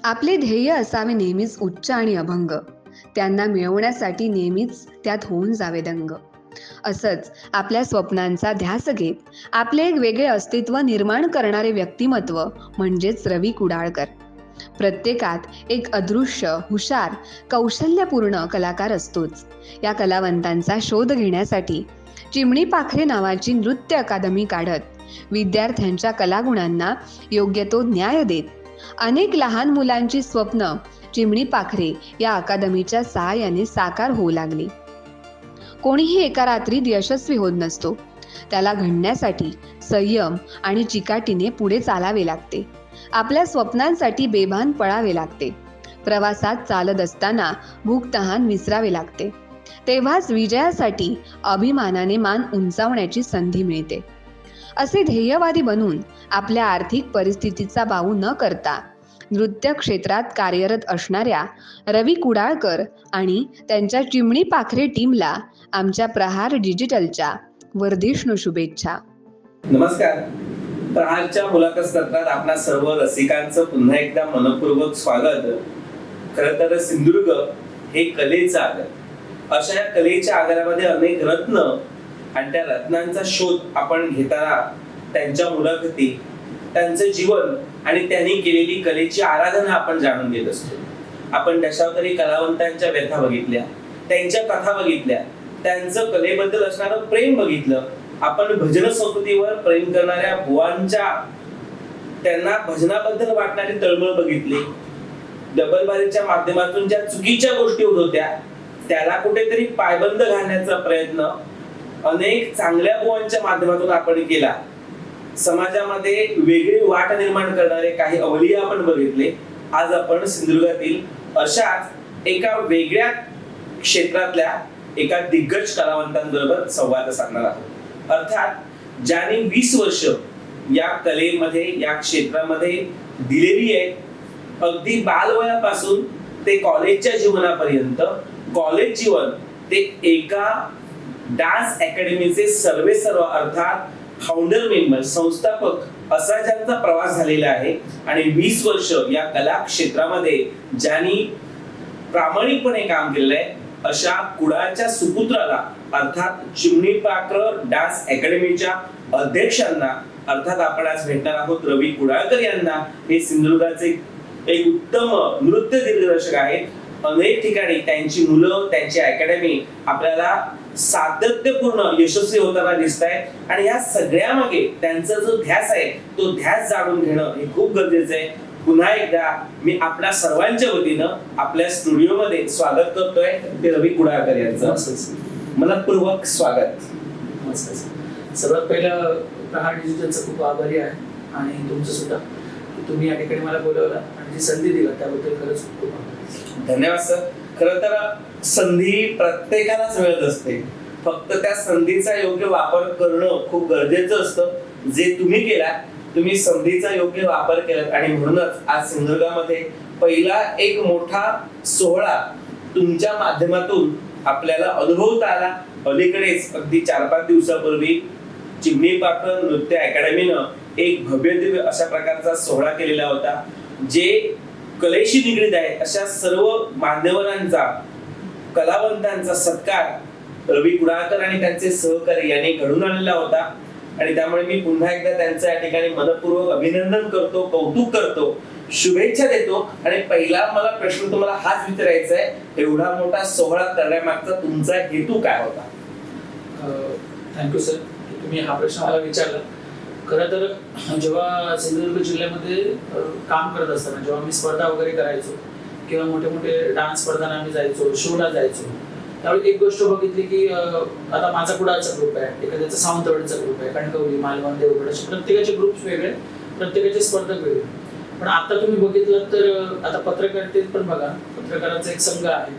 आपले ध्येय असावे नेहमीच उच्च आणि अभंग. त्यांना मिळवण्यासाठी नेहमीच त्यात होऊन जावे दंग. असंच आपल्या स्वप्नांचा ध्यास घेत आपले एक वेगळे अस्तित्व निर्माण करणारे व्यक्तिमत्व म्हणजेच रवी कुडाळकर. प्रत्येकात एक अदृश्य, हुशार, कौशल्यपूर्ण कलाकार असतोच. या कलावंतांचा शोध घेण्यासाठी चिमणी पाखरे नावाची नृत्य अकादमी काढत विद्यार्थ्यांच्या कलागुणांना योग्य तो न्याय देत अनेक लहान मुलांची स्वप्न चिमणी पाखरे या अकादमीच्या सहाय्याने साकार होऊ लागली. कोणीही एका रात्रीत यशस्वी होत नसतो. त्याला घडण्यासाठी संयम आणि चिकाटीने पुढे चालावे लागते. आपल्या स्वप्नांसाठी बेभान पळावे लागते. प्रवासात चालत असताना भूक तहान विसरावे लागते. तेव्हाच विजयासाठी अभिमानाने मान उंचावण्याची संधी मिळते. असे ध्येयवादी बनून आपल्या आर्थिक परिस्थितीचा बाऊ न करता नृत्य क्षेत्रात कार्यरत असणाऱ्या रवी कुडाळकर आणि त्यांच्या चिमणी पाखरे टीमला आमच्या प्रहार डिजिटलच्या वर्धिष्णू शुभेच्छा. नमस्कार. प्रहारच्या मुलाखत सत्रात आपणा सर्व रसिकांचं पुन्हा एकदा मनपूर्वक स्वागत. खरं तर सिंधुदुर्ग हे कलेचं आगर. अशा या कलेच्या आगारामध्ये अनेक रत्न आणि त्या रत्नांचा शोध आपण घेताना त्यांच्या मुलाखती, त्यांचं जीवन आणि त्यांनी केलेली कलेची आराधना आपण जाणून घेत असतो. आपण दशावतारी कलावंतांच्या व्यथा बघितल्या, त्यांच्या कथा बघितल्या, त्यांचं कलेबद्दल असणारं प्रेम बघितलं. आपण भजन संस्कृतीवर प्रेम करणाऱ्या बुवांच्या त्यांना भजनाबद्दल वाटणारी तळमळ बघितली. डबलबारीच्या माध्यमातून ज्या चुकीच्या गोष्टी होत होत्या त्याला कुठेतरी पायबंद घालण्याचा प्रयत्न अनेक चांगल्या बुवांच्या माध्यमातून आपण केला. समाजामध्ये वेगळी वाट निर्माण करणारे काही अवलिय आपण बघितले. आज आपण सिंधुदुर्गातील अशाच एका वेगळ्या क्षेत्रातल्या एका दिग्गज कलावंतांबरोबर संवाद साधणार आहोत. अर्थात ज्यांनी 20 वर्ष या कलेमध्ये, या क्षेत्रामध्ये दिलेली आहे. अगदी बालवयापासून ते कॉलेजच्या जीवनापर्यंत, कॉलेज जीवन ते एका डान्स अकॅडमीचे सर्वेसर्वा अर्थात फाउंडर मेंबर, संस्थापक असा ज्यांचा प्रवास झालेला आहे. आणि 20 वर्ष या कला क्षेत्रामध्ये ज्यांनी प्रामाणिकपणे काम केलेलं आहे अशा कुडाळच्या सुपुत्राला अर्थात चिमणी पाखरे डान्स अकॅडमीच्या अध्यक्षांना अर्थात आपण आज भेटणार आहोत रवी कुडाळकर यांना. हे सिंधुदुर्गाचे एक उत्तम नृत्य दिग्दर्शक आहेत. अनेक ठिकाणी त्यांची मुलं, त्यांची अकॅडमी आपल्याला सातत्यपूर्ण यशस्वी होताना दिसत आहेत. आणि या सगळ्या मागे त्यांचा जो ध्यास आहे तो ध्यास जाणून घेणं हे खूप गरजेचं आहे. पुन्हा एकदा मी आपल्या सर्वांच्या वतीनं आपल्या स्टुडिओमध्ये स्वागत करतोय ते रवी कुडाळकर यांचं. मनपूर्वक स्वागत. सर्वात पहिलं प्रहार डिजिटलचं खूप आभारी आहे आणि तुमचं सुद्धा तुम्ही या ठिकाणी मला बोलवलं आणि जी संधी दिला त्याबद्दल खरंच खूप आभार. धन्यवाद सर. खरं तर संधी प्रत्येकालाच मिळत असते, फक्त त्या संधीचा योग्य वापर करणं खूप गरजेचं असतं. जे तुम्ही केला, तुम्ही संधीचा योग्य वापर केलात आणि म्हणूनच आज सिंधुदुर्गामध्ये पहिला एक मोठा सोहळा तुमच्या माध्यमातून आपल्याला अनुभवता आला. अलीकडेच अगदी 4-5 दिवसापूर्वी चिमणी पाखरे नृत्य अकॅडमीनं एक भव्य दिव्य अशा प्रकारचा सोहळा केलेला होता. जे कलेशी निगडीत आहे अशा सर्व मान्यवरांचा, कलावंतांचा सत्कार रवी कुडाळकर आणि त्यांचे सहकारी यांनी घडून आणलेला होता. आणि त्यामुळे मी पुन्हा एकदा त्यांचं या ठिकाणी मनपूर्वक अभिनंदन करतो, कौतुक करतो, शुभेच्छा देतो. आणि पहिला मला प्रश्न तुम्हाला हाच विचारायचा आहे, एवढा मोठा सोहळा करण्यामागचा तुमचा हेतू काय होता? थँक्यू सर, तुम्ही हा प्रश्न मला विचारला. खरं तर जेव्हा सिंधुदुर्ग जिल्ह्यामध्ये काम करत असताना जेव्हा मी स्पर्धा वगैरे करायचो किंवा मोठे मोठे डान्स स्पर्धांना आम्ही जायचो, शोला जायचो, त्यावेळी एक गोष्ट बघितली की आता माझा कुडाळचा ग्रुप आहे, एखाद्याचा सावंतवाडीचा ग्रुप आहे, कणकवली, मालवण, देवगड, असे प्रत्येकाचे ग्रुप्स वेगळे, प्रत्येकाचे स्पर्धक वेगळे. पण आता तुम्ही बघितलं तर आता पत्रकारितेत पण बघा, पत्रकारांचा एक संघ आहे.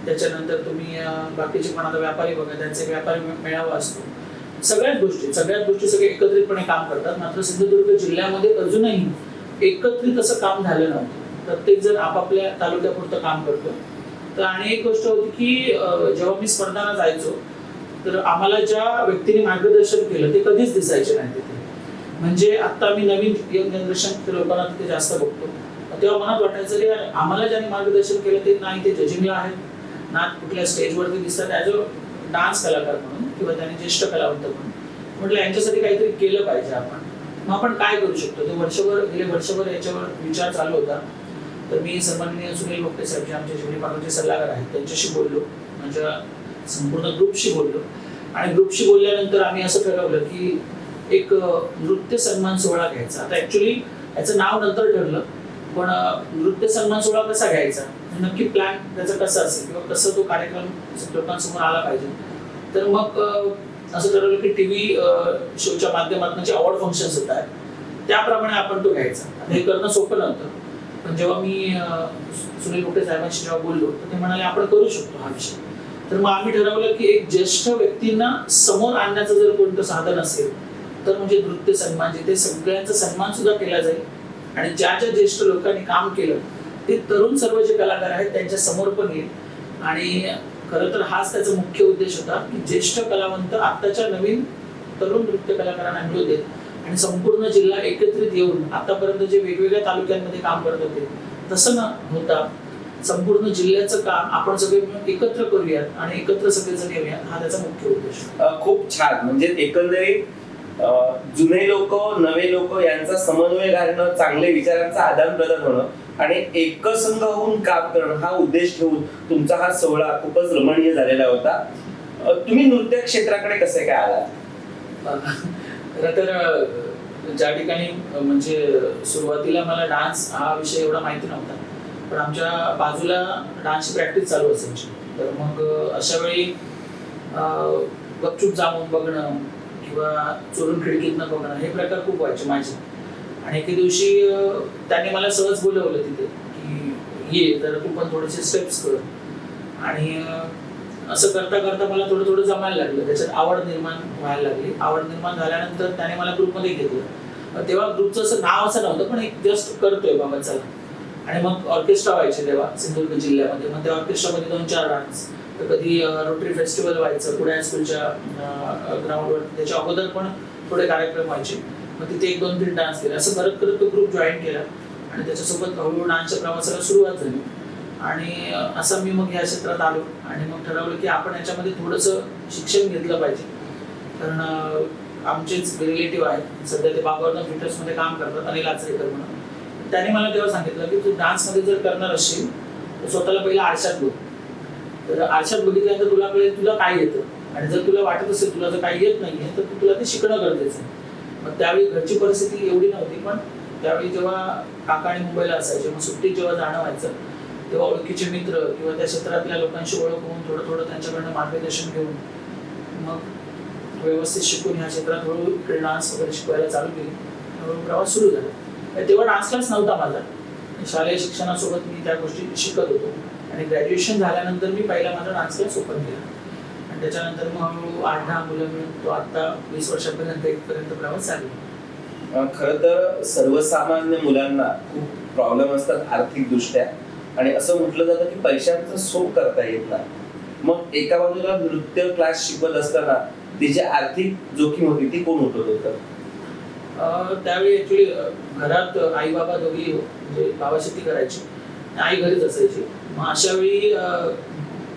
त्याच्यानंतर तुम्ही बाकीचे पण आता व्यापारी बघा, त्यांचा एक व्यापारी मेळावा असतो. सगळ्याच गोष्टी सगळे एकत्रितपणे काम करतात. मात्र सिंधुदुर्ग जिल्ह्यामध्ये अजूनही एकत्रित असं काम झालं नव्हतं. प्रत्येक जण आपापल्या तालुक्यापुरतं काम करतो. तर आणि एक गोष्ट होती की जेव्हा मी स्पर्धांना जायचो तर आम्हाला ज्या व्यक्तीने मार्गदर्शन केलं ते कधीच दिसायचे नाही तिथे. म्हणजे आता मी नवीन यंग जनरेशन लोकांना तिथे जास्त बघतो. तेव्हा मनात वाटायचं की यार, आम्हाला ज्यांनी मार्गदर्शन केलं ते नाही ते जजिंगला आहेत ना कुठल्या स्टेजवरती दिसतात ॲज अ डान्स कलाकार म्हणून किंवा त्यांनी ज्येष्ठ कलावंत म्हणून. म्हटलं यांच्यासाठी काहीतरी केलं पाहिजे आपण. मग आपण काय करू शकतो ते गेले वर्षभर याच्यावर विचार चालू होता. तर मी सन्माननीय सुनील बोपटे साहेब जे आमचे जीवनी पालकाचे सल्लागार आहेत त्यांच्याशी बोललो, माझ्या संपूर्ण ग्रुपशी बोललो. आणि ग्रुपशी बोलल्यानंतर आम्ही असं ठरवलं की एक नृत्य सन्मान सोहळा घ्यायचा. आता ऍक्च्युली याचं नाव नंतर ठरलं, पण नृत्य सन्मान सोहळा कसा घ्यायचा, नक्की प्लॅन त्याचा कसा असेल किंवा कसं तो कार्यक्रम लोकांसमोर आला पाहिजे. तर मग असं ठरवलं की टीव्ही शोच्या माध्यमातून जे अवॉर्ड फंक्शन्स होतात त्याप्रमाणे आपण तो घ्यायचा. आता हे करणं सोपं नव्हतं, पण जेव्हा मी सुनील बोपटे साहेबांशी जेव्हा बोललो तर ते म्हणाले आपण करू शकतो हा विषय. तर मग आम्ही ठरवलं की एक ज्येष्ठ व्यक्तींना समोर आणण्याचं जर कोणतं साधन असेल तर म्हणजे नृत्य सन्मान, जिथे सगळ्यांचा सन्मान सुद्धा केला जाईल आणि ज्या ज्या ज्येष्ठ लोकांनी काम केलं ते तरुण सर्व जे कलाकार आहेत त्यांच्या समोर पण येईल. आणि खरं तर हाच त्याचा मुख्य उद्देश होता की ज्येष्ठ कलावंत आताच्या नवीन तरुण नृत्य कलाकारांना मिळू देत आणि संपूर्ण जिल्हा एकत्रित येऊन आतापर्यंत जे वेगवेगळ्या तालुक्यांमध्ये काम करत होते तसं न होता संपूर्ण जिल्ह्याचं काम आपण सगळे मिळून एकत्र करूयात आणि एकत्र सगळेजण येऊयात, हा त्याचा मुख्य उद्देश. खूप छान. म्हणजे एकंदरीत जुने लोक नवे लोक यांचा समन्वय घालणं, चांगले विचारांचं आदान प्रदान होणं आणि एकसंघ होऊन काम करणं हा उद्देश ठेवून तुमचा हा सोहळा खूपच रमणीय झालेला होता. तुम्ही नृत्य क्षेत्राकडे कसे काय आलात? खरं तर ज्या ठिकाणी म्हणजे सुरुवातीला मला डान्स हा विषय एवढा माहिती नव्हता, पण आमच्या बाजूला डान्सची प्रॅक्टिस चालू असायची. तर मग अशा वेळी गपचूप जाऊन बघणं किंवा चोरून खिडकीतनं बघणं हे प्रकार खूप व्हायचे माझे. आणि एके दिवशी त्यांनी मला सहज बोलवलं तिथे की ये जरा तू पण थोडेसे स्टेप्स कर. आणि असं करता करता मला थोडं थोडं जमायला लागलं, त्याच्यात आवड निर्माण व्हायला लागली. आवड निर्माण झाल्यानंतर त्याने मला ग्रुपमध्ये घेतलं. तेव्हा ग्रुपचं असं नाव असं नव्हतं, पण एक जस्ट करतोय बाबा चला. आणि मग ऑर्केस्ट्रा व्हायचे तेव्हा सिंधुदुर्ग जिल्ह्यामध्ये. मग त्या ऑर्केस्ट्रामध्ये 2-4 डान्स, तर कधी रोटरी फेस्टिवल व्हायचं पुणे हायस्कूलच्या ग्राउंडवर, त्याच्या अगोदर पण थोडे कार्यक्रम व्हायचे. मग तिथे 1-2-3 डान्स केले. असं करत करत तो ग्रुप जॉईन केला आणि त्याच्यासोबत हळूहळू डान्सच्या प्रवासाला सुरुवात झाली. आणि असं मी मग या क्षेत्रात आलो आणि मग ठरवलं की आपण याच्यामध्ये थोडंसं शिक्षण घेतलं पाहिजे. कारण आमचेच रिलेटिव्ह आहेत सध्या, ते बाबावर्धन फिटर्समध्ये काम करतात, अनिल आचरेकर म्हणून. त्याने मला तेव्हा सांगितलं की तू डान्समध्ये जर करणार असशील तर स्वतःला पहिला आरशात बघ. तर आरशात बघितल्यानंतर तुला कळेल तुला काय येतं, आणि जर तुला वाटत असेल तुला जर काही येत नाहीये तर तुला ते शिकणं गरजेचं आहे. मग त्यावेळी घरची परिस्थिती एवढी नव्हती, पण त्यावेळी जेव्हा काका आणि मुंबईला असायचे, मग सुट्टीत जेव्हा जाणं व्हायचं तेव्हा ओळखीचे मित्र किंवा त्या क्षेत्रातल्या लोकांशी ओळख होऊन थोडं थोडं त्यांच्याकडनं मार्गदर्शन घेऊन मग व्यवस्थित शिकून ह्या क्षेत्रात हळूहळू डान्स वगैरे शिकवायला चालू केली. हळूहळू प्रवास सुरू झाला. तेव्हा डान्स क्लास नव्हता माझा, शालेय शिक्षणासोबत मी त्या गोष्टी शिकत होतो. आणि ग्रॅज्युएशन झाल्यानंतर मी पहिला माझा डान्स क्लास ओपन केला आणि त्याच्यानंतर मग हळूहळू 8-10 मुलं मिळून तो आता 20 वर्षापर्यंत इथपर्यंत प्रवास चालू. खरं तर सर्वसामान्य मुलांना खूप प्रॉब्लेम असतात आर्थिक दृष्ट्या, आणि असं म्हटलं जातं की पैशांचं सोप करता येत नाही. मग एका बाजूला नृत्य क्लास शिकवत असताना तिची आर्थिक जोखीम होती, ती कोण उठवत होतं? त्यावेळी ऍक्च्युली घरात आई बाबा दोघी, म्हणजे बाबा शेती करायची, आई घरीच असायची. मग अशा वेळी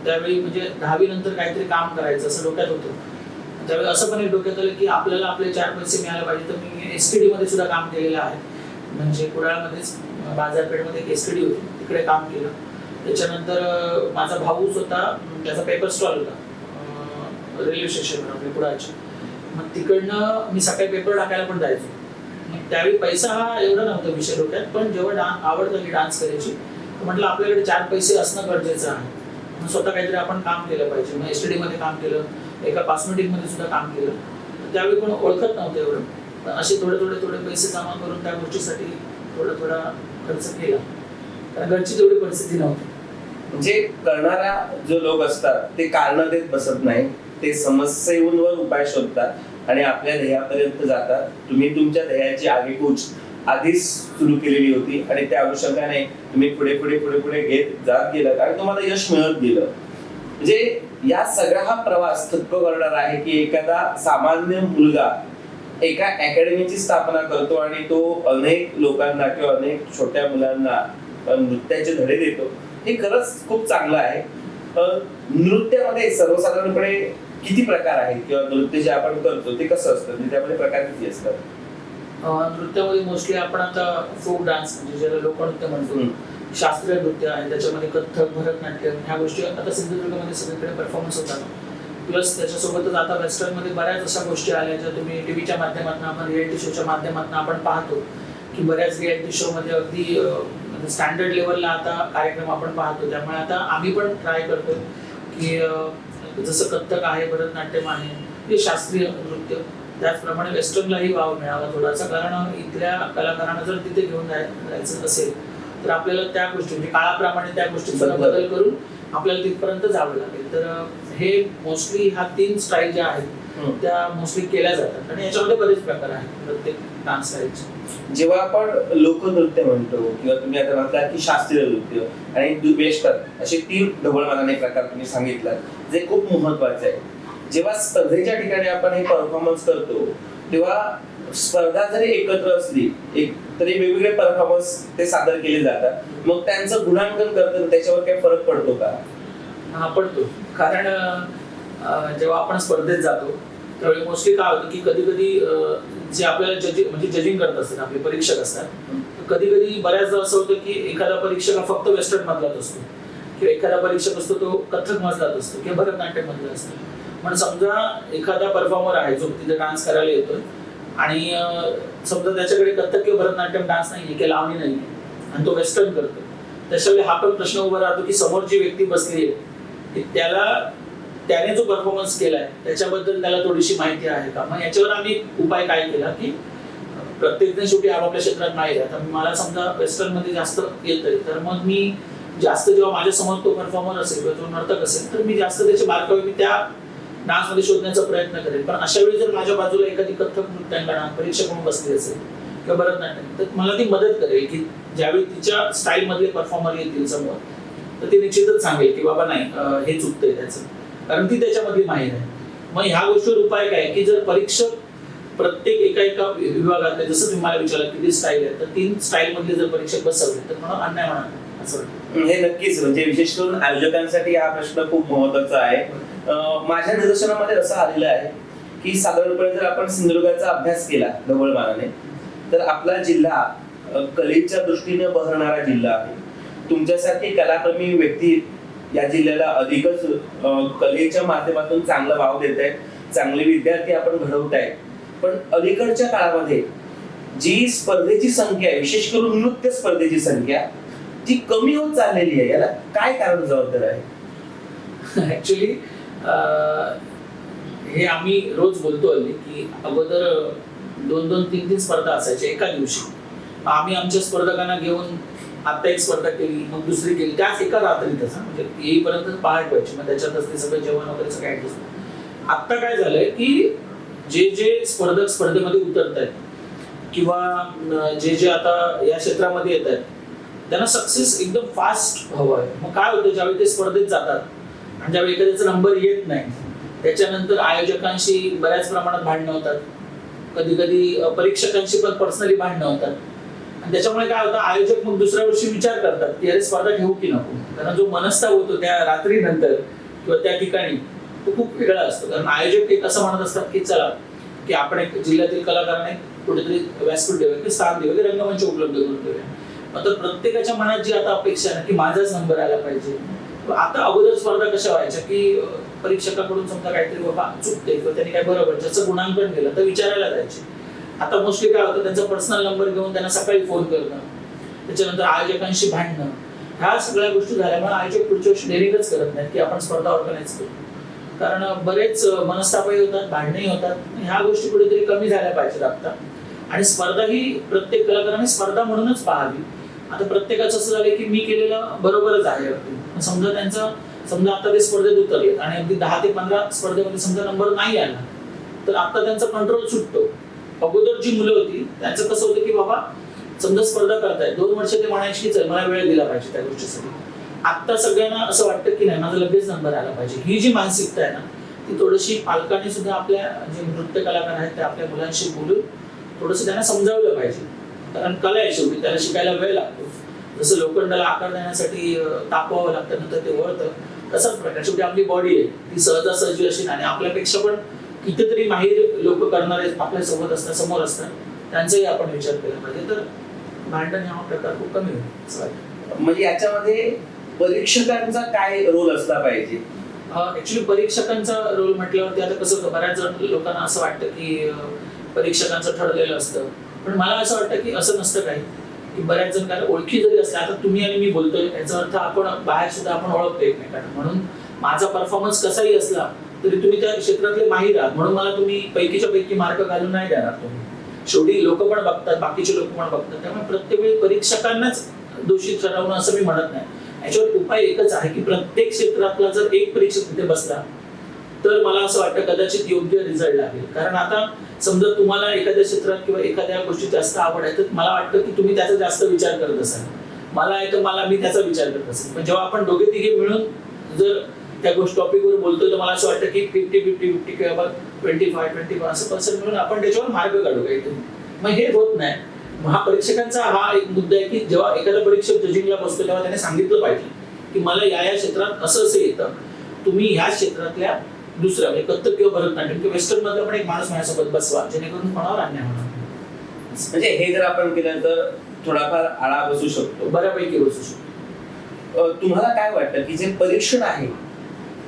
त्यावेळी म्हणजे 10वी नंतर काहीतरी काम करायचं असं डोक्यात होतं. त्यावेळी असं पण एक डोक्यात आलं की आपल्याला आपले 4 पैसे मिळायला पाहिजे. तर मी एसटीडी मध्ये सुद्धा काम केलेलं आहे, म्हणजे कुडाळमध्येच बाजारपेठमध्ये एक एसटीडी होती, तिकडे काम केलं. त्याच्यानंतर माझा भाऊ स्वतः त्याचा पेपर स्टॉल होता रेल्वे स्टेशनवर आपल्या कुडाळच्या. मग तिकडनं मी सकाळी पेपर टाकायला पण जायचो. मग त्यावेळी पैसा हा एवढा नव्हता विषय डोक्यात, पण जेव्हा आवड झाली डान्स करायची तर म्हटलं आपल्याकडे 4 पैसे असणं गरजेचं आहे. मग स्वतः काहीतरी आपण काम केलं पाहिजे. मग एसटीडी मध्ये काम केलं, एका कॉस्मेटिक मध्ये सुद्धा काम केलं. त्यावेळी कोण ओळखत नव्हतं एवढं, पण असे थोडे थोडे थोडे पैसे जमा करून त्या गोष्टीसाठी थोडा थोडा खर्च केला, कारण घरची तेवढी परिस्थिती नव्हती. म्हणजे करणारा जो लोक असतात ते कारण देत बसत नाही, ते समस्येवर उपाय शोधतात आणि आपल्या ध्येयापर्यंत जातात. तुम्ही तुमच्या ध्येयाची आगेकूच आधीच सुरू केलेली होती आणि त्या अनुषंगाने तुम्ही पुढे पुढे पुढे पुढे घेत जात गेलात आणि तुम्हाला यश मिळत गेलं. म्हणजे या सगळा हा प्रवास थक्क करणार आहे की एखादा सामान्य मुलगा एका अकॅडमीची स्थापना करतो आणि तो अनेक लोकांना किंवा अनेक छोट्या मुलांना नृत्याचे धडे देतो, हे खरंच खूप चांगलं आहे. नृत्यामध्ये सर्वसाधारणपणे किती प्रकार आहेत किंवा नृत्य जे आपण करतो ते कसं असतं, म्हणजे त्यामध्ये प्रकार किती असतात? नृत्यामध्ये मोस्टली आपण आता फोक डान्स म्हणजे ज्याला लोकनृत्य म्हणतो, शास्त्रीय नृत्य आहे, त्याच्यामध्ये कथ्थक, भरतनाट्यम ह्या गोष्टी आता सिंधुदुर्गमध्ये सगळीकडे परफॉर्मन्स होतात. प्लस त्याच्यासोबतच आता वेस्टर्नमध्ये बऱ्याच अशा गोष्टी आल्या ज्या तुम्ही टीव्हीच्या माध्यमातून, आपण रियालिटी शोच्या माध्यमातून आपण पाहतो की बऱ्याच रियालिटी शो मध्ये अगदी स्टँडर्ड लेवलला आता कार्यक्रम आपण पाहतो. त्यामुळे आता आम्ही पण ट्राय करतो की जसं कथ्थक आहे, भरतनाट्यम आहे, हे शास्त्रीय नृत्य, त्याचप्रमाणे वेस्टर्नलाही वाव मिळावा थोडासा. कारण इथल्या कलाकारांना जर तिथे घेऊन जायचं असेल तर आपल्याला त्या गोष्टी म्हणजे काळाप्रमाणे त्या गोष्टींचा बदल करून आपल्याला तिथपर्यंत जावं लागेल. तर हे मोस्टली ह्या 3 स्टाईल ज्या आहेत त्या मोस्टली केल्या जातात आणि याच्यामध्ये बरेच प्रकार आहेत प्रत्येक डान्स स्टाईलचे. जेव्हा आपण लोकनृत्य म्हणतो किंवा तुम्ही आता म्हटला की शास्त्रीय नृत्य आणि वेस्टर्न, असे 3 ढवळमानाने प्रकार तुम्ही सांगितलात जे खूप महत्वाचे आहे. जेव्हा स्पर्धेच्या ठिकाणी आपण हे परफॉर्मन्स करतो तेव्हा स्पर्धा जरी एकत्र असली तरी वेगवेगळे परफॉर्मन्स ते सादर केले जातात, मग त्यांचं गुणांकन करताना त्याच्यावर काही फरक पडतो का? हा, पडतो. कारण जेव्हा आपण स्पर्धेत जातो त्यावेळी मोस्टली काय होतं की कधी कधी जे आपल्याला जजिंग करत असतात, आपले परीक्षक असतात, कधी कधी बऱ्याचदा असं होतं की एखादा परीक्षक हा फक्त वेस्टर्न मधलाच असतो किंवा एखादा परीक्षक असतो तो कथ्थक मधलाच असतो किंवा भरतनाट्यम मधला असतो. पण समजा एखादा परफॉर्मर आहे जो तिथे डान्स करायला येतोय आणि समजा त्याच्याकडे कथ्थक किंवा भरतनाट्यम डान्स नाहीये किंवा लावणी नाहीये आणि तो वेस्टर्न करतो, त्याच्यावेळी हा पण प्रश्न उभा राहतो की समोर जी व्यक्ती बसली आहे त्याने जो परफॉर्मन्स केलाय त्याच्याबद्दल त्याला थोडीशी माहिती आहे का. मग याच्यावर आम्ही उपाय काय केला की प्रत्येक जण शेवटी आपापल्या क्षेत्रात नाही आहे. आता मला समजा वेस्टर्न मध्ये जास्त येतंय तर मग मी जास्त जेव्हा माझ्या समोर तो परफॉर्मर असेल किंवा तो नर्तक असेल तर मी जास्त त्याचे बारकावे मी त्या डान्स मध्ये शोधण्याचा प्रयत्न करेल. पण अशा वेळी जर माझ्या बाजूला एखादी कथ्थक नृत्यांगणा परीक्षक म्हणून बसली असेल किंवा भरतनाट्यम, तर मला ती मदत करेल की ज्यावेळी तिच्या स्टाईल मधले परफॉर्मर येतील समोर तर ती निश्चितच सांगेल की बाबा नाही हे चुकतंय त्याचं, कारण ती त्याच्यामधली माहिती आहे. मग ह्या गोष्टीवर उपाय काय की जर परीक्षक प्रत्येक एका विभागातले, जसं तुम्ही मला विचारलं किती स्टाईल आहे, तर 3 स्टाईल मधले जर परीक्षक बसवले तर मला अन्याय होणार असं वाटतं. हे नक्कीच, म्हणजे विशेष करून आयोजकांसाठी हा प्रश्न खूप महत्वाचा आहे. माझ्या निदर्शनामध्ये असं आलेलं आहे की साधारणपणे जर आपण सिंधुदुर्गाचा अभ्यास केला ढवळमानाने तर आपला जिल्हा कलेच्या दृष्टीने बहरणारा जिल्हा आहे. तुमच्यासारखी कलाप्रेमी व्यक्ती या जिल्ह्याला अधिकच कलेच्या माध्यमातून चांगला वाव देत आहेत, चांगले विद्यार्थी आपण घडवताय. पण अलीकडच्या काळामध्ये जी स्पर्धेची संख्या आहे, विशेष करून नृत्य स्पर्धेची संख्या, ती कमी होत चाललेली आहे. याला काय कारण जबाबदार आहे? ऍक्च्युली हे आम्ही रोज बोलतो हल्ली की अगोदर 2-2, 3-3 स्पर्धा असायच्या एका दिवशी. आम्ही आमच्या स्पर्धकांना घेऊन आता एक स्पर्धा केली, मग दुसरी केली, त्याच एका रात्रीतच, म्हणजे येईपर्यंत पहाट व्हायची, मग त्याच्यातच ते सगळं जेवण वगैरे सगळं ऍडजस्ट. आता काय झालंय की जे स्पर्धक स्पर्धेमध्ये उतरत आहेत किंवा जे आता या क्षेत्रामध्ये येत आहेत त्यांना सक्सेस एकदम फास्ट हवं आहे. मग काय होतं, ज्यावेळी ते स्पर्धेत जातात आणि ज्यावेळी एखाद्याचा नंबर येत नाही त्याच्यानंतर आयोजकांशी बऱ्याच प्रमाणात भांडणं होतात, कधी कधी परीक्षकांशी पण पर्सनली भांडणं होतात. आणि त्याच्यामुळे काय होतं, आयोजक मग दुसऱ्या वर्षी विचार करतात की अरे स्पर्धा घेऊ की नको. कारण जो मनस्ताप होतो त्या रात्रीनंतर किंवा त्या ठिकाणी तो खूप वेगळा असतो. कारण आयोजक एक असं म्हणत असतात की चला की आपण एक जिल्ह्यातील कलाकारांना कुठेतरी व्यासपीठ देऊया की स्थान देऊया की रंगमंच उपलब्ध करून देऊया. मात्र प्रत्येकाच्या मनात जी आता अपेक्षा आहे की माझाच नंबर आला पाहिजे. आता अगोदर स्पर्धा कशा व्हायच्या की परीक्षकाकडून समजा काहीतरी बाबा चुकते किंवा त्यांनी काय बरोबर त्याचं गुणांकन केलं तर विचारायला जायचे. आता मोस्टली काय होतं, त्यांचा पर्सनल नंबर घेऊन त्यांना सकाळी फोन करणं, त्याच्यानंतर आयोजकांशी भांडणं, ह्या सगळ्या गोष्टी झाल्यामुळे आयोजक पुढच्या वर्षी डेअरिंगच करत नाहीत की आपण स्पर्धा ऑर्गनाईज करू. कारण बरेच मनस्तापही होतात, भांडणही होतात. ह्या गोष्टी कुठेतरी कमी झाल्या पाहिजेत आता. आणि स्पर्धा ही प्रत्येक कलाकाराने स्पर्धा म्हणूनच पाहावी. आता प्रत्येकाचं असं झालंय की मी केलेलं बरोबरच आहे. समजा आता ते स्पर्धेत उतरले आणि अगदी 10 ते 15 स्पर्धेमध्ये समजा नंबर नाही आला तर आता त्यांचा कंट्रोल सुटतो. अगोदर जी मुलं होती त्यांचं कसं होतं की बाबा समजा स्पर्धा करतायत 2 वर्ष ते म्हणायची की मला वेळ दिला पाहिजे त्या गोष्टीसाठी. आता सगळ्यांना असं वाटतं की नाही माझा लगेच नंबर आला पाहिजे. ही जी मानसिकता आहे ना ती थोडीशी पालकांनी सुद्धा आपल्या जे नृत्य कलाकार आहेत ते आपल्या मुलांशी बोलून थोडंसं त्यांना समजावलं पाहिजे. कारण कला आहे शेवटी, त्याला शिकायला वेळ लागतो. जसं लोखंडाला आकार देण्यासाठी तापवावं लागतं, नंतर ते वळतं, तसाच प्रकार शेवटी आपली बॉडी आहे ती सहजासहजी अशी, आणि आपल्यापेक्षा पण कितीतरी माहीर लोक करणारे आपल्या सोबत असतात, समोर असतात, त्यांचाही आपण विचार केला पाहिजे. तर भांडण हा प्रकार खूप कमी होईल असं वाटतं. म्हणजे याच्यामध्ये परीक्षकांचा काय रोल असला पाहिजे? ऍक्च्युली परीक्षकांचा रोल म्हटल्यावरती आता कसं होतं, बऱ्याच जण लोकांना असं वाटतं की परीक्षकांचं ठरलेलं असतं, पण मला असं वाटतं की असं नसतं काही. की बऱ्याच जण, कारण ओळखी जरी असल्या, आता तुम्ही आणि मी बोलतोय याचा अर्थ आपण बाहेर सुद्धा आपण ओळखतो एकमेकांना, म्हणून माझा परफॉर्मन्स कसाही असला तरी तुम्ही त्या क्षेत्रातले माहीर आहात, म्हणून मला तुम्ही पैकीच्या पैकी मार्क घालून नाही देणार. तुम्ही शेवटी लोक पण बघतात, बाकीचे लोक पण बघतात, त्यामुळे प्रत्येक वेळी परीक्षकांनाच दोषी ठरवणं असं मी म्हणत नाही. याच्यावर उपाय एकच आहे की प्रत्येक क्षेत्रातला जर एक परीक्षक तिथे बसला तर मला असं वाटतं कदाचित योग्य रिझल्ट लागेल. कारण आता समजा तुम्हाला एखाद्या क्षेत्रात किंवा एखाद्या गोष्टीत जास्त आवड आहे, तर मला वाटतं की तुम्ही त्याचा जास्त विचार करत असाल. मला आहे तर मला मी त्याचा विचार करत असेल, पण जेव्हा आपण दोघे तिघे मिळून जर त्या गोष्टी टॉपिकवर बोलतोय तर मला असं वाटतं की 50-50 किंवा 25-25 असं पर्सेंट मिळून आपण त्याच्यावर मार्ग काढू काहीतरी. मग हे होत नाही. महापरीक्षकांचा हा एक मुद्दा आहे की जेव्हा एखादा परीक्षक जजिंगला बसतो तेव्हा त्याने सांगितलं पाहिजे की मला या क्षेत्रात असं येतं, तुम्ही ह्या क्षेत्रातल्या दुसऱ्या म्हणजे कथ्थक किंवा भरतनाट्यम किंवा वेस्टर्न मधला पण एक माणूस माझ्यासोबत बसवा, जेणेकरून कोणावर अन्याय होणार. म्हणजे हे जर आपण केलं तर थोडाफार आळा बसू शकतो, बऱ्यापैकी बसू शकतो. तुम्हाला काय वाटतं की जे परीक्षण आहे,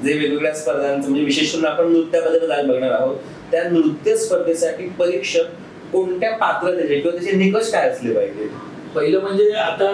जे वेगवेगळ्या स्पर्धांचं, म्हणजे विशेष करून आपण नृत्याबद्दल आज बघणार आहोत, त्या नृत्य स्पर्धेसाठी परीक्षक कोणत्या पात्रतेचे किंवा त्याचे निकष काय असले पाहिजे? पहिलं म्हणजे आता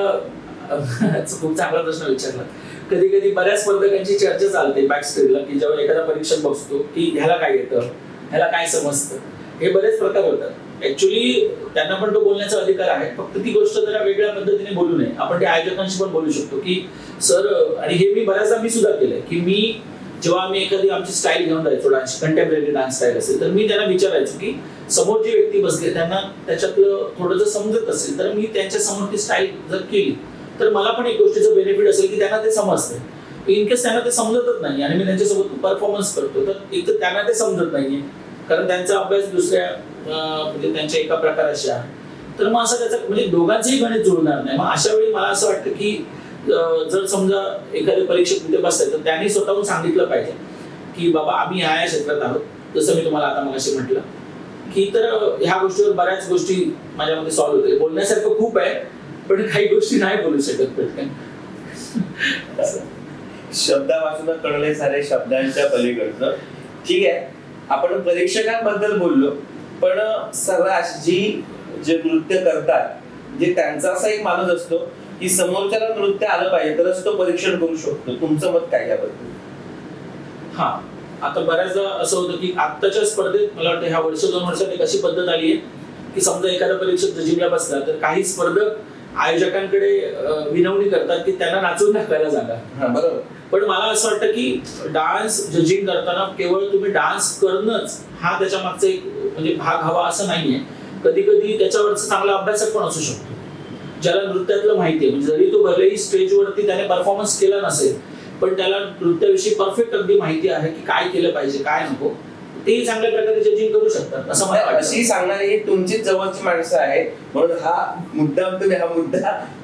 खूप चांगला प्रश्न विचारला. कधी कधी बऱ्याच स्पर्धकांची चर्चा चालते बॅक स्टेजला की जेव्हा एखादा परीक्षक बसतो की ह्याला काय येतं, ह्याला काय समजतं, हे बरेच प्रकार होतात. ऍक्च्युली त्यांना पण तो बोलण्याचा अधिकार आहे, फक्त ती गोष्ट जरा वेगळ्या पद्धतीने बोलू नये. आपण त्या आयोजकांशी पण बोलू शकतो की सर, आणि हे मी बऱ्याचदा मी सुद्धा केलंय की मी जेव्हा आम्ही एखादी आमची स्टाईल घेऊन जायचो, डान्स कंटेम्पररी डान्स स्टाईल असेल, तर मी त्यांना विचारायचो की समोर जी व्यक्ती बसले त्यांना त्याच्यातलं थोडं जर समजत असेल तर मी त्यांच्या समोर ती स्टाईल जर केली तर मला पण एक गोष्टीचं बेनिफिट असेल की त्यांना ते समजतंय. इन केस त्यांना ते समजतच नाही आणि मी त्यांच्यासोबत परफॉर्मन्स करतो तर एक तर त्यांना ते समजत नाहीये, कारण त्यांचा अभ्यास दुसऱ्या म्हणजे त्यांच्या एका प्रकाराशी आहे, तर मग असं त्याचं म्हणजे दोघांचंही गणित जुळणार नाही. मग अशा वेळी मला असं वाटतं की जर समजा एखादे परीक्षक तिथे बसतात तर त्यांनी स्वतःहून सांगितलं पाहिजे की बाबा आम्ही ह्या क्षेत्रात आहोत, जसं मी तुम्हाला आता मगाशी म्हटलं की, तर ह्या गोष्टीवर बऱ्याच गोष्टी माझ्यामध्ये सॉल्व्ह होते. बोलण्यासारखं खूप आहे पण काही गोष्टी नाही बोलू शकत पटकन. शब्दापासून कळले सारे शब्दांच्या पलीकडचं. ठीक आहे, आपण परीक्षकांबद्दल बोललो, पण सर्रास जे नृत्य करतात, जे त्यांचा असा एक मानस असतो की समोरच्याला नृत्य आलं पाहिजे तरच तो परीक्षण करू शकतो. तुमचं मत काय याबद्दल? हा, आता बऱ्याचदा असं होतं की आत्ताच्या स्पर्धेत मला वाटतं ह्या वर्ष 2 वर्षात एक अशी पद्धत आली आहे की समजा एखादा परीक्षक जजिंगला बसला तर काही स्पर्धक आयोजकांकडे विनवणी करतात की त्यांना नाचवून दाखवायला जागा. बरोबर. पण मला असं वाटतं की डान्स जजिंग करताना केवळ तुम्ही डान्स करणंच हा त्याच्या मागचा एक म्हणजे भाग हवा असं नाहीये. कधी कधी त्याच्यावरचा चांगला अभ्यासक पण असू शकतो, ज्याला नृत्यातलं माहिती आहे. म्हणजे जरी तो भलेही स्टेजवरती त्याने परफॉर्मन्स केला नसेल पण त्याला नृत्याविषयी परफेक्ट अगदी माहिती आहे की काय केलं पाहिजे काय नको, ते चांगल्या प्रकारे जजिंग करू शकतात असं मला वाटतं. अशी सांगणारी ही तुमचीच जवळची माणसं आहेत, म्हणून हा मुद्दाम तुम्ही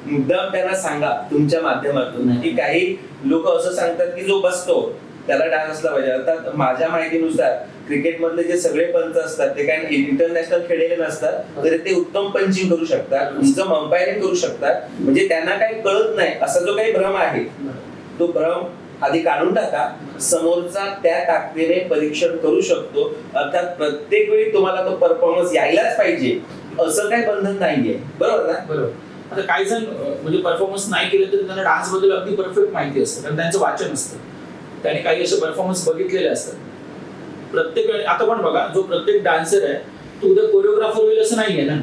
मुद्दाम त्यांना सांगा तुमच्या माध्यमातून की काही लोक असं सांगतात की जो बसतो त्याला डान्स असला पाहिजे. आता माझ्या माहितीनुसार क्रिकेट मधले जे सगळे पंच असतात ते काही इंटरनॅशनल खेळलेले नसतात तरी ते उत्तम पंचिंग करू शकतात, उत्तम अंपायरिंग करू शकतात. म्हणजे त्यांना काही कळत नाही असा जो काही भ्रम आहे तो भ्रम आधी काढून टाका. समोरचा त्या ताकदीने परीक्षण करू शकतो. अर्थात प्रत्येक वेळी तुम्हाला तो परफॉर्मन्स यायलाच पाहिजे असं काही बंधन नाहीये. बरोबर ना? बरोबर. आता काही जण म्हणजे परफॉर्मन्स नाही केले तरी त्यांना डान्स बद्दल अगदी परफेक्ट माहिती असतं, कारण त्यांचं वाचन असतं, त्याने काही असे परफॉर्मन्स बघितलेले असतात. प्रत्येक वेळी आता पण बघा, जो प्रत्येक डान्सर आहे तो उद्या कोरिओग्राफर होईल असं नाहीये ना,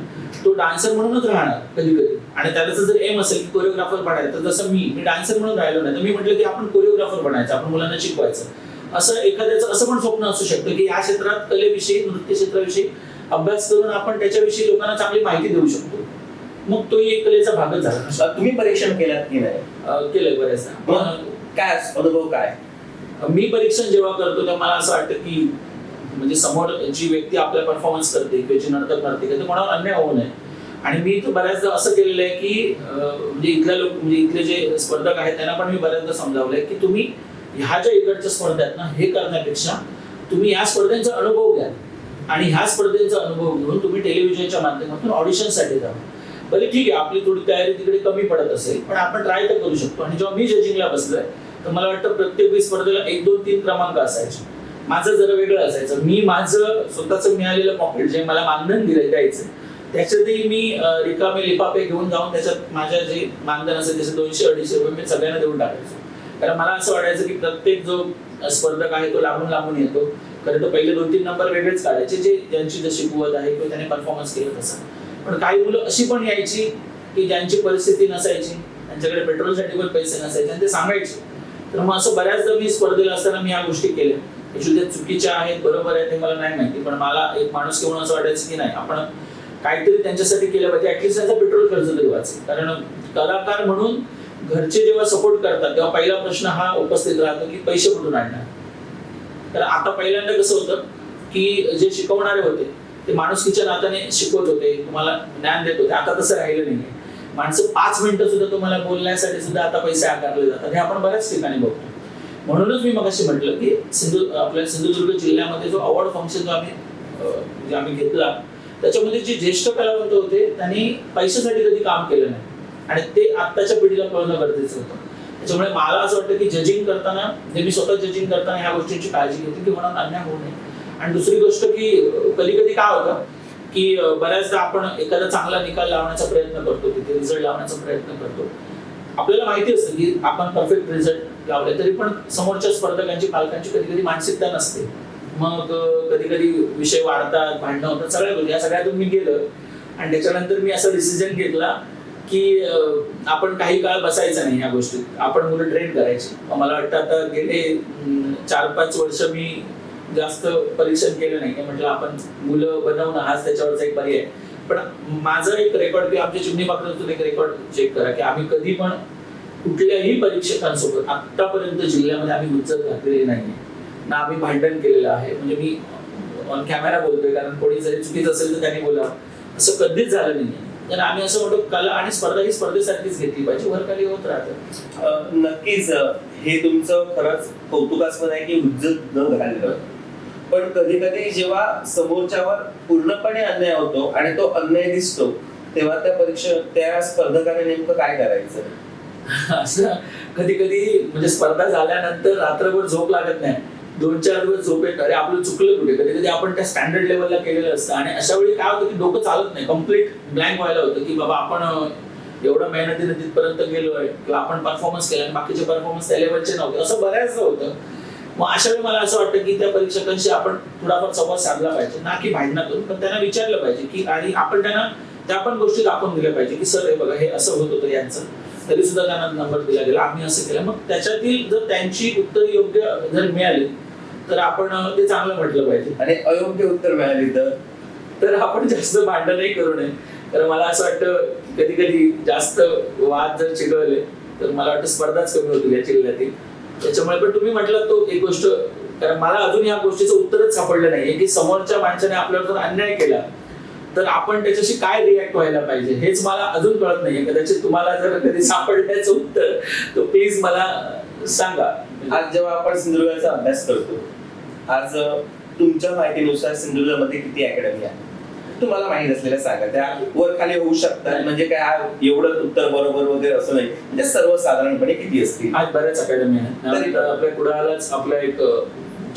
तो डान्सर म्हणूनच राहणार कधी कधी. आणि त्याचं जर एम असेल की कोरिओग्राफर बनायचं, तर जसं मी डान्सर म्हणून राहिलो नाही तर मी म्हटलं की आपण कोरिओग्राफर बनायचं, आपण मुलांना शिकवायचं, असं एखाद्याचं असं पण स्वप्न असू शकतं की या क्षेत्रात कलेविषयी नृत्य क्षेत्राविषयी अभ्यास करून आपण त्याच्याविषयी लोकांना चांगली माहिती देऊ शकतो. मग तोही एक कलेचा भागच झाला. तुम्ही परीक्षण केलात की नाही? केलंय बऱ्याचदा. काय अनुभव काय? मी परीक्षण जेव्हा करतो तेव्हा मला असं वाटतं की म्हणजे समोर जी व्यक्ती आपला परफॉर्मन्स करते किंवा जी नर्तक करते ते कोणावर अन्याय होऊ नये. आणि मी तर बऱ्याचदा असं केलेलं आहे की म्हणजे इथले जे स्पर्धक आहेत त्यांना पण मी बऱ्याचदा समजावलंय की तुम्ही ह्या ज्या इकडच्या स्पर्धा आहेत ना हे करण्यापेक्षा तुम्ही या स्पर्धेचा अनुभव घ्या आणि ह्या स्पर्धेचा अनुभव घेऊन तुम्ही टेलिव्हिजनच्या माध्यमातून ऑडिशनसाठी जावा. भले ठीक आहे आपली थोडी तयारी तिकडे कमी पडत असेल पण आपण ट्राय तर करू शकतो. आणि जेव्हा मी जजिंगला बसलोय तर मला वाटतं प्रत्येक स्पर्धेला 1, 2, 3 क्रमांक असायचे. माझं जरा वेगळं असायचं. मी माझं स्वतःचं मिळालेलं पॉकेट जे मला मानधन दिलंय द्यायचं त्याच्यातही मी रिकामे लिफाफे घेऊन जाऊन त्याच्यात माझ्या जे मानधन असेल त्याचे 200-250 रुपये मी सगळ्यांना देऊन टाकायचो. कारण मला असं वाटायचं की प्रत्येक जो स्पर्धक आहे तो लांबून येतो. खरं तर पहिले 2-3 नंबर वेगळेच काढायचे जे ज्यांची जशी कुवत आहे किंवा त्याने परफॉर्मन्स केलं तसं. पण काही मुलं अशी पण यायची की ज्यांची परिस्थिती नसायची, त्यांच्याकडे पेट्रोलसाठी पण पैसे नसायचे आणि ते सांगायचे. तर मग असं बऱ्याचदा मी स्पर्धेला असताना मी ह्या गोष्टी केल्या. ऍक्च्युली चुकीच्या आहेत बरोबर आहे ते मला नाही माहिती पण मला एक माणूस घेऊन असं वाटायचं की नाही आपण काहीतरी त्यांच्यासाठी केलं पाहिजे. ऍटलीस्ट त्यांचा पेट्रोल खर्च तरी वाचेल. कारण कलाकार म्हणून घरचे जेव्हा सपोर्ट करतात तेव्हा पहिला प्रश्न हा उपस्थित राहतो की पैसे कुठून आणणार. तर आता पहिल्यांदा कसं होतं की जे शिकवणारे होते ते माणुसकीच्या नात्याने शिकवत होते, तुम्हाला ज्ञान देत होते. आता तसं राहिलं नाही. माणसं 5 मिनिटं सुद्धा तुम्हाला बोलण्यासाठी सुद्धा आता पैसे आकारले जातात. हे आपण बऱ्याच ठिकाणी बघतो. म्हणूनच मी मगाशी म्हटलं की आपल्या सिंधुदुर्ग जिल्ह्यामध्ये जो अवॉर्ड फंक्शन जो आम्ही घेतला त्याच्यामध्ये जे ज्येष्ठ कलावंत होते त्यांनी पैशासाठी कधी काम केलं नाही आणि ते आत्ताच्या पिढीला कळणं गरजेचं होतं. त्याच्यामुळे मला असं वाटतं की जजिंग करताना मी स्वतः जजिंग करताना ह्या गोष्टींची काळजी घेते की मला अन्याय होऊ नये. आणि दुसरी गोष्ट की कधी काय होतं की बऱ्याचदा आपण एखादा चांगला निकाल लावण्याचा प्रयत्न करतो, तिथे रिझल्ट लावण्याचा प्रयत्न करतो. आपल्याला माहिती असतं की आपण परफेक्ट रिझल्ट लावले तरी पण समोरच्या स्पर्धकांची पालकांची कधी मानसिकता नसते. मग कधी विषय वाढतात, भांडणं होतात, सगळ्या गोष्टी या सगळ्यातून मी गेलो. आणि त्याच्यानंतर मी असा डिसिजन घेतला की आपण काही काळ बसायचं नाही या गोष्टीत, आपण मुलं ट्रेन करायची. मला वाटतं आता गेले 4-5 वर्ष मी जास्त परीक्षण केलं नाही. म्हटलं आपण मुलं बनवणं हाच त्याच्यावरचा एक पर्याय. पण माझं एक रेकॉर्ड की आमच्या चिमणी पाकरातून एक रेकॉर्ड चेक करा की आम्ही कधी पण कुठल्याही परीक्षकांसोबत आतापर्यंत जिल्ह्यामध्ये आम्ही हुज्जत घातलेली नाही ना आम्ही भांडण केलेलं आहे. म्हणजे मी ऑन कॅमेरा बोलतोय कारण कोणी जरी चुकीचं असेल तर त्यांनी बोलावं, असं कधीच झालं नाही. तर आम्ही असं म्हणतो कला आणि स्पर्धा ही स्पर्धेसारखीच घेतली पाहिजे, वरखाली होत राहतं. नक्कीच हे तुमचं खरंच कौतुकास्पद आहे की हुज्जत न घालणं. पण कधी जेव्हा समोरच्यावर पूर्णपणे अन्याय होतो आणि तो अन्याय दिसतो तेव्हा त्या स्पर्धकाने नेमकं काय करायचं. असं कधी म्हणजे स्पर्धा झाल्यानंतर रात्रभर झोप लागत नाही, 2-4 दिवस झोप येत. अरे आपलं चुकलं कुठे. कधी आपण त्या स्टँडर्ड लेवलला केलेलं असतं आणि अशा वेळी काय होतं की डोकं चालत नाही, कम्प्लीट ब्लँक व्हायला होतं की बाबा आपण एवढं मेहनतीने तिथपर्यंत गेलोय किंवा आपण परफॉर्मन्स केला आणि बाकीचे परफॉर्मन्स त्या लेवलचे नव्हते, असं बऱ्याचदा होतं. मग अशा वेळी मला असं वाटतं की त्या परीक्षकांशी आपण थोडाफार संवाद साधला पाहिजे, ना की भांडणातून, पण त्यांना विचारलं पाहिजे की आणि आपण त्यांना त्या पण गोष्टी दाखवून दिल्या पाहिजे की सर हे बघा हे असं होत होतं यांचं, तरी सुद्धा त्यांना नंबर दिला गेला, आम्ही असं केलं. मग त्याच्यातील जर त्यांची उत्तर योग्य जर मिळाली तर आपण ते चांगलं म्हटलं पाहिजे आणि अयोग्य उत्तर मिळाली तर आपण जास्त भांडणही करू नये. कारण मला असं वाटतं कधी जास्त वाद जर चिघळले तर मला वाटतं स्पर्धाच कमी होतील या जिल्ह्यातील. त्याच्यामुळे पण तुम्ही म्हटलं तो एक गोष्ट, कारण मला अजून या गोष्टीचं उत्तरच सापडलं नाहीये की समोरच्या माणसाने आपल्यावर जर अन्याय केला तर आपण त्याच्याशी काय रिॲक्ट व्हायला पाहिजे हेच मला अजून कळत नाहीये. कदाचित तुम्हाला जर कधी सापडण्याचं उत्तर तर प्लीज मला सांगा. आज जेव्हा आपण सिंधुदुर्गाचा अभ्यास करतो, आज तुमच्या माहितीनुसार सिंधुदुर्गमध्ये किती अकॅडमी आहे तुम्हाला माहित असलेल्या सांगा. त्या वर खाली होऊ शकतात, म्हणजे काय एवढं उत्तर बरोबर वगैरे असं नाही, म्हणजे सर्वसाधारणपणे किती असतील. आज बऱ्याच अकॅडमी आहेत. आपल्या कुडाळलाच आपल्या एक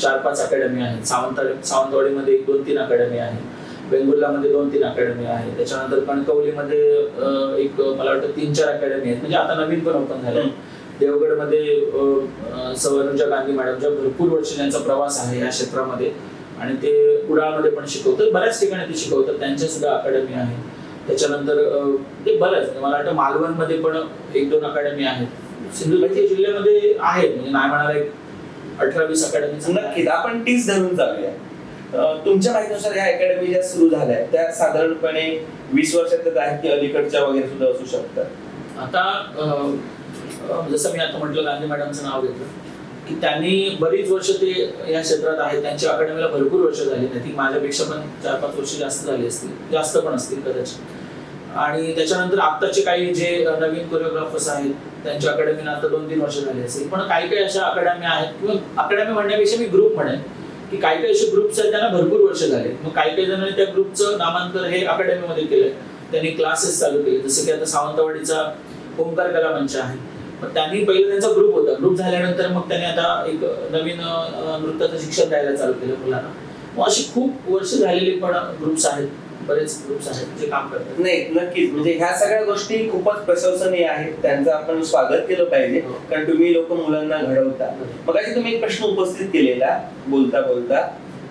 4-5 अकॅडमी आहेत. सावंतवाडीमध्ये 1-2-3 अकॅडमी आहेत. वेंगुर्लामध्ये 2-3 अकॅडमी आहेत. त्याच्यानंतर कणकवलीमध्ये एक मला वाटतं 3-4 अकॅडमी आहेत, म्हणजे आता नवीन पण ओपन झाले. देवगडमध्ये सवनुजा गांधी मॅडमच्या भरपूर वर्ष त्यांचा प्रवास आहे या क्षेत्रामध्ये आणि ते कुडाळमध्ये पण शिकवतात, बऱ्याच ठिकाणी ते शिकवतात, त्यांच्या सुद्धा अकॅडमी आहे. त्याच्यानंतर ते बऱ्याच मला वाटतं मालवणमध्ये पण 1-2 अकॅडमी आहेत. सिंधुदुर्ग जिल्ह्यामध्ये आहेत, म्हणजे नाही म्हणाला 18-20 अकॅडमी. नक्कीच आपण 30 धरून चालूया. तुमच्या माहितीनुसार या अकॅडमी ज्या सुरू झाल्या त्या साधारणपणे 20 वर्षातच आहेत की अलीकडच्या वगैरे सुद्धा असू शकतात. आता जसं मी आता म्हटलं गांधी मॅडमचं नाव घेतलं की त्यांनी बरीच वर्ष ते या क्षेत्रात आहेत, त्यांच्या अकॅडमीला भरपूर वर्ष झाली, नाही माझ्यापेक्षा पण 4-5 वर्ष जास्त झाली असतील, जास्त पण असतील कदाचित. आणि त्याच्यानंतर आत्ताचे काही जे नवीन कोरिओग्राफर्स आहेत त्यांच्या अकॅडमीला आता 2-3 वर्ष झाली असेल. पण काही काही अशा अकॅडमी आहेत, किंवा अकॅडमी म्हणण्यापेक्षा मी ग्रुप म्हणेन की काही काही असे ग्रुप्स आहेत त्यांना भरपूर वर्ष झाले. मग काही काही जणांनी त्या ग्रुपचं नामांतर हे अकॅडमीमध्ये केलंय, त्यांनी क्लासेस चालू केले. जसं की आता सावंतवाडीचा ओंकार कला मंच आहे, मग त्यांनी पहिले त्यांचा ग्रुप होता, ग्रुप झाल्यानंतर मग त्यांनी आता एक नवीन नृत्याचं शिक्षण द्यायला चालू केलं मुलांना. मग अशी खूप वर्ष झालेली पण ग्रुप्स आहेत, बरेच ग्रुप्स आहेत जे काम करतात. नाही, नक्कीच. म्हणजे ह्या सगळ्या गोष्टी खूपच प्रशंसनीय आहेत, त्यांचं आपण स्वागत केलं पाहिजे, कारण तुम्ही लोक मुलांना घडवता. मग तुम्ही एक प्रश्न उपस्थित केलेला बोलता बोलता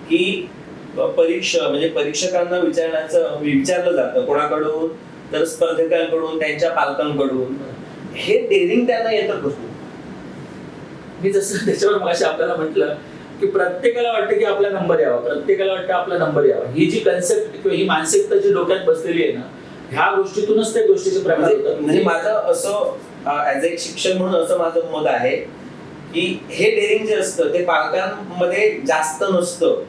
की म्हणजे परीक्षकांना विचारलं जातं कोणाकडून, तर स्पर्धकांकडून, त्यांच्या पालकांकडून. हे डेअरिंग त्यांना येतं कसं? मी जसं त्याच्यावर मगाशी आपल्याला म्हटलं की प्रत्येकाला वाटतं की आपला नंबर यावा, प्रत्येकाला वाटतं आपला नंबर यावा. ही जी कन्सेप्ट किंवा ही मानसिकता जी डोक्यात बसलेली आहे ना, ह्या गोष्टीतूनच त्या गोष्टीचे प्रकार होतात. म्हणजे माझं असं ऍज एक शिक्षक म्हणून असं माझं मत आहे की हे डेअरिंग जे असतं ते पालकांमध्ये जास्त नसतं,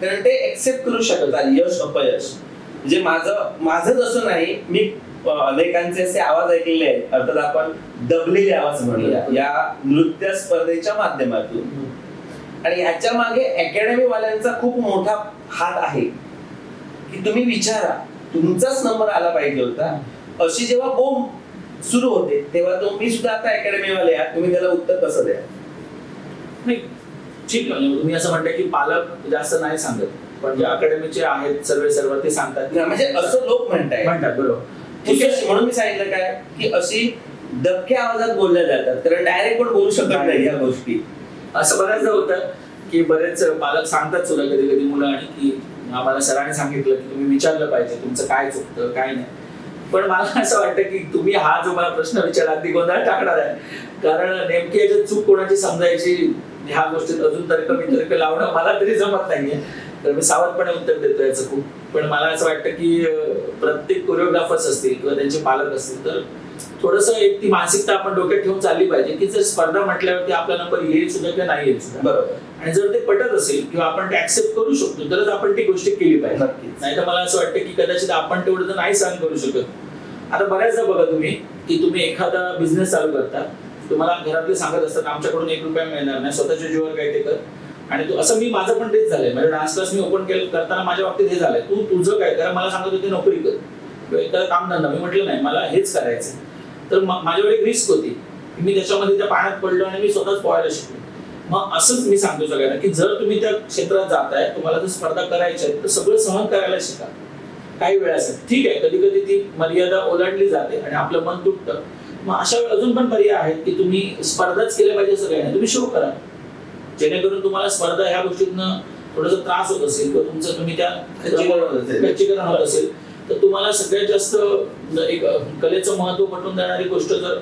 कारण ते एक्सेप्ट करू शकतात यश अपयश. म्हणजे माझं असं नाही, मी अनेकांचे असे आवाज ऐकलेले आहेत, अर्थात आपण दबलेले आवाज म्हणूया या नृत्य स्पर्धेच्या माध्यमातून. आणि ह्याच्या मागे अकॅडमी वाल्यांचा खूप मोठा हात आहे की तुम्ही विचारा, तुमचाच नंबर आला पाहिजे होता. अशी जेव्हा बोंब सुरू होते तेव्हा तुम्ही सुद्धा आता अकॅडमी वाले आहात, तुम्ही त्याला उत्तर कसं द्या? नाही ठीक आहे, तुम्ही असं म्हणताय की पालक जास्त नाही सांगत, पण जे अकॅडमीचे आहेत सर्व ते सांगतात. म्हणजे असं लोक म्हणतात बरोबर. म्हणून मी सांगितलं काय की अशी दबक्या आवाजात बोलल्या जातात, कारण डायरेक्ट पण बोलू शकत नाही या गोष्टी. असं बऱ्याचदा होतं की बरेच पालक सांगतात सुद्धा कधी कधी मुलं, आणि की आम्हाला सरांनी सांगितलं की तुम्ही विचारलं पाहिजे तुमचं काय चुकतं काय नाही. पण मला असं वाटतं की तुम्ही हा जो मला प्रश्न विचारला अगदी गोंधळात टाकणार आहे, कारण नेमकी याच्यात चूक कोणाची समजायची ह्या गोष्टीत अजून तर्क लावणं मला तरी जमत नाहीये, तर मी सावधपणे उत्तर देतो याचं खूप. पण मला असं वाटतं की प्रत्येक कोरिओग्राफर्स असतील किंवा त्यांचे पालक असतील तर थोडंसं एक ती मानसिकता आपण डोक्यात ठेवून चालली पाहिजे की जर स्पर्धा म्हटल्यावरती आपला नंबर येईल सुद्धा किंवा नाही येईल सुद्धा. बरोबर. आणि जर ते पटत असेल किंवा आपण ते ऍक्सेप्ट करू शकतो तरच आपण ती गोष्ट केली पाहिजे. नाही तर मला असं वाटतं की कदाचित आपण तेवढं तर नाही सहन करू शकत. आता बऱ्याचदा बघा तुम्ही की तुम्ही एखादा बिझनेस चालू करता, तुम्हाला घरातले सांगत असतात आमच्याकडून 1 रुपया मिळणार नाही, स्वतःच्या जीवावर काय ते कर. आणि तू असं, मी माझं पण तेच झालंय, म्हणजे डान्स क्लास मी ओपन करताना माझ्या बाबतीत हे झालंय, तू तुझं काय कर, मला सांगत होते नोकरी कर किंवा एखादा काम धंदा. मी म्हटलं नाही, मला हेच करायचं. तर माझ्यावर एक रिस्क होती, मी त्याच्यामध्ये त्या पाण्यात पडलो आणि मी स्वतःच पोहायला शिकलो. मग असंच मी सांगतो सगळ्यांना की जर तुम्ही त्या क्षेत्रात जाताय, तुम्हाला जर स्पर्धा करायची आहे तर सगळं सहन करायला शिका. काही वेळासाठी ठीक आहे, कधी कधी ती मर्यादा ओलांडली जाते आणि आपलं मन तुटतं. मग अशा वेळी अजून पण पर्याय आहेत की तुम्ही स्पर्धाच केल्या पाहिजे असं काही नाही, तुम्ही शो करा, जेणेकरून तुम्हाला स्पर्धा ह्या गोष्टीतनं थोडासा त्रास होत असेल किंवा तुमचं तुम्ही त्या खच्चीकरण होत असेल तर तुम्हाला सगळ्यात जास्त एक कलेचं महत्व पटवून देणारी गोष्ट जर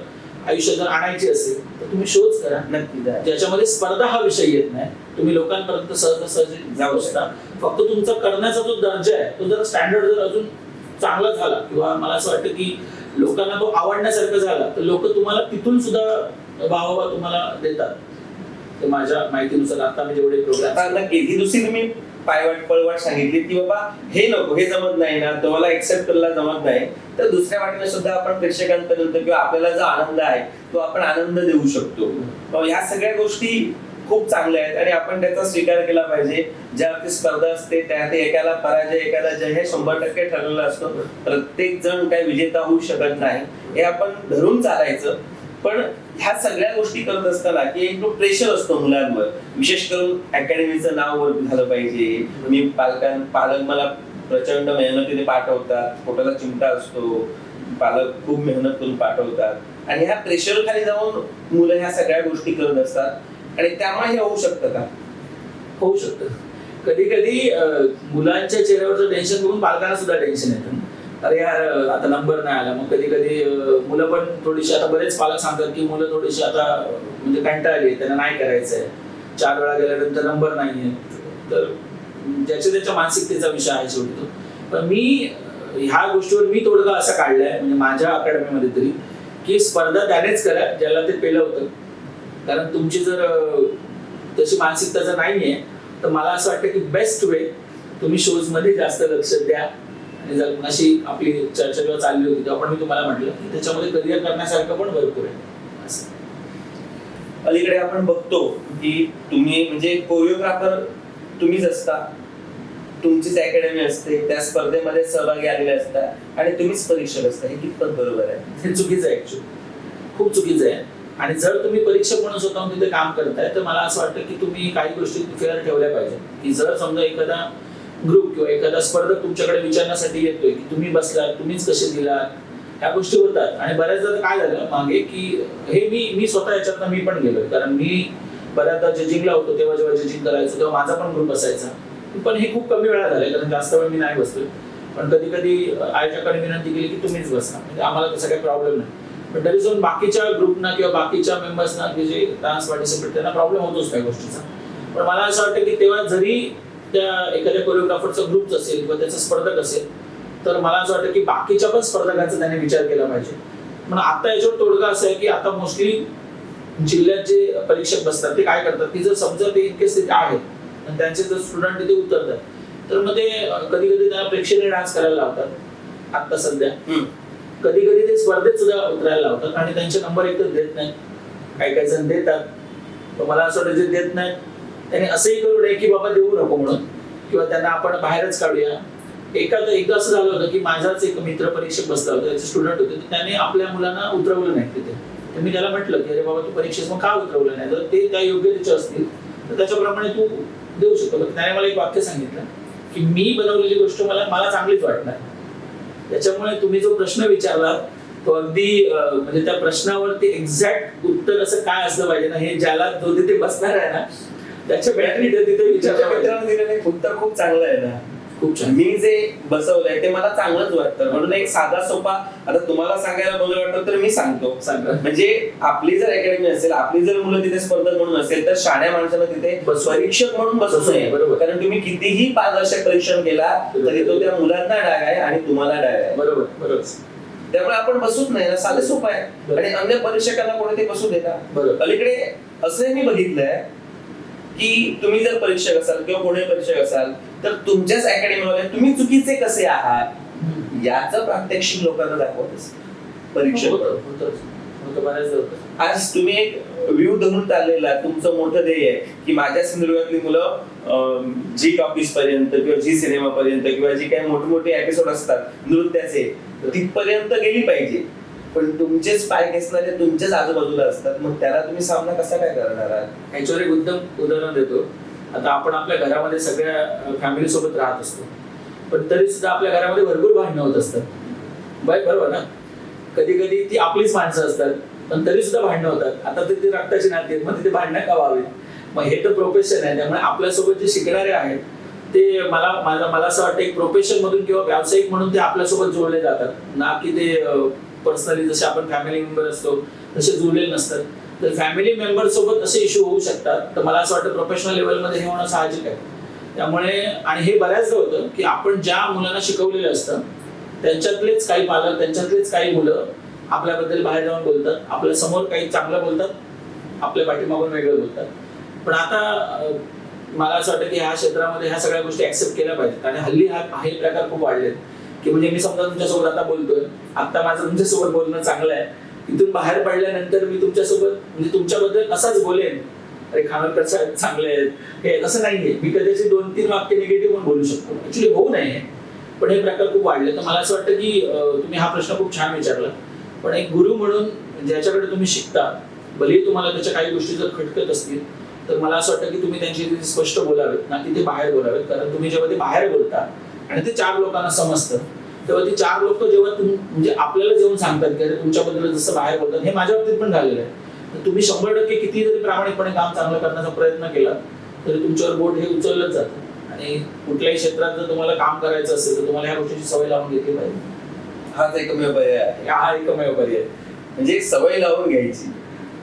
आयुष्यात जर आणायची असेल तर तुम्ही शोच करा नक्की, ज्याच्यामध्ये स्पर्धा हा विषय येत नाही. तुम्ही लोकांपर्यंत सहजासहजी जाऊ शकता. फक्त तुमचा करण्याचा जो दर्जा आहे तो जर स्टँडर्ड जर अजून चांगला झाला किंवा मला असं वाटतं की लोकांना तो आवडण्यासारखं झाला तर लोक तुम्हाला तिथून सुद्धा वाहवा तुम्हाला देतात. ते माझ्या माहितीनुसार आता मी जेवढे प्रोग्राम नक्की. ही दुसरी तुम्ही पळवाट सांगितली की बाबा हे नको, हे जमत नाही ना, तुम्हाला एक्सेप्ट करायला जमत नाही, तर दुसऱ्या वाटेने सुद्धा आपण प्रेक्षकांपर्यंत किंवा आपल्याला जो आनंद आहे तो आपण आनंद देऊ शकतो. ह्या सगळ्या गोष्टी खूप चांगल्या आहेत आणि आपण त्याचा स्वीकार केला पाहिजे. ज्यावरती स्पर्धा असते त्यात एकाला पराजय एकाला जय हे 100% ठरलेलं असतं. प्रत्येक जण काही विजेता होऊ शकत नाही, हे आपण धरून चालायचं. पण ह्या सगळ्या गोष्टी करत असताना की एक प्रेशर असतो मुलांवर, विशेष करून अकॅडमीचं नाव वर झालं पाहिजे. मी पालक मला प्रचंड मेहनतीने पाठवतात, पोटाला चिमटा असतो, पालक खूप मेहनत करून पाठवतात आणि ह्या प्रेशर खाली जाऊन मुलं ह्या सगळ्या गोष्टी करत असतात आणि त्यामुळे हे होऊ शकतं का? होऊ शकतं. कधी कधी मुलांच्या चेहऱ्यावरचं टेन्शन बघून पालकांना सुद्धा टेन्शन येतं. अरे यार आता नंबर नाही आला. मग कधी कधी मुलं पण थोडीशी, आता बरेच पालक सांगतात की मुलं थोडीशी आता म्हणजे कंटाळली, त्यांना नाही करायचंय, 4 वेळा गेल्यानंतर नंबर नाहीये. तर ज्याच्या मानसिकतेचा विषय आहे शेवटी तो. पण मी ह्या गोष्टीवर मी तोडगा असा काढलाय म्हणजे माझ्या अकॅडमीमध्ये तरी, की स्पर्धा त्यानेच करा ज्याला ते पेलं होतं. कारण तुमची जर तशी मानसिकता जर नाहीये तर मला असं वाटतं की बेस्ट वे तुम्ही शोज मध्ये जास्त लक्ष द्या. आणि जर अशी आपली चर्चा जेव्हा चालली होती तेव्हा पण मी तुम्हाला म्हटलं की त्याच्यामध्ये करिअर करण्यासारखं पण भरपूर आहे असं. अलीकडे आपण बघतो की तुम्ही म्हणजे कोरिओग्राफर तुम्हीच असता, तुमचीच अकॅडमी असते, त्या स्पर्धेमध्ये सहभागी आलेले असतात आणि तुम्हीच परीक्षक असता. हे कितपत बरोबर आहे? हे चुकीचं आहे ऍक्च्युअली, खूप चुकीचं आहे. आणि जर तुम्ही परीक्षक म्हणून स्वतःहून तिथे काम करताय तर मला असं वाटतं की तुम्ही काही गोष्टी फेअर ठेवल्या पाहिजे. की जर समजा एखादा ग्रुप किंवा एखादा स्पर्धक तुमच्याकडे विचारण्यासाठी येतोय की तुम्ही बसलात, तुम्हीच कसे दिलात, ह्या गोष्टी होतात. आणि बऱ्याचदा काय झालं मागे की हे मी स्वतः याच्यातनं मी पण गेलोय. कारण मी बऱ्याचदा जजिंगला होतो, तेव्हा जेव्हा जजिंग करायचो तेव्हा माझा पण ग्रुप असायचा. पण हे खूप कमी वेळा झालंय कारण जास्त वेळ मी नाही बसतोय. पण कधी कधी आयोजकांनी विनंती केली की तुम्हीच बसा, म्हणजे आम्हाला तसा काही प्रॉब्लेम नाही. पण तरी जाऊन बाकीच्या ग्रुपना किंवा बाकीच्या मेंबर्सना की जे डान्स पार्टिसिपेट त्यांना प्रॉब्लेम होतोच त्या गोष्टीचा. पण मला असं वाटतं की तेव्हा जरी त्या एखाद्या कोरिओग्राफरचा ग्रुप असेल किंवा त्याचा स्पर्धक असेल तर मला असं वाटतं की बाकीच्या पण स्पर्धकांचा त्याने विचार केला पाहिजे. पण आता याच्यावर तोडगा असं आहे की आता मोस्टली जिल्ह्यात जे परीक्षक बसतात ते काय करतात की जर समजा ते इतकेच तिथे आहेत आणि त्यांचे जर स्टुडंट तिथे उतरतात तर मग ते कधी कधी त्यांना प्रेक्षणीय डान्स करायला लावतात. आता सध्या कधी कधी ते स्पर्धेत सुद्धा उतरायला लावतात आणि त्यांचे नंबर एकच देत नाही. काही जण देतात, पण मला असं वाटतं जे देत नाहीत त्याने असंही करू नये की बाबा देऊ नको म्हणून, किंवा त्यांना आपण बाहेरच काढूया. एकदा असं झालं होतं की माझाच एक मित्र परीक्षक बसला होता, त्याचे स्टुडंट होते, तर त्याने आपल्या मुलांना उतरवलं नाही तिथे. तर मी त्याला म्हटलं की अरे बाबा तू परीक्षेत मग का उतरवलं नाही, तर ते त्या योग्यतेचे असतील तर त्याच्याप्रमाणे तू देऊ शकतो. त्याने मला एक वाक्य सांगितलं की मी बनवलेली गोष्ट मला चांगलीच वाटणार. त्याच्यामुळे तुम्ही जो प्रश्न विचारला तो अगदी म्हणजे त्या प्रश्नावरती एक्झॅक्ट उत्तर असं काय असलं पाहिजे ना, हे ज्याला जो तिथे बसणार आहे ना त्याच्या बॅटरी तिथे मित्रांनो दिलेलं उत्तर खूप चांगलं आहे ना. खूप छान. मी जे बसवलंय ते मला चांगलंच वाटतं म्हणून एक साधा सोपा आता तुम्हाला सांगायला बरं वाटतं तर मी सांगतो. म्हणजे आपली जर अकॅडमी असेल, आपली जर मुलं तिथे स्पर्धक म्हणून असेल तर शाण्या माणसाला तिथे परीक्षक म्हणून बसू नये. बरोबर. कारण तुम्ही कितीही पारदर्शक परीक्षण केला तरी तो त्या मुलांना डाग आहे आणि तुम्हाला डाग आहे. बरोबर बरोबर. त्यामुळे आपण बसूच नाही ना, साधे सोपं आहे. आणि अन्य परीक्षकांना कोणी ते बसू देता. अलीकडे असं मी बघितलंय की तुम्ही जर परीक्षक असाल किंवा कोणी परीक्षक असाल तर तुमच्याच अकॅडमीमध्ये तुम्ही चुकीचे कसे आहात याचं प्रात्यक्षिक लोकांना दाखवत असत परीक्षक. आज तुम्ही एक व्ह्यू धरून चाललेला, तुमचं मोठं ध्येय आहे की माझ्या सिंधुदुर्गातली मुलं जी टॉकीज पर्यंत किंवा जी सिनेमा पर्यंत किंवा जी काही मोठमोठे एपिसोड असतात नृत्याचे तिथपर्यंत गेली पाहिजे. पण तुमचेच पाय खेचणारे तुमच्याच आजूबाजूला असतात, मग त्याला तुम्ही सामना कसा काय करणार आहात? याच्यावर एक उत्तम उदाहरण देतो. आता आपण आपल्या घरामध्ये सगळ्या फॅमिली सोबत राहत असतो, पण तरी सुद्धा आपल्या घरामध्ये भरपूर भांडणं होत असतात. बरोबर ना? कधी कधी ती आपलीच माणसं असतात पण तरी सुद्धा भांडणं होतात. आता तर ती रक्ताची नाती आहेत, मग तिथे भांडणं का व्हावी? मग हे तर प्रोफेशन आहे. त्यामुळे आपल्यासोबत जे शिकणारे आहेत ते मला असं वाटतं एक प्रोफेशन मधून किंवा व्यावसायिक म्हणून ते आपल्यासोबत जोडले जातात, ना की ते पर्सनली जसे आपण फॅमिली मेंबर असतो तसे जुळलेले नसतात. तर फॅमिली मेंबर सोबत असे इश्यू होऊ शकतात. तर मला असं वाटतं प्रोफेशनल लेवलमध्ये हे होणं साहजिक आहे. त्यामुळे आणि हे बऱ्याचदा होतं की आपण ज्या मुलांना शिकवलेलं असतं त्यांच्यातलेच काही पालक, त्यांच्यातलेच काही मुलं आपल्याबद्दल बाहेर जाऊन बोलतात, आपल्या समोर काही चांगलं बोलतात, आपल्या पाठीमागून वेगळं बोलतात. पण आता मला असं वाटतं की ह्या क्षेत्रामध्ये ह्या सगळ्या गोष्टी ऍक्सेप्ट केल्या पाहिजेत. आणि हल्ली हे प्रकार खूप वाढलेत की म्हणजे मी समजा तुमच्यासोबत आता बोलतोय, आता माझं तुमच्यासोबत बोलणं चांगलं आहे, इथून बाहेर पडल्यानंतर मी तुमच्यासोबत म्हणजे तुमच्याबद्दल असाच बोलेन, अरे खानोलकर साहेब चांगले आहेत, हे असं नाहीये. मी कदाचित 2-3 वाक्य निगेटिव्ह पण बोलू शकतो. ऍक्च्युली होऊ नये, पण हे प्रकार खूप वाढले. तर मला असं वाटतं की तुम्ही हा प्रश्न खूप छान विचारला. पण एक गुरु म्हणून ज्याच्याकडे तुम्ही शिकता, भलेही तुम्हाला त्याच्या काही गोष्टी जर खटकत असतील तर मला असं वाटतं की तुम्ही त्यांची स्पष्ट बोलावेत, ना की ते बाहेर बोलावेत. कारण तुम्ही जेव्हा ते बाहेर बोलता आणि ते 4 लोकांना समजतं तेव्हा ती 4 लोक जेव्हा म्हणजे आपल्याला जेव्हा सांगतात की अरे तुमच्याबद्दल जसं बाहेर बोलतात, हे माझ्या बाबतीत पण झालेलं आहे. तर तुम्ही 100% किती जरी प्रामाणिकपणे काम चांगलं करण्याचा प्रयत्न केला तरी तुमच्यावर बोट हे उचललंच जातं. आणि कुठल्याही क्षेत्रात जर तुम्हाला काम करायचं असेल तर तुम्हाला ह्या गोष्टीची सवय लावून घेतली पाहिजे. हाच एकमेव पर्याय आहे. हा एकमेव पर्याय म्हणजे सवय लावून घ्यायची.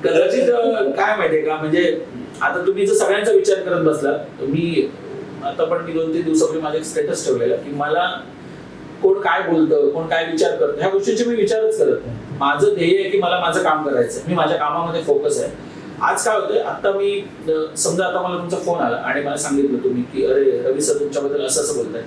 कदाचित काय माहितीये का, म्हणजे आता तुम्ही जर सगळ्यांचा विचार करत बसला तर मी 2-3 दिवसापूर्वी माझा एक स्टेटस ठेवलेला की मला कोण काय बोलतं, कोण काय विचार करतं, ह्या गोष्टींचे मी विचारच करत नाही. माझं ध्येय आहे की मला माझं काम करायचं, मी माझ्या कामामध्ये फोकस आहे. आज काय होतंय, आता मी समजा आता मला तुमचा फोन आला आणि मला सांगितलं तुम्ही की अरे रवी सर तुमच्याबद्दल असं असं बोलताय,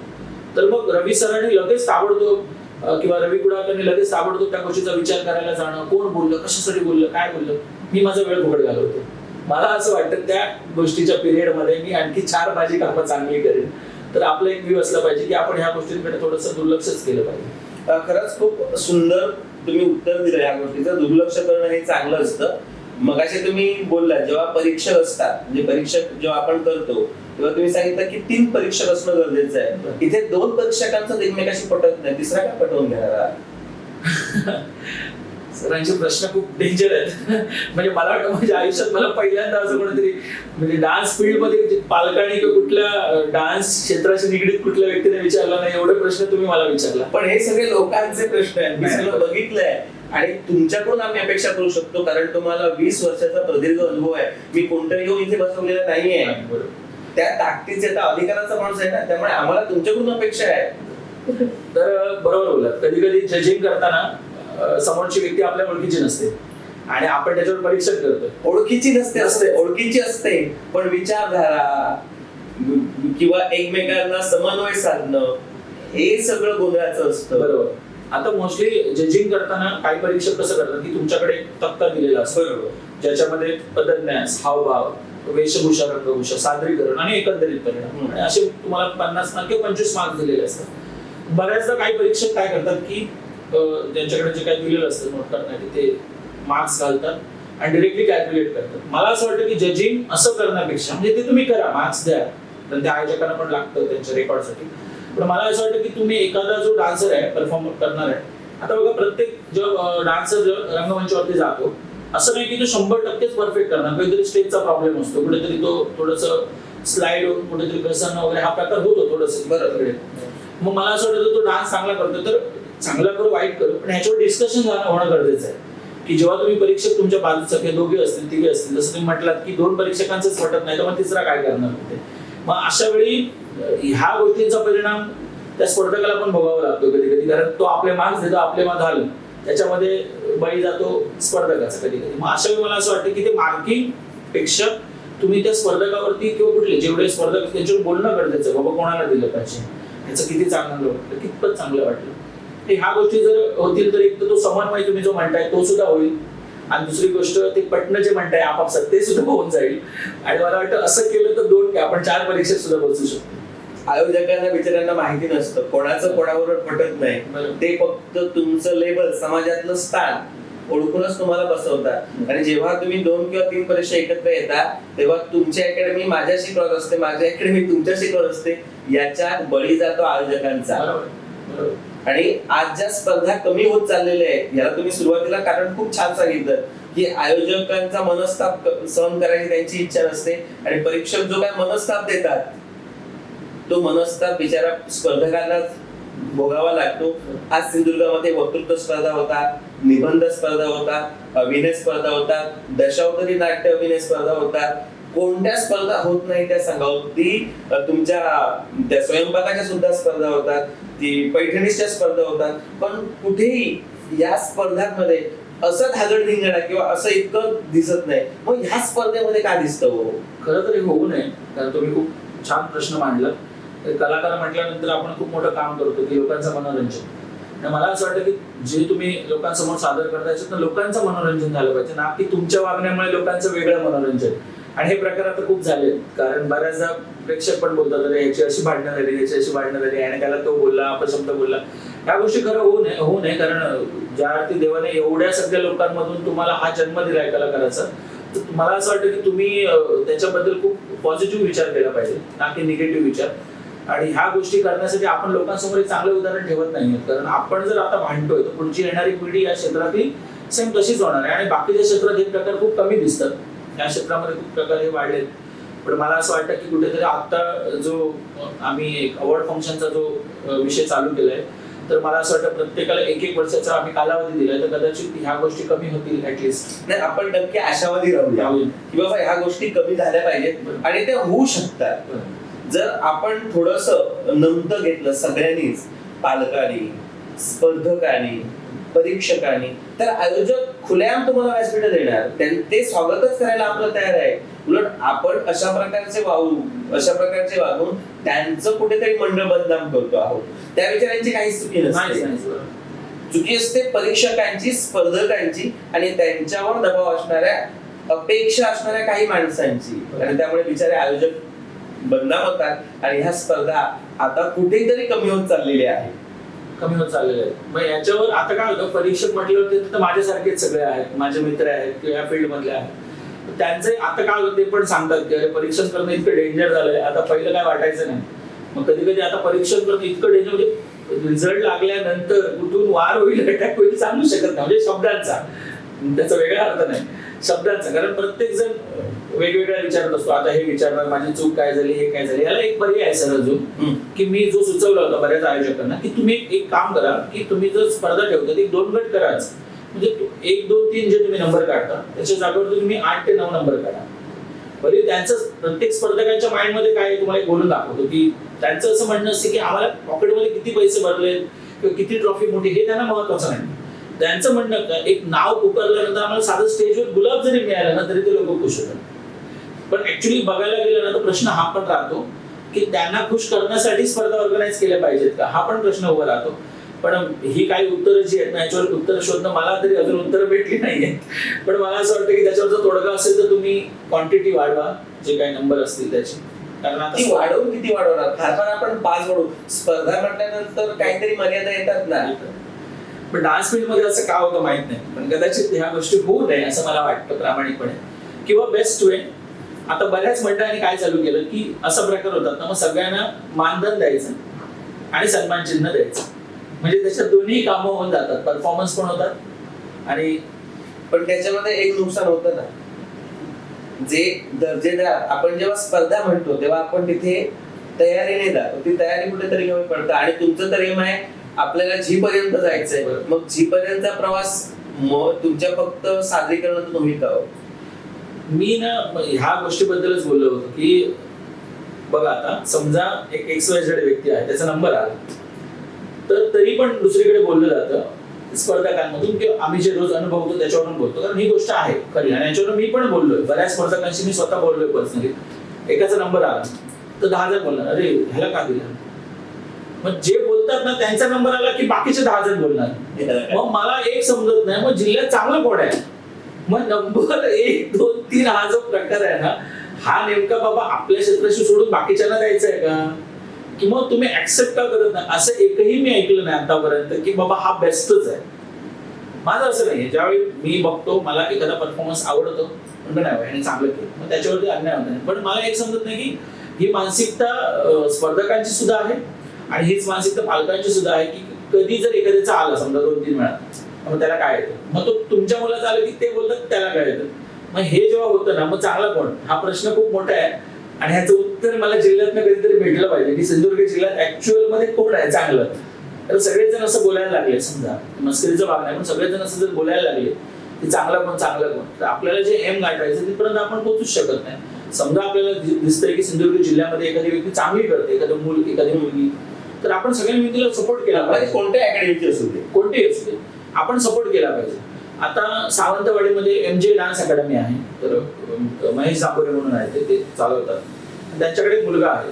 तर मग रवी सरांनी लगेच ताबडतोब किंवा रवी कुडाळकरनी लगेच ताबडतोब त्या गोष्टीचा विचार करायला जाणं, कोण बोललं, कशासाठी बोललं, काय बोललं, मी माझा वेळ फुकट घालवतो. मला असं वाटतं त्या गोष्टीच्या पिरियडमध्ये मी आणखी 4 माझी कामं चांगली करेन. तर आपलं एक व्ह्यू असलं पाहिजे की आपण ह्या गोष्टींकडे थोडंसं दुर्लक्षच केलं पाहिजे. खरंच खूप सुंदर तुम्ही उत्तर दिलं या गोष्टीचं. दुर्लक्ष करणं हे चांगलं असतं. मगाशी तुम्ही बोलला जेव्हा परीक्षक असतात, म्हणजे परीक्षक जेव्हा आपण करतो तेव्हा तुम्ही सांगितलं की 3 परीक्षक असणं गरजेचं आहे. इथे 2 परीक्षकांचं एकमेकाशी पटत नाही, तिसरा काय पटवून घेणार? सरांचे प्रश्न खूप डेंजर आहेत. म्हणजे मला वाटतं माझ्या आयुष्यात मला पहिल्यांदा असं कोणतरी म्हणजे डान्स फील्ड मध्ये पालकांनी किंवा कुठल्या डान्स क्षेत्राशी निगडीत कुठल्या व्यक्तीने विचारला नाही एवढे प्रश्न तुम्ही मला विचारला. पण हे सगळे लोकांचे प्रश्न आहेत, मी सगळं बघितलंय आणि तुमच्याकडून आम्ही अपेक्षा करू शकतो, कारण तुम्हाला 20 वर्षाचा प्रदीर्घ अनुभव आहे. मी कोणतरी येऊन इथे बसवलेला नाहीये. त्या ताकदीचे अधिकाराचा माणूस आहे ना, त्यामुळे आम्हाला तुमच्याकडून अपेक्षा आहे. तर बरोबर बोललात. कधी कधी जजिंग करताना समोरची व्यक्ती आपल्या ओळखीची नसते आणि आपण त्याच्यावर परीक्षण करतो. ओळखीची नसते, ओळखीची असते, पण विचारधारा किंवा एकमेकांना समन्वय साधणं हे सगळं गोंधळाचं असतं. बरोबर. आता मोस्टली जजिंग करताना काही परीक्षक कसं करतात की तुमच्याकडे तक्ता दिलेला असतो, ज्याच्यामध्ये पदन्यास, हावभाव, वेशभूषा, रंगभूषा, सादरीकरण आणि एकंदरीत परिणाम आणि असे तुम्हाला 50 मार्क किंवा 25 मार्क दिलेले असतात. बऱ्याचदा काही परीक्षक काय करतात की ज्यांच्याकडे जे काही दिलेलं असतं नोट करण्यासाठी ते मार्क्स घालतात आणि डिरेक्टली कॅल्क्युलेट करतात. मला असं वाटतं की जजिंग असं करण्यापेक्षा म्हणजे ते तुम्ही करा, मार्क्स द्या, पण त्या आयोजकांना पण लागतं त्यांच्या रेकॉर्डसाठी. पण मला असं वाटतं की तुम्ही एखादा जो डान्सर आहे, परफॉर्म करणार आहे, आता बघा प्रत्येक जो डान्सर जो रंगमंचावरती जातो असं नाही की तो 100%च परफेक्ट करणार. काहीतरी स्टेजचा प्रॉब्लेम असतो, कुठेतरी तो थोडंसं स्लाइड होऊन कुठेतरी घसरणं वगैरे हा प्रकार होतो थोडंसं. बरं. मग मला असं वाटतं तो डान्स चांगला करतो तर चांगला करू वाईट करू, पण ह्याच्यावर डिस्कशन होणं गरजेचं आहे की जेव्हा तुम्ही परीक्षक तुमच्या बाजूचा किंवा दोघे असतील तिघे असतील, जसं तुम्ही म्हटलात की 2 परीक्षकांचंच पटत नाही तर मग तिसरा काय करणार होते. मग अशा वेळी ह्या गोष्टींचा परिणाम त्या स्पर्धकाला पण भोगावा लागतो कधी कधी, कारण तो आपले मार्क्स देतो, आपले मार्क्स घालून त्याच्यामध्ये बळी जातो स्पर्धकाचा कधी कधी. मग अशा वेळी मला असं वाटतं की ते मार्किंग पेक्षा तुम्ही त्या स्पर्धकावरती किंवा कुठले जेवढे स्पर्धक त्यांच्यावर बोलणं गरजेचं, बाबा कोणाला दिलं पाहिजे, ह्याचं किती चांगलं वाटलं, कितपत चांगलं वाटलं. ह्या गोष्टी जर होतील तर एक तर तो समन्वय तुम्ही जो म्हणताय तो सुद्धा होईल आणि दुसरी गोष्ट ते पटणं जे म्हणताय आपापसात ते सुद्धा होऊन जाईल. आणि मला वाटतं असं केलं तर 2 काय आपण 4 परीक्षेत सुद्धा बसू शकतो. आयोजकांना बिचाऱ्यांना माहिती नसतं, कोणाचं कोणाबरोबर पटत नाही. ते फक्त तुमचं लेबल, समाजातलं स्थान ओळखूनच तुम्हाला बसवतात. आणि जेव्हा तुम्ही 2 किंवा 3 परीक्षा एकत्र येतात तेव्हा तुमची अकॅडमी माझ्याशी क्रॉस असते, माझी अकॅडमी तुमच्याशी क्रॉस असते, याच्यात बळी जातो आयोजकांचा. आणि आज ज्या स्पर्धा कमी होत चाललेल्या आहेत याला तुम्ही सुरुवातीला कारण खूप छान सांगितलं की आयोजकांचा मनस्ताप सहन करायची त्यांची इच्छा नसते आणि परीक्षक जो काय मनस्ताप देतात तो मनस्ताप बिचारा स्पर्धकांना भोगावा लागतो. आज सिंधुदुर्गामध्ये वक्तृत्व स्पर्धा होतात, निबंध स्पर्धा होतात, अभिनय स्पर्धा होतात, दशावतारी नाट्य अभिनय स्पर्धा होतात. कोणत्या स्पर्धा होत नाही त्या सांगावती तुमच्या त्या स्वयंपाकाच्या सुद्धा स्पर्धा होतात, ती पैठणीच्या स्पर्धा होतात. पण कुठेही या स्पर्धांमध्ये असं धागडधिंगाणा किंवा असं इतकं दिसत नाही. मग ह्या स्पर्धेमध्ये काय दिसतं हो? खरं तरी होऊ नये, कारण तुम्ही खूप छान प्रश्न मांडला. कलाकार म्हटल्यानंतर आपण खूप मोठं काम करतो की लोकांचं मनोरंजन. आणि मला असं वाटतं की जे तुम्ही लोकांसमोर सादर करता याच्यात लोकांचं मनोरंजन झालं पाहिजे ना की तुमच्या वागण्यामुळे लोकांचं वेगळं मनोरंजन. आणि हे प्रकार आता खूप झाले, कारण बऱ्याचदा प्रेक्षक पण बोलतात अरे याची अशी भांडणं झाली, याची अशी भांडणं झाली आणि त्याला तो बोलला, अपशब्द बोलला. ह्या गोष्टी खरं होऊ नये, कारण ज्या अर्थी देवाने एवढ्या सगळ्या लोकांमधून तुम्हाला हा जन्म दिलाय कलाकाराचा, तर मला असं वाटतं की तुम्ही त्याच्याबद्दल खूप पॉझिटिव्ह विचार केला पाहिजे ना की निगेटिव्ह विचार. आणि ह्या गोष्टी करण्यासाठी आपण लोकांसमोर एक चांगलं उदाहरण ठेवत नाहीये, कारण आपण जर आता भांडतोय तर पुढची येणारी पिढी या क्षेत्रातली सेम तशीच होणार आहे. आणि बाकीच्या क्षेत्रात हे प्रकार खूप कमी दिसतात, या क्षेत्रामध्ये खूप प्रकार हे वाढलेत. पण मला असं वाटतं की कुठेतरी आता जो आम्ही एक अवॉर्ड फंक्शनचा जो विषय चालू केलाय, तर मला असं वाटतं प्रत्येकाला 1-1 वर्षाचा आम्ही कालावधी दिलाय, तर कदाचित ह्या गोष्टी कमी होतील ऍटलिस्ट. नाही, आपण नक्की आशावादी राहूया की बाबा ह्या गोष्टी कमी झाल्या पाहिजेत आणि त्या होऊ शकतात जर आपण थोडंसं नमतं घेतलं सगळ्यांनीच, पालकांनी, स्पर्धकांनी, परीक्षकांनी, तर आयोजक खुलेआम तुम्हाला व्यासपीठ देणार, ते स्वागतच करायला आपलं तयार आहे. उलट आपण अशा प्रकारचे वागून त्यांचं कुठेतरी मंडळ बदनाम करतो आहोत. त्या विचारांची काहीच चुकी नसते. चुकी असते परीक्षकांची, स्पर्धकांची आणि त्यांच्यावर दबाव असणाऱ्या, अपेक्षा असणाऱ्या काही माणसांची. आणि त्यामुळे बिचारे आयोजक बदनाम होतात आणि ह्या स्पर्धा आता कुठेतरी कमी होत चाललेल्या आहे. मग याच्यावर आता काय होतं, परीक्षक म्हटल्यावर ते तर माझ्यासारखेच सगळे आहेत, माझे मित्र आहेत किंवा या फील्ड मधले आहेत. त्यांचे आता काय होतं ते पण सांगतात की अरे परीक्षण करणं इतकं डेंजर झालंय, आता पहिलं काय वाटायचं नाही. मग कधी कधी आता परीक्षण करणं इतकं डेंजर, म्हणजे रिझल्ट लागल्यानंतर कुठून वार होईल, अटॅक होईल सांगू शकत नाही. म्हणजे शब्दांचा, त्याचा वेगळा अर्थ नाही, शब्दांचा. कारण प्रत्येक जण वेगवेगळा विचारत असतो. आता हे विचारणार माझी चूक काय झाली, हे काय झाली. याला एक पर्याय आहे सर अजून, की मी जो सुचवला होता बऱ्याच आयोजकांना, की तुम्ही एक काम करा, की तुम्ही जर स्पर्धा ठेवता ती 2 गट कराच. म्हणजे 1, 2, 3 जे तुम्ही नंबर काढता त्याच्या जागेवर तुम्ही 8 ते 9 नंबर काढा. बरे त्यांचं प्रत्येक स्पर्धकांच्या माइंड मध्ये काय तुम्हाला बोलून दाखवतो, की त्यांचं असं म्हणणं असते की आम्हाला पॉकेटमध्ये किती पैसे भरले किंवा किती ट्रॉफी मोठी, हे त्यांना महत्वाचं नाही. त्यांचं म्हणणं एक नाव पुकारल्यानंतर आम्हाला साधं स्टेजवर गुलाब जरी मिळालं ना तरी ते लोक खुश होतात. पण ऍक्च्युली बघायला गेलं ना तर प्रश्न हा पण राहतो की त्यांना खुश करण्यासाठी स्पर्धा ऑर्गनाईज केल्या पाहिजेत का, हा पण प्रश्न उभा राहतो. पण ही काही उत्तरं जी आहेत ना याच्यावर उत्तर शोधणं मला तरी अजून उत्तरं भेटली नाहीये. पण मला असं वाटतं की त्याच्यावर जर तोडगा असेल तर तुम्ही क्वांटिटी वाढवा, जे काही नंबर असतील त्याची. कारण आता ती वाढवून किती वाढवणार, फार आपण 5 वाढवू. स्पर्धा म्हटल्यानंतर काहीतरी मर्यादा येतात ना. पण डान्स फील्ड मध्ये असं का होतं माहित नाही, पण कदाचित ह्या गोष्टी होऊ नये असं मला वाटतं प्रामाणिकपणे. किंवा बेस्ट वे, आता बऱ्याच मंडळांनी काय चालू केलं की असा प्रकार होतात ना, मग सगळ्यांना मानधन द्यायचं आणि सन्मान चिन्ह द्यायचं. म्हणजे त्याच्यात दोन्ही कामं होऊन जातात, परफॉर्मन्स पण होतात आणि पण त्याच्यामध्ये एक नुकसान होतं ना, जे दर्जेदार, आपण जेव्हा स्पर्धा म्हणतो तेव्हा आपण तिथे तयारीने जातो, ती तयारी कुठेतरी कमी पडतं. आणि तुमचं तर एम आहे आपल्याला जी पर्यंत जायचंय, मग जी पर्यंतचा प्रवास तुमच्या फक्त सादरीकरणातून होईल का? मी ना ह्या गोष्टीबद्दलच बोललो होतो की बघा, आता समजा एक XYZ व्यक्ती आहे, त्याचा नंबर आला तर तरी पण दुसरीकडे बोललं जातं स्पर्धकांमधून की आम्ही जे रोज अनुभवतो त्याच्यावरून बोलतो. कारण ही गोष्ट आहे खरी आणि याच्यावरून मी पण बोललोय, बऱ्याच स्पर्धकांशी मी स्वतः बोललोय पर्सनली. एकाचा नंबर आला तर 10 जण बोलणार अरे ह्याला का दिला. मग जे बोलतात ना त्यांचा नंबर आला की बाकीचे 10 जण बोलणार. मग मला एक समजत नाही, मग जिल्ह्यात चांगलं कोण आहे. मग नंबर 1, 2, 3 हा जो प्रकार आहे ना, हा नेमका बाबा आपल्या क्षेत्राशी सोडून बाकीच्यांना द्यायचा आहे का, की मग तुम्ही ऍक्सेप्ट का करत नाही. असं एकही मी ऐकलं नाही आतापर्यंत की बाबा हा बेस्टच आहे. माझं असं नाही. ज्यावेळी मी बघतो मला एखादा परफॉर्मन्स आवडतो म्हणतो नाही आणि चांगलं केलं, मग त्याच्यावरती अन्याय होत नाही. पण मला एक समजत नाही की ही मानसिकता स्पर्धकांची सुद्धा आहे आणि हीच मानसिकता पालकांची सुद्धा आहे की कधी जर एखाद्याचा आला समजा 2-3 वेळा, मग त्याला काय येतं, मग तो तुमच्या मुलाचा आलं की ते बोलतात त्याला काय येतं. मग हे जेव्हा होतं ना, मग चांगला कोण, हा प्रश्न खूप मोठा आहे. आणि ह्याचं उत्तर मला जिल्ह्यातनं कधीतरी भेटलं पाहिजे की सिंधुदुर्ग जिल्ह्यात ऍक्च्युअल मध्ये कोण आहे चांगलं. तर सगळेजण असं बोलायला लागले, समजा मस्करीचा भाग नाही पण सगळेजण असं जर बोलायला लागले की चांगला कोण, तर आपल्याला जे एम गाठायचं तिथपर्यंत आपण पोहोचूच शकत नाही. समजा आपल्याला दिसतंय की सिंधुदुर्ग जिल्ह्यामध्ये एखादी व्यक्ती चांगली करते, एखादं मूल, एखादी मुलगी, तर आपण सगळ्यांनी व्यक्तीला सपोर्ट केला पाहिजे. कोणत्या अकॅडमीची असू दे, कोणतीही असू दे, आपण सपोर्ट केला पाहिजे. आता सावंतवाडीमध्ये MJ डान्स अकॅडमी आहे, तर महेश जांभोरे म्हणून आहे ते चालवतात. त्यांच्याकडे एक मुलगा आहे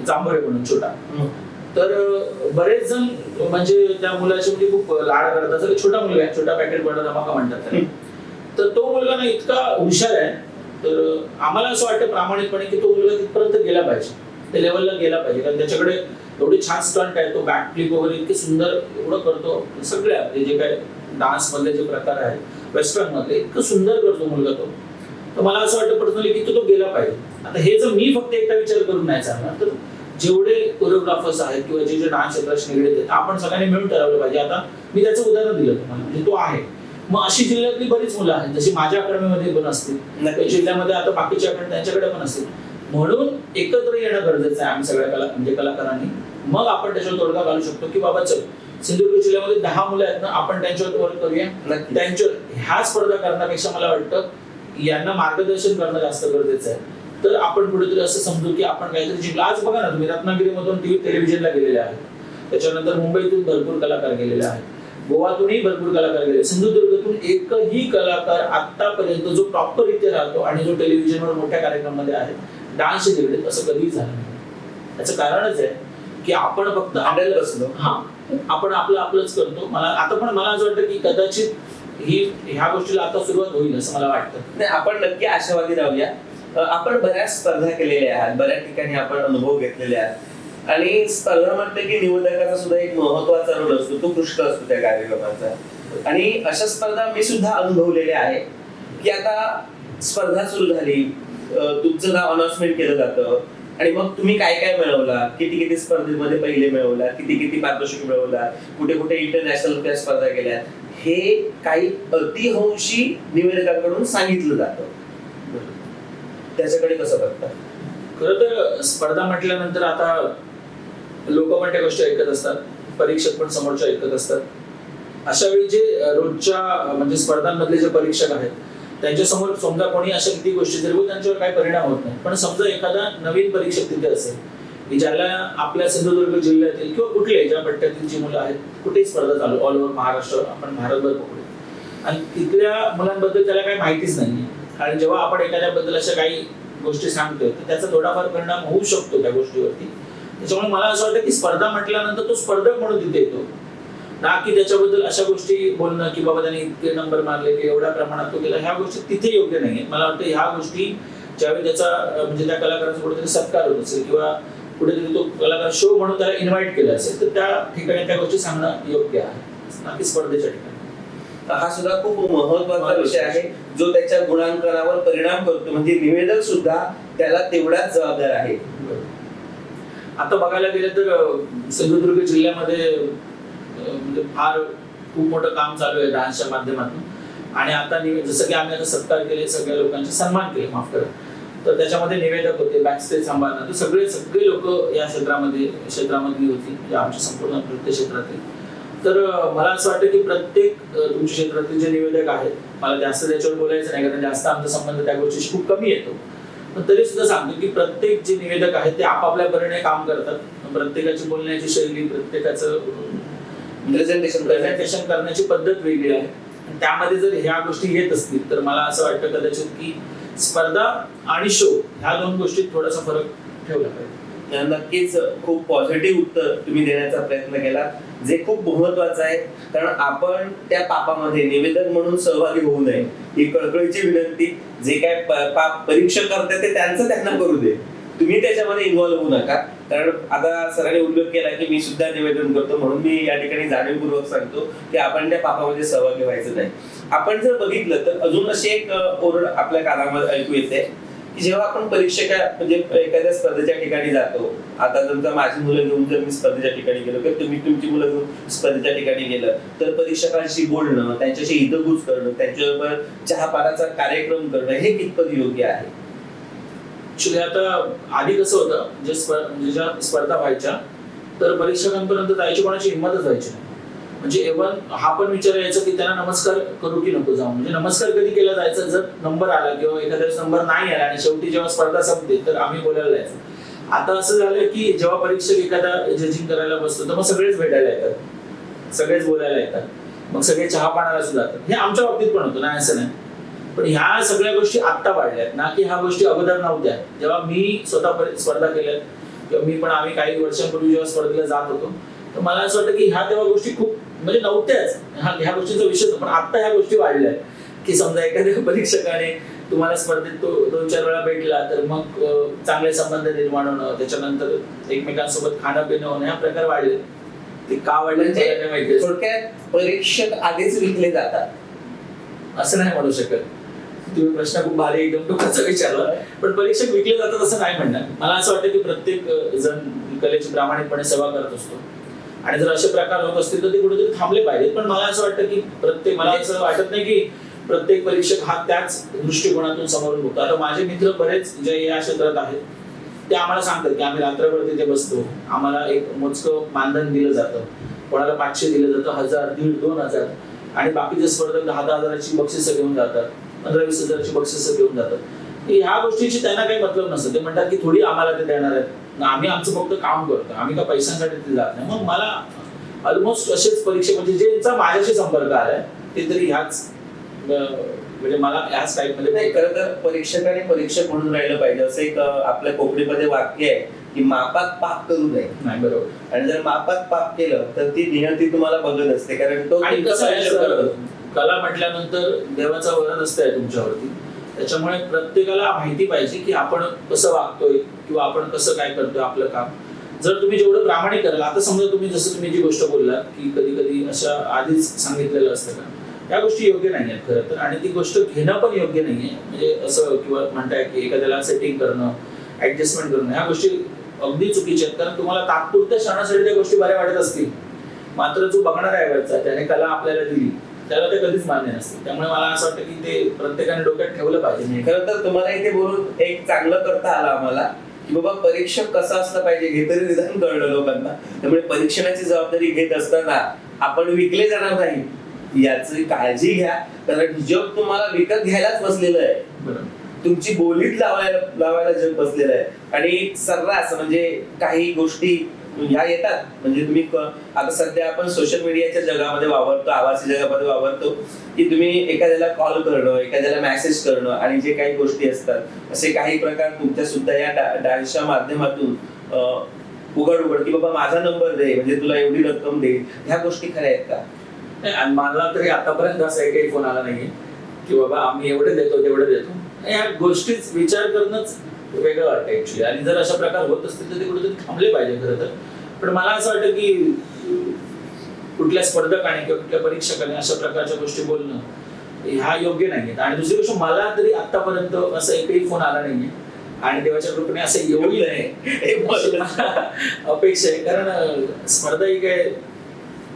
जांभोरे म्हणून छोटा. तर बरेच जण म्हणजे त्या मुलाची म्हणजे खूप लाड करतात. छोटा मुलगा आहे, छोटा पॅकेट बडा धमाका म्हणतात त्याला. तर तो मुलगा ना इतका हुशार आहे, तर आम्हाला असं वाटतं प्रामाणिकपणे की तो मुलगा तिथपर्यंत गेला पाहिजे, त्या लेवलला गेला पाहिजे. कारण त्याच्याकडे एवढी छान स्टंट आहे, तो बॅक फ्लिप वगैरे इतके सुंदर एवढं करतो. सगळे आपले जे काय डान्स मधले जे प्रकार आहेत वेस्टर्न मधले इतकं सुंदर करतो मुलगा तो. तर मला असं वाटतं पर्सनली की तो गेला पाहिजे. आता हे जर मी फक्त एकटा विचार करून नाही चालणार, तर जेवढे कोरिओग्राफर्स आहेत किंवा जे डान्स क्षेत्राशी निगडीत आहेत आपण सगळ्यांनी मिळून ठरवलं पाहिजे. आता मी त्याचं उदाहरण दिलं तुम्हाला, म्हणजे तो आहे. मग अशी जिल्ह्यातली बरीच मुलं आहेत, जशी माझ्या अकॅडमीमध्ये पण असतील, जिल्ह्यामध्ये आता बाकीच्या त्यांच्याकडे पण असतील. म्हणून एकत्र येणं गरजेचं आहे आम्ही सगळ्या म्हणजे कलाकारांनी. मग आपण त्याच्यावर तोडगा घालू शकतो की बाबा चल सिंधुदुर्ग जिल्ह्यामध्ये 10 मुलं आहेत ना, आपण त्यांच्यावर वर्क करूया. त्यांच्या ह्या स्पर्धा करण्यापेक्षा मला वाटतं यांना मार्गदर्शन करणं जास्त गरजेचं आहे. तर आपण कुठेतरी असं समजू की आपण काहीतरी जिंकलं. आज बघा ना तुम्ही रत्नागिरीमधून टेलिव्हिजनला गेलेले आहेत, त्याच्यानंतर मुंबईतून भरपूर कलाकार गेलेले आहेत. गोवातूनही भरपूर कलाकार गेले, सिंधुदुर्गातून एकही कलाकार आतापर्यंत जो प्रॉपर इथे राहतो आणि जो टेलिव्हिजनवर मोठ्या कार्यक्रमामध्ये आहे डान्सचे निगडीत, असं कधीही झालं नाही. त्याचं कारणच आहे की आपण फक्त हँडल बसलो. आपण आपलंच करतो. मला असं वाटतं की कदाचित ह्या गोष्टीला आता सुरुवात होईल असं मला वाटतं. नाही, आपण नक्की आशावादी राहूया. आपण बऱ्याच स्पर्धा केलेल्या आहात, बऱ्याच ठिकाणी आपण अनुभव घेतलेले आहात आणि स्पर्धा म्हटलं की निवडकाचा सुद्धा एक महत्वाचा रोल असतो, तो पृष्ठ असतो त्या कार्यक्रमाचा. आणि अशा स्पर्धा मी सुद्धा अनुभवलेल्या आहे की आता स्पर्धा सुरू झाली, तुमचं नाव अनाउन्समेंट केलं जातं आणि मग तुम्ही काय काय मिळवला, किती स्पर्धेमध्ये पहिले मिळवला, किती पारितोषिक मिळवला, कुठे इंटरनॅशनल स्पर्धा केल्या, हे काही अतिहंशी निवेदकांकडून सांगितलं जातं. त्याच्याकडे कसं बघतात? खरं तर स्पर्धा म्हटल्यानंतर आता लोक पण त्या गोष्टी ऐकत असतात, परीक्षक पण समोरच्या ऐकत असतात. अशा वेळी जे रोजच्या म्हणजे स्पर्धांमधले जे परीक्षक आहेत त्यांच्यासमोर समजा कोणी अशा किती गोष्टी जरी त्यांच्यावर काही परिणाम होत नाही, पण समजा एखादा नवीन परीक्षक तिथे असेल की ज्याला आपल्या सिंधुदुर्ग जिल्ह्यातील किंवा कुठले ज्या पट्ट्यातील जी मुलं आहेत, कुठेही स्पर्धा चालू ऑल ओव्हर महाराष्ट्र, आपण भारतभर पकडू, आणि तिथल्या मुलांबद्दल त्याला काही माहितीच नाही, आणि जेव्हा आपण एखाद्याबद्दल अशा काही गोष्टी सांगतोय तर त्याचा थोडाफार परिणाम होऊ शकतो त्या गोष्टीवरती. त्याच्यामुळे मला असं वाटतं की स्पर्धा म्हटल्यानंतर तो स्पर्धक म्हणून तिथे येतो, ना की त्याच्याबद्दल अशा गोष्टी बोलणं की बाबा त्याने इतके नंबर मारले की एवढ्या प्रमाणात तो केला, ह्या गोष्टी तिथे योग्य नाहीये. मला वाटतं ह्या गोष्टी ज्यावेळी त्याचा म्हणजे त्या कलाकाराचा कुठेतरी सत्कार होत असेल किंवा कुठेतरी तो कलाकार शो म्हणून त्याला इन्व्हाइट केला असेल तर त्या ठिकाणी त्या गोष्टी सांगणं योग्य आहे, ना की स्पर्धेच्या ठिकाणी. हा सुद्धा खूप महत्वाचा विषय आहे जो त्याच्या गुणांकनावर परिणाम करतो. म्हणजे निवेदक सुद्धा त्याला तेवढाच जबाबदार आहे. आता बघायला गेलं तर सिंधुदुर्ग जिल्ह्यामध्ये म्हणजे फार खूप मोठं काम चालू आहे डान्सच्या माध्यमातून. आणि आता जसं की आम्ही आता सत्कार केले, सगळ्या लोकांचे सन्मान केले, माफ करा, तर त्याच्यामध्ये निवेदक होते, बॅकस्टेज सांभाळणार, तर सगळे लोक या क्षेत्रामधली होती, म्हणजे आमच्या संपूर्ण नृत्य क्षेत्रातली. तर मला असं वाटतं की प्रत्येक तुमच्या क्षेत्रातील जे निवेदक आहेत, मला जास्त त्याच्यावर बोलायचं नाही कारण जास्त आमचा संबंध त्या गोष्टीशी खूप कमी येतो, पण तरी सुद्धा सांगतो की प्रत्येक जे निवेदक आहेत ते आपापल्या परीने काम करतात. प्रत्येकाची बोलण्याची शैली, प्रत्येकाचं प्रेझेंटेशन करण्याची पद्धत वेगळी आहे. त्यामध्ये जर ह्या गोष्टी येत असतील तर मला असं वाटतं कदाचित की स्पर्धा आणि शो ह्या दोन गोष्टीत थोडासा फरक ठेवला पाहिजे. नक्कीच खूप पॉझिटिव्ह उत्तर तुम्ही देण्याचा प्रयत्न केला, जे खूप महत्वाचं आहे. कारण आपण त्या पापामध्ये निवेदक म्हणून सहभागी होऊ नये ही कळकळीची विनंती. जे काय पाप परीक्षक करतात ते त्यांचं त्यांना करू दे, तुम्ही त्याच्यामध्ये इन्व्हॉल्व्ह होऊ नका. कारण आता सरांनी उल्लेख केला की मी सुद्धा निवेदन करतो, म्हणून मी या ठिकाणी जाणीवपूर्वक सांगतो की आपण त्या पापामध्ये सहभागी व्हायचं नाही. आपण जर बघितलं तर अजून अशी एक ओरड आपल्या कानामध्ये ऐकू येते की जेव्हा आपण परीक्षका म्हणजे एखाद्या स्पर्धेच्या ठिकाणी जातो, आता समजा माझी मुलं घेऊन जर मी स्पर्धेच्या ठिकाणी गेलो किंवा तुम्ही तुमची मुलं घेऊन स्पर्धेच्या ठिकाणी गेलं तर परीक्षकांशी बोलणं, त्यांच्याशी हितगुज करणं, त्यांच्याबरोबर चहापानाचा कार्यक्रम करणं हे कितपत योग्य आहे? ऍक्च्युली आता आधी कसं होतं, ज्या स्पर्धा व्हायच्या तर परीक्षकांपर्यंत जायची कोणाची हिंमतच व्हायची नाही. म्हणजे इव्हन हा पण विचार यायचा की त्यांना नमस्कार करू की नको जाऊ. म्हणजे नमस्कार कधी केला जायचा जर नंबर आला किंवा एखाद्या नंबर नाही आला आणि शेवटी जेव्हा स्पर्धा संपते तर आम्ही बोलायला जायचो. आता असं झालं की जेव्हा परीक्षक एखादा जजिंग करायला बसतो तर मग सगळेच भेटायला येतात, सगळेच बोलायला येतात, मग सगळे चहा पाण्याला सुद्धा जातात. हे आमच्या बाबतीत पण होतं, नाही असं नाही. पण ह्या सगळ्या गोष्टी आत्ता वाढल्यात, ना की ह्या गोष्टी अगोदर नव्हत्या. जेव्हा मी स्वतः स्पर्धा केल्यात किंवा आम्ही काही वर्षांपूर्वी जेव्हा स्पर्धेला जात होतो तर मला असं वाटतं की ह्या तेव्हा गोष्टी खूप म्हणजे नव्हत्याच, ह्या गोष्टीचा विषय होता. पण आता ह्या गोष्टी वाढल्या की समजा एखाद्या परीक्षकाने तुम्हाला स्पर्धेत तो 2-4 वेळा भेटला तर मग चांगले संबंध निर्माण होणं, त्याच्यानंतर एकमेकांसोबत खाणं पिणं होणं, ह्या प्रकार वाढले. ते का वाढले माहिती. थोडक्यात परीक्षक आधीच विकले जातात असं नाही म्हणू शकत. तुम्ही प्रश्न खूप भारी एकदम टोकाचा विचारला, पण परीक्षक विकले जातात असं नाही म्हणणार. मला असं वाटतं की प्रत्येक जण कलेची प्रामाणिकपणे सेवा करत असतो आणि जर असे प्रकार होत असतील तर ते कुठेतरी थांबले पाहिजेत. पण मला असं वाटतं की मला असं वाटत नाही की प्रत्येक परीक्षक हा त्याच दृष्टिकोनातून समोरून बघतो. आता माझे मित्र बरेच जे या क्षेत्रात आहेत ते आम्हाला सांगतात की आम्ही रात्रभर तिथे बसतो, आम्हाला एक मोजकं मानधन दिलं जातं, कोणाला 500 दिलं जातं, 1000, 1500, 2000, आणि बाकीच्या स्पर्धक 10-10 हजाराची बक्षिसं घेऊन जातात, 15-20 हजाराची बक्षिसं घेऊन जातात. ह्या गोष्टीची त्यांना काही मतलब नसतं. ते म्हणतात की थोडी आम्हाला ते देणार आहेत, आम्ही आमचं फक्त काम करतो, आम्ही का पैशांसाठी ते जात नाही. मग मला ऑलमोस्ट असेच परीक्षे म्हणजे ज्यांचा माझ्याशी संपर्क आलाय ते तरी ह्याच म्हणजे मला ह्याच टाईप मध्ये नाही, खरं तर परीक्षकाने परीक्षक म्हणून राहिलं पाहिजे. असं एक आपल्या कोकणीमध्ये वाक्य आहे की मापात पाप करू नये. नाही, बरोबर. आणि जर मापात पाप केलं तर ती नियती तुम्हाला बघत असते, कारण तो आणि तुमचा कसं आहे, परीक्षक करतो. कला म्हटल्यानंतर देवाचा वरद असतंय तुमच्यावरती. त्याच्यामुळे प्रत्येकाला माहिती पाहिजे की आपण कसं वागतोय किंवा आपण कसं काय करतोय आपलं काम. जर तुम्ही जेवढं प्रामाणिक कराल, आता समजा तुम्ही जसं तुम्ही जी गोष्ट बोललात की कधी कधी अशा आधीच सांगितलेलं असतं का, या गोष्टी योग्य नाही आहेत खरं तर. आणि ती गोष्ट घेणं पण योग्य नाहीये. म्हणजे असं किंवा म्हणताय की एखाद्याला सेटिंग करणं, ऍडजस्टमेंट करणं, ह्या गोष्टी अगदी चुकीच्या आहेत. कारण तुम्हाला तात्पुरत्या क्षणासाठी त्या गोष्टी बऱ्या वाटत असतील, मात्र जो बघणार आहे वरचा त्याने कला आपल्याला दिली त्याला ते कधीच मान्य नसते. त्यामुळे मला असं वाटतं की ते प्रत्येकाने डोक्यात ठेवलं पाहिजे. खरं तर तुम्हाला इथे बोलून एक चांगलं करता आलं आम्हाला की बाबा परीक्षक कसा असला पाहिजे हे तरी निदान कळलं लोकांना. त्यामुळे परीक्षणाची जबाबदारी घेत असताना आपण विकले जाणार नाही याची काळजी घ्या, कारण जग तुम्हाला विकत घ्यायलाच बसलेलं आहे. तुमची बोलीत लावायला जग बसलेलं आहे. आणि सर्रास म्हणजे काही गोष्टी ह्या येतात. म्हणजे तुम्ही आता सध्या आपण सोशल मीडियाच्या जगामध्ये वावरतो, आवाजी जगामध्ये वावरतो की तुम्ही एखाद्याला कॉल करणं, एखाद्याला मेसेज करणं आणि जे काही गोष्टी असतात असे काही प्रकार तुमच्या सुद्धा या डान्सच्या माध्यमातून उघड की बाबा माझा नंबर दे म्हणजे तुला एवढी रक्कम दे, ह्या गोष्टी खऱ्या आहेत का? आणि मला तरी आतापर्यंत असा एकही फोन आला नाहीये की बाबा आम्ही एवढे देतो तेवढे देतो. या गोष्टीच विचार करणंच वेगळं वाटतं ऍक्च्युली. आणि जर अशा प्रकार होत असतील तर ते कुठेतरी थांबले पाहिजे खरं तर. पण मला असं वाटतं की कुठल्या स्पर्धकाने किंवा कुठल्या परीक्षकाने अशा प्रकारच्या गोष्टी बोलणं ह्या योग्य नाहीये. आणि दुसरी गोष्ट, मला तरी आतापर्यंत असं एकही फोन आला नाहीये आणि देवाच्या कृपेने असं येऊ नये अपेक्षा आहे. कारण स्पर्धा ही काय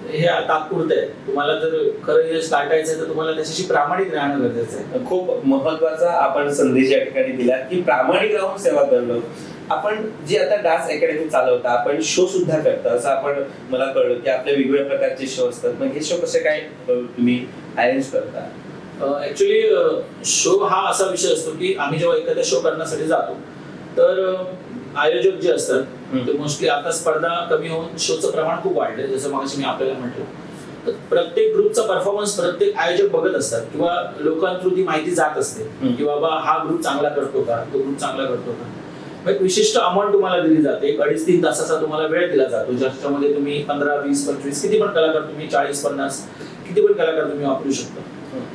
हे तात्पुरतं आहे. तुम्हाला जर खरं यश गाठायचं तर तुम्हाला त्याच्याशी प्रामाणिक राहणं गरजेचं आहे. खूप महत्वाचा आपण संदेश या ठिकाणी दिला की प्रामाणिक राहून सेवा करणं. आपण जे आता डान्स अकॅडमी चालवता, आपण शो सुद्धा करता, असं आपण मला कळलं की आपल्या वेगवेगळ्या प्रकारचे शो असतात. मग हे शो कसे काय तुम्ही अरेंज करता? ऍक्च्युली शो हा असा विषय असतो की आम्ही जेव्हा एखादा शो करण्यासाठी जातो तर आयोजक जे असतात ते मोस्टली आता स्पर्धा कमी होऊन शोचं प्रमाण खूप वाढलंय. जसं मगाशी मी आपल्याला म्हटलं, तर प्रत्येक ग्रुपचा परफॉर्मन्स प्रत्येक आयोजक बघत असतात किंवा लोकांथ्रू ती माहिती जात असते की बाबा हा ग्रुप चांगला करतो का, तो ग्रुप चांगला करतो का. एक विशिष्ट अमाऊंट तुम्हाला दिली जाते, 2.5-3 तासाचा तुम्हाला वेळ दिला जातो, ज्याच्यामध्ये तुम्ही 15, 20, 25 किती पण कलाकार तुम्ही 40-50 किती पण कलाकार तुम्ही वापरू शकता.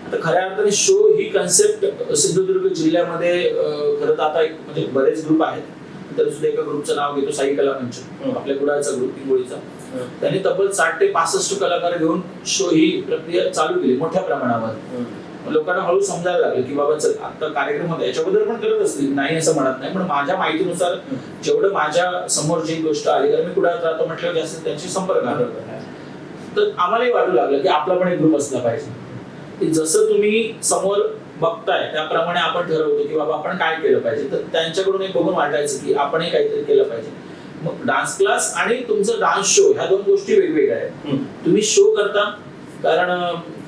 आता खऱ्या अर्थाने शो ही कन्सेप्ट सिंधुदुर्ग जिल्ह्यामध्ये खरं तर आता एक म्हणजे बरेच ग्रुप आहेत. तर सुद्धा एका ग्रुपचं नाव घेतो साई कला मंच, आपल्या कुडाळचा ग्रुप पिंगोळीचा. त्यांनी तब्बल 60 ते 65 कलाकार घेऊन शो ही प्रक्रिया चालू केली मोठ्या प्रमाणावर. लोकांना हळू समजायला लागलं की बाबा चल आता कार्यक्रम होता, याच्याबद्दल पण करत असतील, नाही असं म्हणत नाही, पण माझ्या माहितीनुसार जेवढं माझ्या समोर जी गोष्ट आली, कारण मी कुडाळत राहतो म्हटलं जास्त त्यांची संपर्क आला, तर आम्हालाही वाटू लागलं की आपला पण एक ग्रुप असला पाहिजे. की जसं तुम्ही समोर बघताय त्याप्रमाणे आपण ठरवतो की बाबा आपण काय केलं पाहिजे. तर त्यांच्याकडून एक बघून वाटायचं की आपणही काहीतरी केलं पाहिजे. मग डान्स क्लास आणि तुमचं डान्स शो ह्या दोन गोष्टी वेगवेगळ्या आहेत. तुम्ही शो करता कारण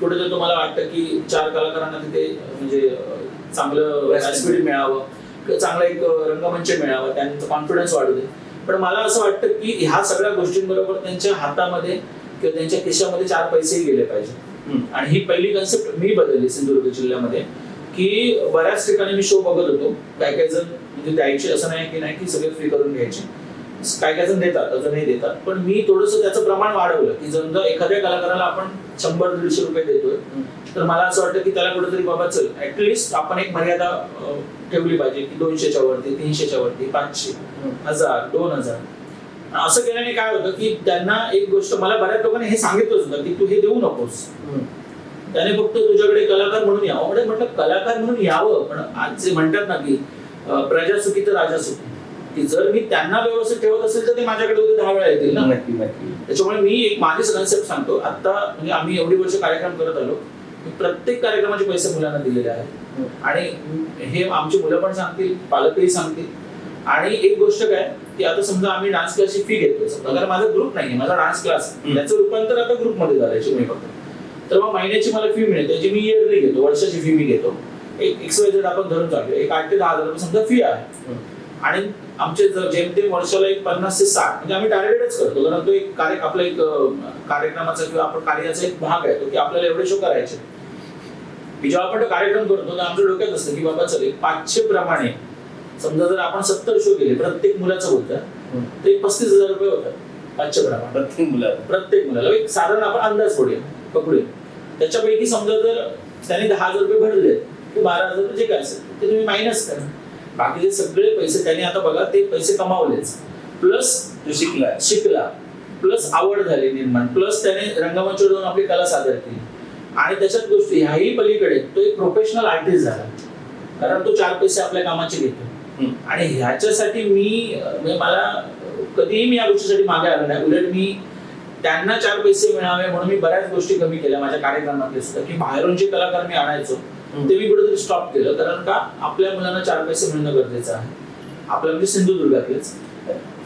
कुठेतरी तुम्हाला वाटतं की 4 कलाकारांना तिथे म्हणजे चांगलं व्यासपीठ मिळावं, चांगला एक रंगमंच मिळावं, त्यांचं कॉन्फिडन्स वाढू दे. पण मला असं वाटतं की ह्या सगळ्या गोष्टींबरोबर त्यांच्या हातामध्ये किंवा त्यांच्या खिशामध्ये 4 पैसेही गेले पाहिजे. आणि ही पहिली कन्सेप्ट मी बदलली सिंधुदुर्ग जिल्ह्यामध्ये की बऱ्याच ठिकाणी मी शो बघत होतो. काही जण म्हणजे द्यायचे असं नाही की नाही की सगळे फ्री करून घ्यायचे, काही जण देतात, अजूनही देतात. पण मी थोडंसं त्याचं प्रमाण वाढवलं की समजा एखाद्या कलाकाराला आपण 100-150 रुपये देतोय तर मला असं वाटतं की त्याला कुठेतरी बाबा चल ऍटलिस्ट आपण एक मर्यादा ठेवली पाहिजे की 200च्या वरती, 300च्या वरती, 500, 1000, 2000. असं केल्याने काय होतं की त्यांना एक गोष्ट मला बऱ्याच लोकांनी हे सांगितलंच होतं की तू हे देऊ नकोस, त्याने फक्त तुझ्याकडे कलाकार म्हणून यावं. म्हणजे म्हटलं कलाकार म्हणून यावं, पण आज जे म्हणतात ना की प्रजा सुखी तर राजा सुखी, की जर मी त्यांना व्यवस्थित ठेवत असेल तर ते माझ्याकडे उद्या 10 वेळा येतील ना. त्याच्यामुळे मी एक माझीच कन्सेप्ट सांगतो. आता म्हणजे आम्ही एवढी वर्ष कार्यक्रम करत आलो, प्रत्येक कार्यक्रमाचे पैसे मुलांना दिलेले आहेत आणि हे आमची मुलं पण सांगतील, पालकही सांगतील. आणि एक गोष्ट काय की आता समजा आम्ही डान्स क्लासची फी घेतोय, समजा माझा ग्रुप नाही, माझा डान्स क्लास, त्याचं रूपांतर आता ग्रुपमध्ये झालंय मी फक्त. तर मग महिन्याची मला फी मिळते, त्याची मी इयरली घेतो, वर्षाची फी मी घेतो. एक XYZ आपण धरून चालू, एक 8 ते 10 हजार समजा फी आहे. आणि आमचे जेमतेम वर्षाला एक 50 ते 60 म्हणजे आम्ही टार्गेटच करतो, कारण तो एक आपला एक कार्यक्रमाचा किंवा आपण कार्याचा एक भाग आहे तो, की आपल्याला एवढे शो करायचे. की जेव्हा आपण तो कार्यक्रम करतो तर आमच्या डोक्यात असतं की बाबा चल 500 प्रमाणे समजा जर आपण 70 शो केले प्रत्येक मुलाचं होतं तर 35,000 रुपये होतात 500 प्रमाणे प्रत्येक मुलाला एक साधारण आपण अंदाज पकडूया. त्याच्यापैकी समजा जर त्याने 10,000 रुपये भरले की 12,000 जे काय असेल ते तुम्ही मायनस करा. बाकीचे सगळे पैसे त्यांनी आता बघा ते पैसे कमावलेच, प्लस तो शिकला, प्लस आवड झाली निर्माण, प्लस त्याने रंगमंचावर जाऊन आपली कला सादर केली आणि त्याच्यात गोष्टी ह्याही पलीकडे तो एक प्रोफेशनल आर्टिस्ट झाला, कारण तो 4 पैसे आपल्या कामाचे घेतो. आणि ह्याच्यासाठी मला कधीही मी या गोष्टीसाठी मागे आलो नाही. उलट मी त्यांना 4 पैसे मिळावे म्हणून मी बऱ्याच गोष्टी कमी केल्या माझ्या कार्यक्रमातले सुद्धा, की बाहेरून जे कलाकार मी आणायचो ते मी कुठेतरी स्टॉप केलं, कारण का आपल्या मुलांना 4 पैसे मिळणं गरजेचं आहे. आपल्या म्हणजे सिंधुदुर्गातलेच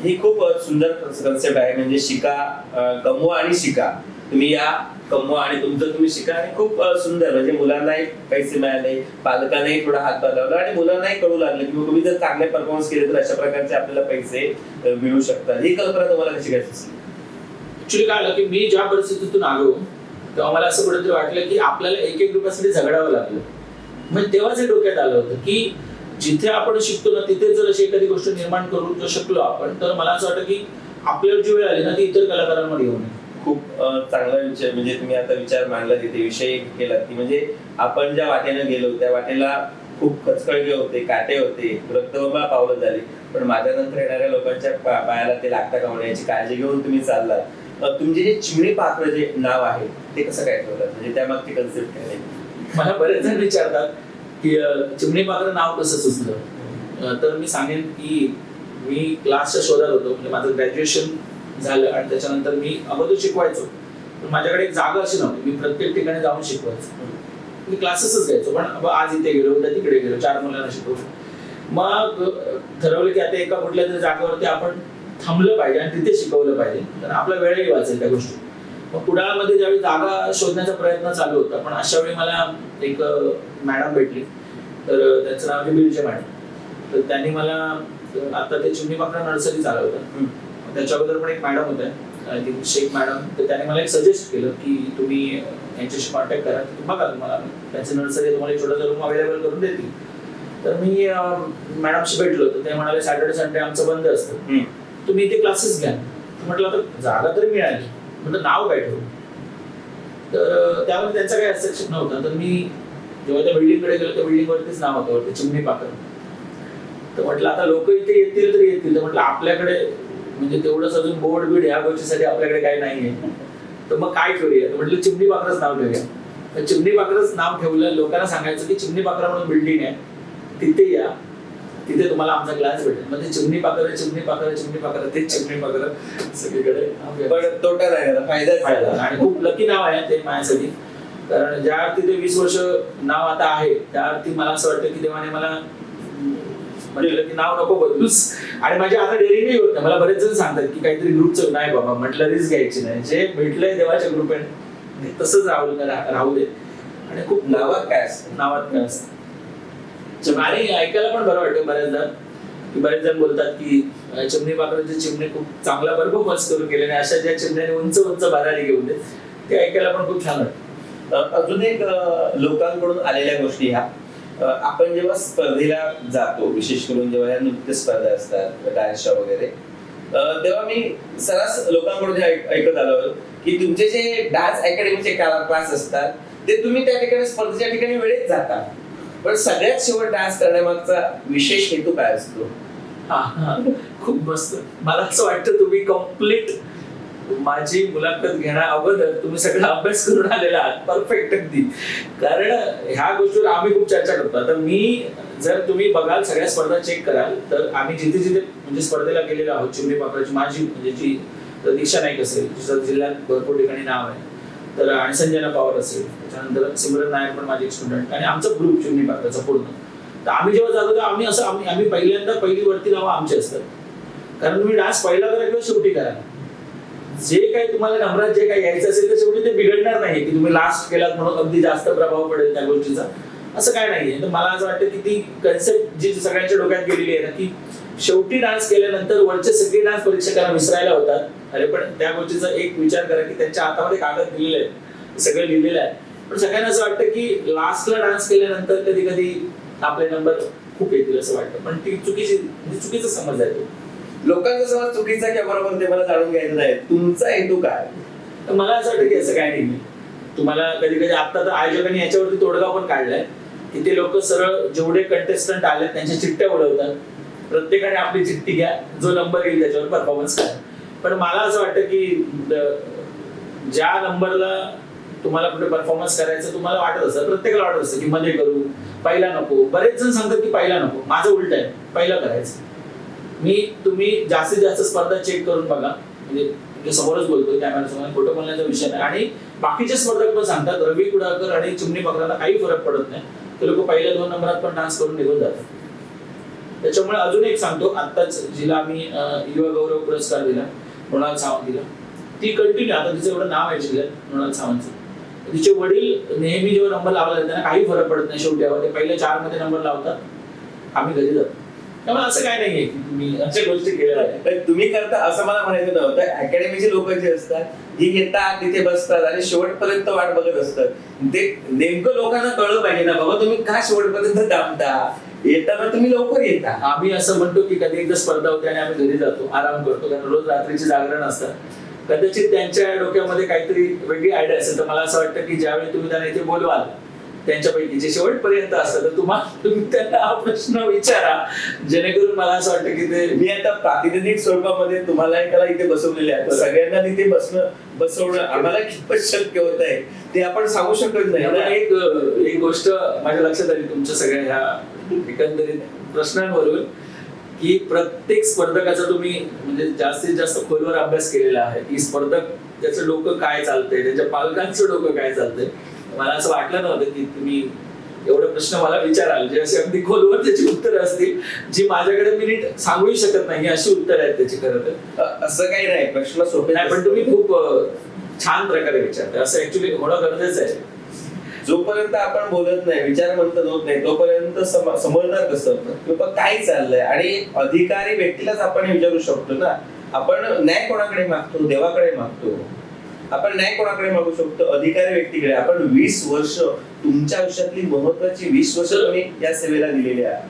ही खूप सुंदर कन्सेप्ट आहे, म्हणजे शिका, कमवा आणि शिका. तुम्ही या कमवा आणि तुमचं तुम्ही शिका, आणि खूप सुंदर म्हणजे मुलांनाही पैसे मिळाले, पालकांनाही थोडा हातभार लावला आणि मुलांनाही कळू लागलं की तुम्ही जर चांगले परफॉर्मन्स केले तर अशा प्रकारचे आपल्याला पैसे मिळू शकतात. ही कल्पना तुम्हाला कशी काय सुचली? ऍक्च्युली काय आलं की मी ज्या परिस्थितीतून आलो तेव्हा मला असं कुठेतरी वाटलं की आपल्याला 1-1 रुपयासाठी झगडावं लागलं. मग तेव्हाच हे डोक्यात आलं होतं की जिथे आपण शिकतो ना तिथे जर अशी एखादी गोष्ट निर्माण करू शकलो आपण, तर मला असं वाटतं की आपल्यावर जी वेळ आली ना ती इतर कलाकारांवर येऊ नये. खूप चांगला विचार, म्हणजे तुम्ही आता विचार मांडला, तिथे विषय केला की म्हणजे आपण ज्या वाटेनं गेलो त्या वाटेला खूप खचखळगे होते, काटे होते, रक्तबंबाळ पावलं झाली, पण माझ्यानंतर येणाऱ्या लोकांच्या पायाला ते लागता कामा नये याची काळजी घेऊन तुम्ही चालला. तुमचे जे चिमणी पाखरं जे नाव आहे ते कसं काय ठेवलं, म्हणजे त्यामागची कन्सेप्ट काय? मला बरेच जण विचारतात की चिमणी पाखरं नाव कसं सुचलं, तर मी सांगेन की मी क्लासच्या शोधात होतो. म्हणजे माझं ग्रॅज्युएशन झालं आणि त्याच्यानंतर मी अगोदर शिकवायचो, पण माझ्याकडे एक जागा अशी नव्हती मी प्रत्येक ठिकाणी जाऊन शिकवायचो. मी क्लासेसच घ्यायचो, पण आज इथे गेलो उद्या तिकडे गेलो, 4 मुलांना शिकवतो. मग ठरवलं की आता एका कुठल्या तरी जागेवरती आपण थांबलं पाहिजे आणि तिथे शिकवलं पाहिजे, तर आपला वेळही वाचेल त्या गोष्टी. मग कुडाळमध्ये ज्यावेळी जागा शोधण्याचा प्रयत्न चालू होता, पण अशा वेळी मला एक मॅडम भेटली, तर त्यांचं नाव आहे बिलचे मॅडम. तर त्यांनी मला आता ते चिमणी पाखरं नर्सरी चालवतात, त्याच्या अगोदर पण एक मॅडम होत्या शेख मॅडम, तर त्याने मला एक सजेस्ट केलं की तुम्ही यांच्याशी कॉन्टॅक्ट करा, बघा तुम्हाला त्यांची नर्सरी तुम्हाला छोटासा रूम अवेलेबल करून देतील. तर मी मॅडमशी भेटलो, तर ते म्हणाले सॅटर्डे संडे आमचं बंद असतं, तुम्ही इथे क्लासेस घ्या. म्हटलं आता जागा तरी मिळाली, म्हटलं नाव काय ठेवू, तर त्यामध्ये त्यांचा काही हस्तक्षेप नव्हता. तर मी जेव्हा त्या बिल्डिंगकडे गेलो त्या बिल्डिंगवरतीच नाव होतं वरती चिमणी पाखरं. तर म्हटलं आता लोक इथे येतील तरी येतील, तर म्हटलं आपल्याकडे म्हणजे तेवढंच अजून बोर्ड बीड ह्या गोष्टीसाठी आपल्याकडे काही नाहीये, तर मग काय ठेवूया, तर म्हटलं चिमणी पाखरंच नाव ठेवूया. चिमणी पाखरंच नाव ठेवलं. लोकांना सांगायचं की चिमणी पाखरं म्हणून बिल्डिंग आहे, तिथे या, तिथे तुम्हाला आमचा क्लास भेटेल. म्हणजे चिमणी पाखरं चिमणी पाखरं चिमणी पाखरं ते चिमणी पाखरं सगळीकडे. पण तोटा नाही, फायदा. आणि खूप लकी नाव आहे ते माझ्यासाठी, कारण ज्या अर्थी ते 20 वर्ष नाव आता आहे त्या अर्थी मला असं वाटतं की देवाने मला म्हटलं की नाव नको बदलूस. आणि माझी आता डेअरिंगही होत नाही. मला बरेच जण सांगतात की काहीतरी ग्रुपचं नाही बाबा, म्हटलं रिस्क घ्यायची नाही, जे भेटलंय देवाच्या कृपेने तसंच राहू दे. आणि खूप नावात काय असतं आणि ऐकायला पण बरं वाटतं बऱ्याचदा, की बरेच जण बोलतात की चिमणी पाखराचे चिमणे खूप चांगला परफॉर्मन्स करून गेले आणि अशा ज्या चिमण्याने उंच उंच भरारी घेऊन दे, ते ऐकायला पण खूप छान वाटतं. अजून एक लोकांकडून आलेल्या गोष्टी ह्या, आपण जेव्हा स्पर्धेला जातो, विशेष करून जेव्हा या नृत्य स्पर्धा असतात डान्सच्या वगैरे, तेव्हा मी सरास लोकांकडून ऐकत आलो की तुमचे जे डान्स अकॅडमीचे क्लास असतात ते तुम्ही त्या ठिकाणी स्पर्धेच्या ठिकाणी वेळेत जाता, पण सगळ्यात शेवट डान्स करण्यामागचा विशेष हेतू काय असतो? खूप मस्त. मला असं वाटतं तुम्ही कम्प्लीट माझी मुलाखत घेण्या अगोदर तुम्ही सगळा अभ्यास करून आलेला आहात, परफेक्ट अगदी. कारण ह्या गोष्टीवर आम्ही खूप चर्चा करतो. आता मी जर तुम्ही बघाल सगळ्या स्पर्धा चेक कराल तर आम्ही जिथे जिथे म्हणजे स्पर्धेला गेलेलो आहोत, चिमणी पाखराची माझी म्हणजे जी दीक्षा नाईक असेल, जिचं जिल्ह्यात भरपूर ठिकाणी नाव आहे, तर आणि संजना पवार असेल, त्याच्यानंतर सिमरन नायर पण माझे स्टुडंट, आणि आमचा ग्रुप चिमणी पाखराचा पूर्ण. तर आम्ही जेव्हा जातो तर आम्ही पहिल्यांदा पहिली वरती नावं आमची असतात, कारण तुम्ही डान्स पहिला करा किंवा शेवटी करा, जे काही तुम्हाला नम्रात जे काही यायचं असेल तर शेवटी ते बिघडणार नाही की तुम्ही लास्ट केलात म्हणून अगदी जास्त प्रभाव पडेल त्या गोष्टीचा, असं काय नाहीये. तर मला असं वाटतं की ती कन्सेप्ट जी सगळ्यांच्या डोक्यात गेलेली आहे ना, की शेवटी डान्स केल्यानंतर वरचे सगळे डान्स परीक्षकांना विसरायला होतात. अरे पण त्या गोष्टीचा एक विचार करा की त्यांच्या हातामध्ये कागद दिलेले आहेत, सगळं लिहिलेलं आहे, पण सगळ्यांना असं वाटतं की लास्टला डान्स केल्यानंतर कधी कधी आपले नंबर खूप येतील असं वाटतं, पण ती चुकीचा समज आहे तो. लोकांचा समज चुकीचा किंवा बरोबर ते मला जाणून घ्यायचं नाही. तुमचा हेतू काय? तर मला असं वाटतं की असं काय नाही. तुम्हाला कधी कधी आता तर आयोजकांनी याच्यावरती तोडगा पण काढलाय की ते लोक सरळ जेवढे कंटेस्टंट आले त्यांच्या चिठ्ठ्या उडवतात, प्रत्येकाने आपली चिठ्ठी घ्या, जो नंबर येईल त्याच्यावर परफॉर्मन्स करा. पण मला असं वाटतं की ज्या नंबरला तुम्हाला कुठे परफॉर्मन्स करायचं तुम्हाला वाटत असतं, प्रत्येकाला वाटत असतं की मध्ये करू, पहिला नको. बरेच जण सांगतात की पहिला नको, माझं उलट आहे, पहिला करायचं. तुम्ही जास्तीत जास्त स्पर्धा चेक करून बघा, म्हणजे समोरच बोलतोय कॅमेरा समोर, खोटं बोलण्याचा विषय नाही. आणि बाकीचे स्पर्धक पण सांगतात रवी कुडाळकर आणि चिमणी पकडायला काही फरक पडत नाही, ते लोक पहिल्या 2 नंबरात पण डान्स करून निघून जातात. त्याच्यामुळे अजून एक सांगतो, आत्ताच जिला आम्ही युवा गौरव पुरस्कार दिला, मृणाल सावंत दिला, ती कंटिन्यू, आता तिचं एवढं नाव आहे जिल्ह्यात मृणाल सावंतचं, तिचे वडील नेहमी जेव्हा नंबर लावला त्यांना काही फरक पडत नाही, शेवटी ते पहिल्या 4 मध्ये नंबर लावतात, आम्ही घरी जातो. त्यामुळे असं काय नाहीये की तुम्ही अशा गोष्टी केलेल्या आहेत. तुम्ही करता असं मला म्हणायचं नव्हतं. अकॅडमीचे लोक जे असतात ही येतात तिथे बसतात आणि शेवटपर्यंत वाट बघत असतात. ते नेमकं लोकांना कळलं पाहिजे ना, बाबा तुम्ही का शेवटपर्यंत थांबता, येताना तुम्ही लवकर येता. आम्ही असं म्हणतो की कधी एकदा स्पर्धा होते आणि आम्ही घरी जातो, आराम करतो, कारण रोज रात्रीचे जागरण असतात. कदाचित त्यांच्या डोक्यामध्ये काहीतरी वेगळी आयडिया असेल, तर मला असं वाटतं की ज्यावेळी तुम्ही त्यांना इथे बोलवाल त्यांच्यापैकी जे शेवटपर्यंत असतं, तर तुम्ही त्यांना हा प्रश्न विचारा, जेणेकरून मला असं वाटतं की ते मी आता प्रातिनिधिक स्वरूपामध्ये तुम्हाला एकाला इथे बसवलेले आहे, सगळ्यांना तिथे बसवणं आम्हाला कितपत शक्य होत आहे ते आपण सांगू शकत नाही. एक गोष्ट माझ्या लक्षात आली तुमच्या सगळ्या ह्या एकंदरीत प्रश्नांवरून, की प्रत्येक स्पर्धकाचा तुम्ही म्हणजे जास्तीत जास्त खोलवर अभ्यास केलेला आहे की स्पर्धक त्याचं डोकं काय चालतंय, त्याच्या पालकांचं डोकं काय चालतंय. मला असं वाटलं नव्हतं की तुम्ही एवढे प्रश्न मला विचाराल, जे असे अगदी खोलवर त्याची उत्तरं असतील, जी माझ्याकडे मी नीट सांगूही शकत नाही, अशी उत्तर आहेत त्याची. खरं तर असं काही नाही, प्रश्न सोपे नाही, पण तुम्ही खूप छान प्रकारे विचारता, असं ऍक्च्युली होणं गरजेचं आहे. जोपर्यंत आपण बोलत नाही, विचारवंत होत नाही, तोपर्यंत समजणार कसं किंवा काय चाललंय. आणि अधिकारी व्यक्तीलाच आपण हे विचारू शकतो ना. आपण न्याय कोणाकडे मागतो? देवाकडे मागतो. आपण न्याय कोणाकडे मागू शकतो? अधिकारी व्यक्तीकडे. आपण 20 वर्ष तुमच्या आयुष्यातली महत्वाची 20 वर्ष तुम्ही या सेवेला दिलेली आहे.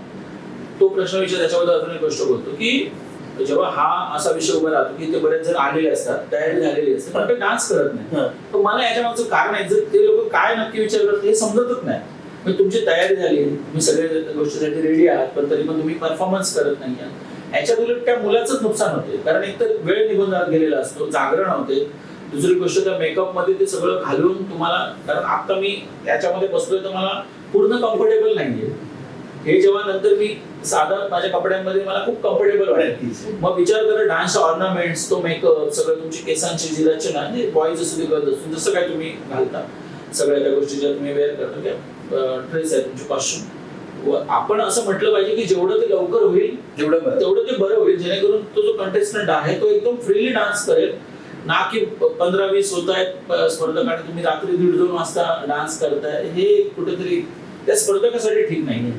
तो प्रश्न विषय त्याच्याबद्दल अजून एक गोष्ट बोलतो की जेव्हा हा असा विषय उभा राहतो की ते बरेच जण आलेले असतात, तयारी झालेली असते, पण ते डान्स करत नाही. तर मला याच्या मागचं कारण आहे, जर ते लोक काय नक्की विचार करतात हे समजतच नाही. म्हणजे तुमची तयारी झाली, तुम्ही सगळ्या गोष्टीसाठी रेडी आहात, पण तरी पण तुम्ही परफॉर्मन्स करत नाही. याच्यात उलट त्या मुलाचंच नुकसान होते, कारण एकतर वेळ निघून गेलेला असतो, जागरण होते. दुसरी गोष्ट त्या मेकअप मध्ये ते सगळं घालून तुम्हाला, कारण आता मी याच्यामध्ये बसलोय तर मला पूर्ण कम्फर्टेबल नाहीये. हे जेव्हा नंतर मी साधा माझ्या कपड्यांमध्ये मला खूप कम्फर्टेबल वाटते. मग विचार करा, डान्स ऑर्नामेंट्स, तो मेकअप, सगळं तुमची केसांची जी रचना, म्हणजे बॉईज असू दे गर्ल्स असू, जसं काय तुम्ही घालता, सगळ्या त्या गोष्टी ज्या तुम्ही वेअर करता, ड्रेस आहे तुमचे कॉस्ट्युम, आपण असं म्हटलं पाहिजे की जेवढं ते लवकर होईल तेवढं ते बरं होईल, जेणेकरून तो जो कंटेस्टंट आहे तो एकदम फ्रीली डान्स करेल, ना की 15-20 होत आहेत स्पर्धक आणि तुम्ही रात्री 1:30-2 वाजता डान्स करताय. हे कुठेतरी त्या स्पर्धकासाठी ठीक नाही.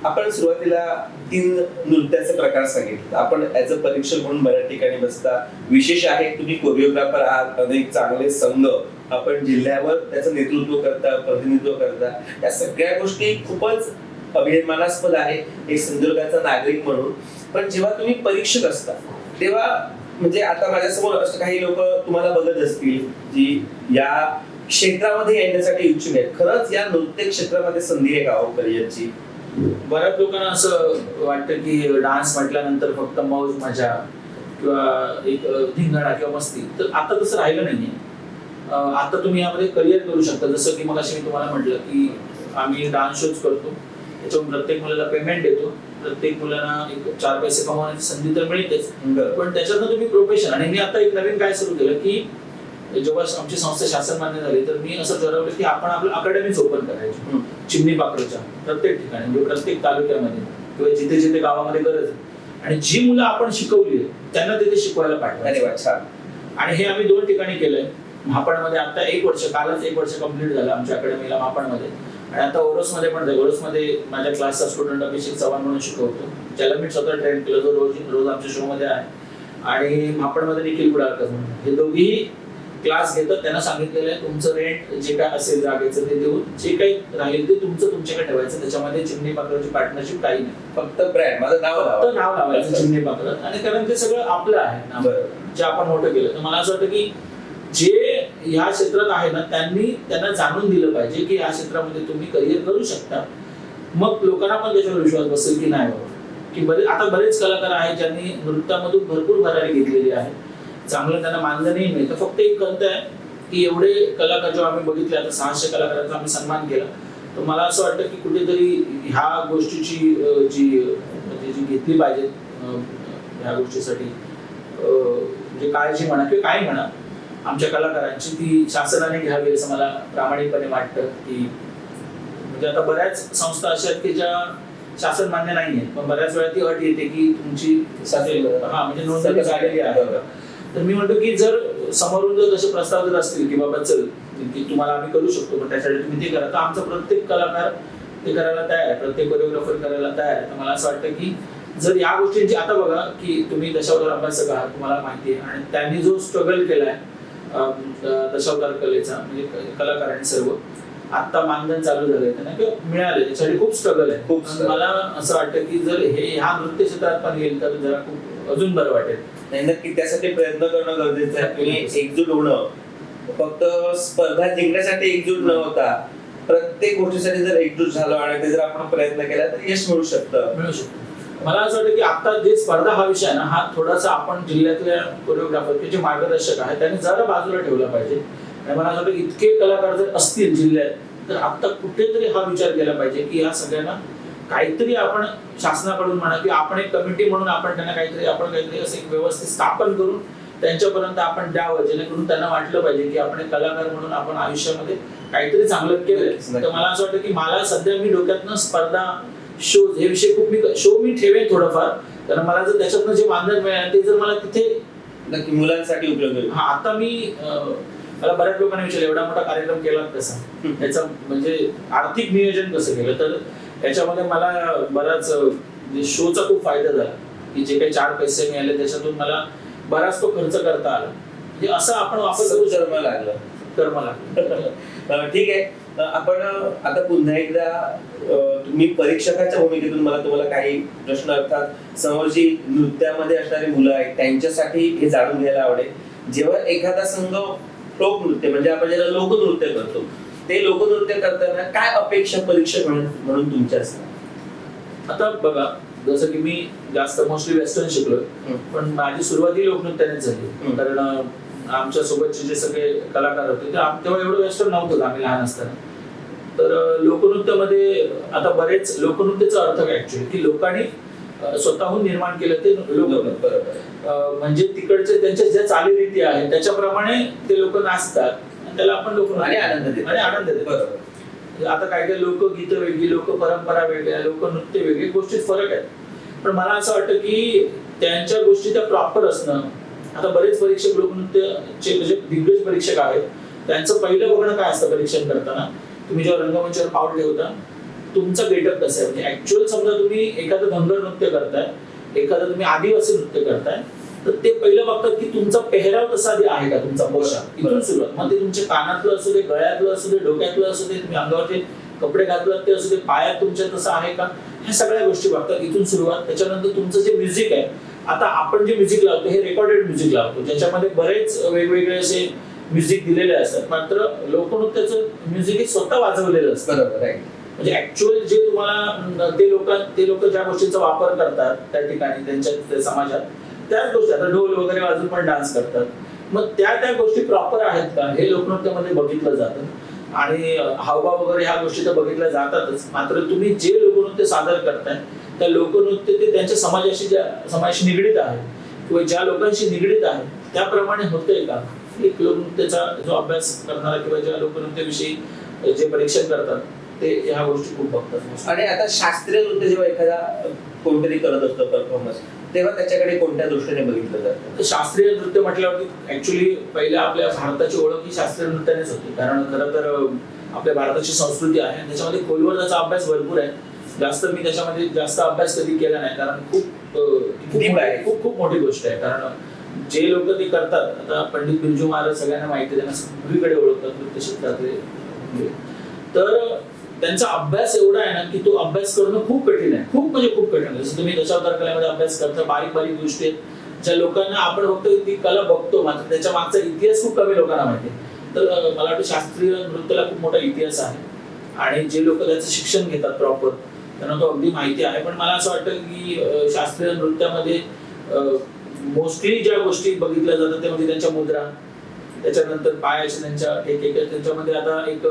आपण सुरुवातीला 3 नृत्याचे प्रकार सांगितले. आपण ऍज अ परीक्षक म्हणून बऱ्याच ठिकाणी बसता. विशेष आहे तुम्ही कोरिओग्राफर आहात, अनेक चांगले संघ आपण जिल्ह्यावर त्याचं नेतृत्व करता, प्रतिनिधित्व करता. या सगळ्या गोष्टी खूपच अभिमानास्पद आहे एक सिंधुदुर्गाचा नागरिक म्हणून. पण जेव्हा तुम्ही परीक्षक असता तेव्हा, म्हणजे आता माझ्यासमोर असं काही लोक तुम्हाला बघत असतील जी या क्षेत्रामध्ये येण्यासाठी इच्छुक आहेत. खरंच या नृत्य क्षेत्रामध्ये संधी आहे का हो करिअरची? बऱ्याच लोकांना असं वाटतं की डान्स म्हटल्यानंतर फक्त मौज मजा किंवा एक धिंगाणा किंवा मस्ती, तर आता तसं राहिलं नाहीये. आता तुम्ही यामध्ये करिअर करू शकता. जसं की मगाशी मी तुम्हाला म्हटलं की आम्ही डान्स शोज करतो, त्याच्यावर प्रत्येक मुलाला पेमेंट देतो, प्रत्येक मुलांना एक 4 पैसे कमवण्याची संधी तर मिळतेच, पण त्याच्यातनं तुम्ही प्रोफेशन. आणि मी आता एक नवीन काय सुरू केलं की जेव्हा आमची संस्था शासन मान्य झाली तर मी असं ठरवलं की आपण आपलं अकॅडमीज ओपन करायची चिमणी पाखरूच्या प्रत्येक ठिकाणी, म्हणजे प्रत्येक तालुक्यामध्ये किंवा जिथे जिथे गावामध्ये गरज आहे, आणि जी मुलं आपण शिकवली त्यांना तिथे शिकवायला पाठवायचं. आणि हे आम्ही 2 ठिकाणी केलंय. महापाडमध्ये आता 1 वर्ष, कालच 1 वर्ष कंप्लीट झालं आमच्या अकॅडमीला महापाडमध्ये. आणि आता ओरोसमध्ये पण ओरोसमध्ये माझ्या क्लासचा स्टुडंट अभिषेक चव्हाण म्हणून शिकवतो, ज्याला मी स्वतः ट्रेन केलं, जो रोज आमच्या शो मध्ये आहे. आणि मापडमध्ये निखिल गुडाळकर म्हणून, हे दोघीही क्लास घेतात. त्यांना सांगितलेलं आहे तुमचं रेंट जे काय असेल जागेचं ते देऊन जे काही राहील ते तुमच्याकडे ठेवायचं, त्याच्यामध्ये चिमणी पाखराची पार्टनरशिप काही नाही, फक्त ब्रँड माझं फक्त नाव लावायचं चिमणी पाखर. आणि कारण ते सगळं आपलं आहे नाव, जे आपण मोठं केलं. तर मला असं वाटतं की जे ह्या क्षेत्रात आहे ना त्यांना जाणून दिलं पाहिजे की या क्षेत्रामध्ये तुम्ही करिअर करू शकता. मग लोकांना पण त्याच्यावर विश्वास बसेल की नाही बाबा, की आता बरेच कलाकार आहेत ज्यांनी नृत्यामधून भरपूर भरारी घेतलेली आहे, चांगलं त्यांना मानधनही मिळतं. फक्त एक खंत आहे की एवढे कलाकार जेव्हा आम्ही बघितले, आता 600 कलाकारांचा आम्ही सन्मान केला, तर मला असं वाटतं की कुठेतरी ह्या गोष्टीची जी घेतली पाहिजे ह्या गोष्टीसाठी म्हणजे काळजी म्हणा किंवा काय म्हणा आमच्या कलाकारांची, ती शासनाने घ्यावी असं मला प्रामाणिकपणे वाटतं. की म्हणजे आता बऱ्याच संस्था अशा आहेत की ज्या शासन मान्य नाहीये, पण बऱ्याच वेळा ती अट येते की तुमची म्हणजे नोंदणी झालेली आहे. तर मी म्हणतो की जर समोरून जर तसे प्रस्ताव देत असतील की बाबा चल की तुम्हाला आम्ही करू शकतो, पण त्यासाठी तुम्ही ते करा, तर आमचा प्रत्येक कलाकार ते करायला तयार आहे, प्रत्येक कोरिओग्राफर करायला तयार आहे. तर मला असं वाटतं की जर या गोष्टींची, आता बघा की तुम्ही दशावतार अभ्यासक आहात, तुम्हाला माहिती आहे, आणि त्यांनी जो स्ट्रगल केलाय दशावतार कलेचा, म्हणजे कलाकारांनी सर्व आता मानधन चालू झालंय त्यांना किंवा मिळाले, त्याच्यासाठी खूप स्ट्रगल आहे. खूप मला असं वाटतं की जर हे ह्या नृत्य क्षेत्रात पण येईल तर जरा खूप अजून बरं वाटेल. नाही, नक्की त्यासाठी प्रयत्न करणं गरजेचं आहे. तुम्ही एकजूट होणं, फक्त स्पर्धा जिंकण्यासाठी एकजूट न होता प्रत्येक गोष्टीसाठी जर एकजूट झालो आणि ते जर आपण प्रयत्न केला तर यश मिळू शकतं. मला असं वाटतं की आता जे स्पर्धा हा विषय आहे ना, हा थोडासा आपण जिल्ह्यातल्या कोरिओग्राफर जे मार्गदर्शक आहेत त्यांनी जरा बाजूला ठेवला पाहिजे. आणि मला असं वाटतं इतके कलाकार जर असतील जिल्ह्यात तर आता कुठेतरी हा विचार केला पाहिजे की या सगळ्यांना काहीतरी आपण शासनाकडून म्हणा की आपण एक कमिटी म्हणून आपण त्यांना काहीतरी असं एक व्यवस्थित स्थापन करून त्यांच्यापर्यंत आपण द्यावं, जेणेकरून त्यांना वाटलं पाहिजे की आपण एक कलाकार म्हणून आपण आयुष्यामध्ये काहीतरी चांगलं केलंय. तर मला असं वाटतं की मला सध्या मी डोक्यातनं स्पर्धा, शो हे विषय खूप मी ठेवेन थोडंफार, कारण मला जर त्याच्यातनं जे मानधन मिळालं ते जर मला तिथे नक्की मुलांसाठी उपयोग होईल. आता मला बऱ्याच लोकांनी विचारलं एवढा मोठा कार्यक्रम केला कसा, त्याचं म्हणजे आर्थिक नियोजन कसं केलं, तर त्याच्यामध्ये मला बराच शोचा खूप फायदा झाला की जे काही 4 पैसे मिळाले त्याच्यातून मला बराच तो खर्च करता आला. म्हणजे असं आपण वापर करू कर्म लागलं. ठीक आहे, आपण आता पुन्हा एकदा तुम्ही परीक्षकाच्या भूमिकेतून मला तुम्हाला काही प्रश्न, अर्थात समोर जी नृत्यामध्ये असणारी मुलं आहेत त्यांच्यासाठी हे जाणून घ्यायला आवडेल. जेव्हा एखादा संघ लोक नृत्य म्हणजे आपण ज्याला लोकनृत्य करतो, ते लोकनृत्य करताना काय अपेक्षा परीक्षक म्हणून तुमच्या असतात? आता बघा, जसं की मी जास्त मोस्टली वेस्टर्न शिकलोय, पण माझी सुरुवाती लोकनृत्यानेच झाली. कारण आमच्या सोबतचे जे सगळे कलाकार होते तेव्हा एवढं वेस्टर्न नव्हतं आम्ही लहान असताना. तर लोकनृत्यामध्ये आता बरेच लोकनृत्याचा अर्थ काय ऍक्च्युअली की लोकांनी स्वतःहून निर्माण केलं ते लोकनृत्य. म्हणजे तिकडचे त्यांच्या ज्या चालीरीती आहेत त्याच्याप्रमाणे ते लोक नाचतात, त्याला आपण लोकनृत्य आणि आनंद देतो. आता काही लोकगीतं वेगळी, लोक परंपरा वेगळ्या, लोकनृत्य वेगळी, गोष्टीत फरक आहे. पण मला असं वाटतं की त्यांच्या गोष्टी त्या प्रॉपर असणं. आता बरेच परीक्षक लोकनृत्यचे म्हणजे दिग्गज परीक्षक आहेत, त्यांचं पहिलं बघणं काय असतं परीक्षण करताना, तुम्ही जेव्हा रंगमंचावर पाऊल ठेवता तुमचा गेटअप कसा आहे. म्हणजे ऍक्च्युअल समजा तुम्ही एखादं धनगर नृत्य करताय, एखादं तुम्ही आदिवासी नृत्य करताय, तर ते पहिलं बघतात की तुमचा पेहराव तसा आहे का, तुमचा पोशाख. इथून सुरुवात. मग ते तुमच्या कानातलं असू दे, गळ्यातलं असू दे, डोक्यातलं असू दे, तुम्ही अंगावरचे कपडे घातलात ते असू दे, पायात तुमच्या तसं आहे का, ह्या सगळ्या गोष्टी बघतात. इथून सुरुवात. त्याच्यानंतर तुमचं जे म्युझिक आहे, आता आपण जे म्युझिक लावतो हे रेकॉर्डेड म्युझिक लावतो, ज्याच्यामध्ये बरेच वेगवेगळे असे म्युझिक दिलेले असतात. मात्र लोकनृत्याचं म्युझिक हे स्वतः वाजवलेलं असतं. बरोबर आहे. म्हणजे ऍक्च्युअल जे तुम्हाला ते लोक ज्या गोष्टींचा वापर करतात त्या ठिकाणी त्यांच्या समाजात, त्याच गोष्टी. आता ढोल वगैरे वाजून पण डान्स करतात. मग त्या गोष्टी प्रॉपर आहेत का हे लोकनृत्यामध्ये बघितलं जातं. आणि हावभाव वगैरे ह्या गोष्टी तर बघितल्या जातातच. मात्र तुम्ही जे लोकनृत्य सादर करताय त्या लोकनृत्य ते त्यांच्या समाजाशी निगडीत आहे किंवा ज्या लोकांशी निगडीत आहे त्याप्रमाणे होतंय का. एक लोकनृत्याचा जो अभ्यास करणारा किंवा ज्या लोकनृत्याविषयी जे परीक्षण करतात ते ह्या गोष्टी खूप बघतात. आणि आता शास्त्रीय नृत्य जेव्हा एखादा कोणतरी करत असतो परफॉर्मन्स, तेव्हा त्याच्याकडे कोणत्या दृष्टीने बघितलं जातं? शास्त्रीय नृत्य म्हटल्यावरती ऍक्च्युअली पहिल्या आपल्या भारताची ओळख ही शास्त्रीय नृत्यानेच होती. कारण खरं तर आपल्या भारताची संस्कृती आहे आणि त्याच्यामध्ये खोलवर त्याचा अभ्यास भरपूर आहे. जास्त मी त्याच्यामध्ये जास्त अभ्यास कधी केला नाही, कारण Deep आहे. खूप खूप मोठी गोष्ट आहे. कारण जे लोक ते करतात, आता पंडित बिरजू महाराज सगळ्यांना माहिती आहे, त्यांना सगळीकडे ओळखतात नृत्य क्षेत्रातले. तर त्यांचा अभ्यास एवढा आहे ना की तो अभ्यास करणं खूप कठीण आहे, खूप म्हणजे खूप कठीण आहे. जसं तुम्ही दशावतार कलेमध्ये अभ्यास करता, बारीक बारीक गोष्टी आहेत ज्या लोकांना आपण फक्त ती कला बघतो, मात्र त्याच्या मागचा इतिहास खूप कमी लोकांना माहिती आहे. तर मला वाटतं शास्त्रीय नृत्याला खूप मोठा इतिहास आहे आणि जे लोक त्याचं शिक्षण घेतात प्रॉपर त्यांना तो अगदी माहिती आहे. पण मला असं वाटतं की शास्त्रीय नृत्यामध्ये मोस्टली ज्या गोष्टी बघितल्या जातात त्यामध्ये त्यांच्या मुद्रा, त्याच्यानंतर पायाचे त्यांच्या त्यांच्यामध्ये आता एक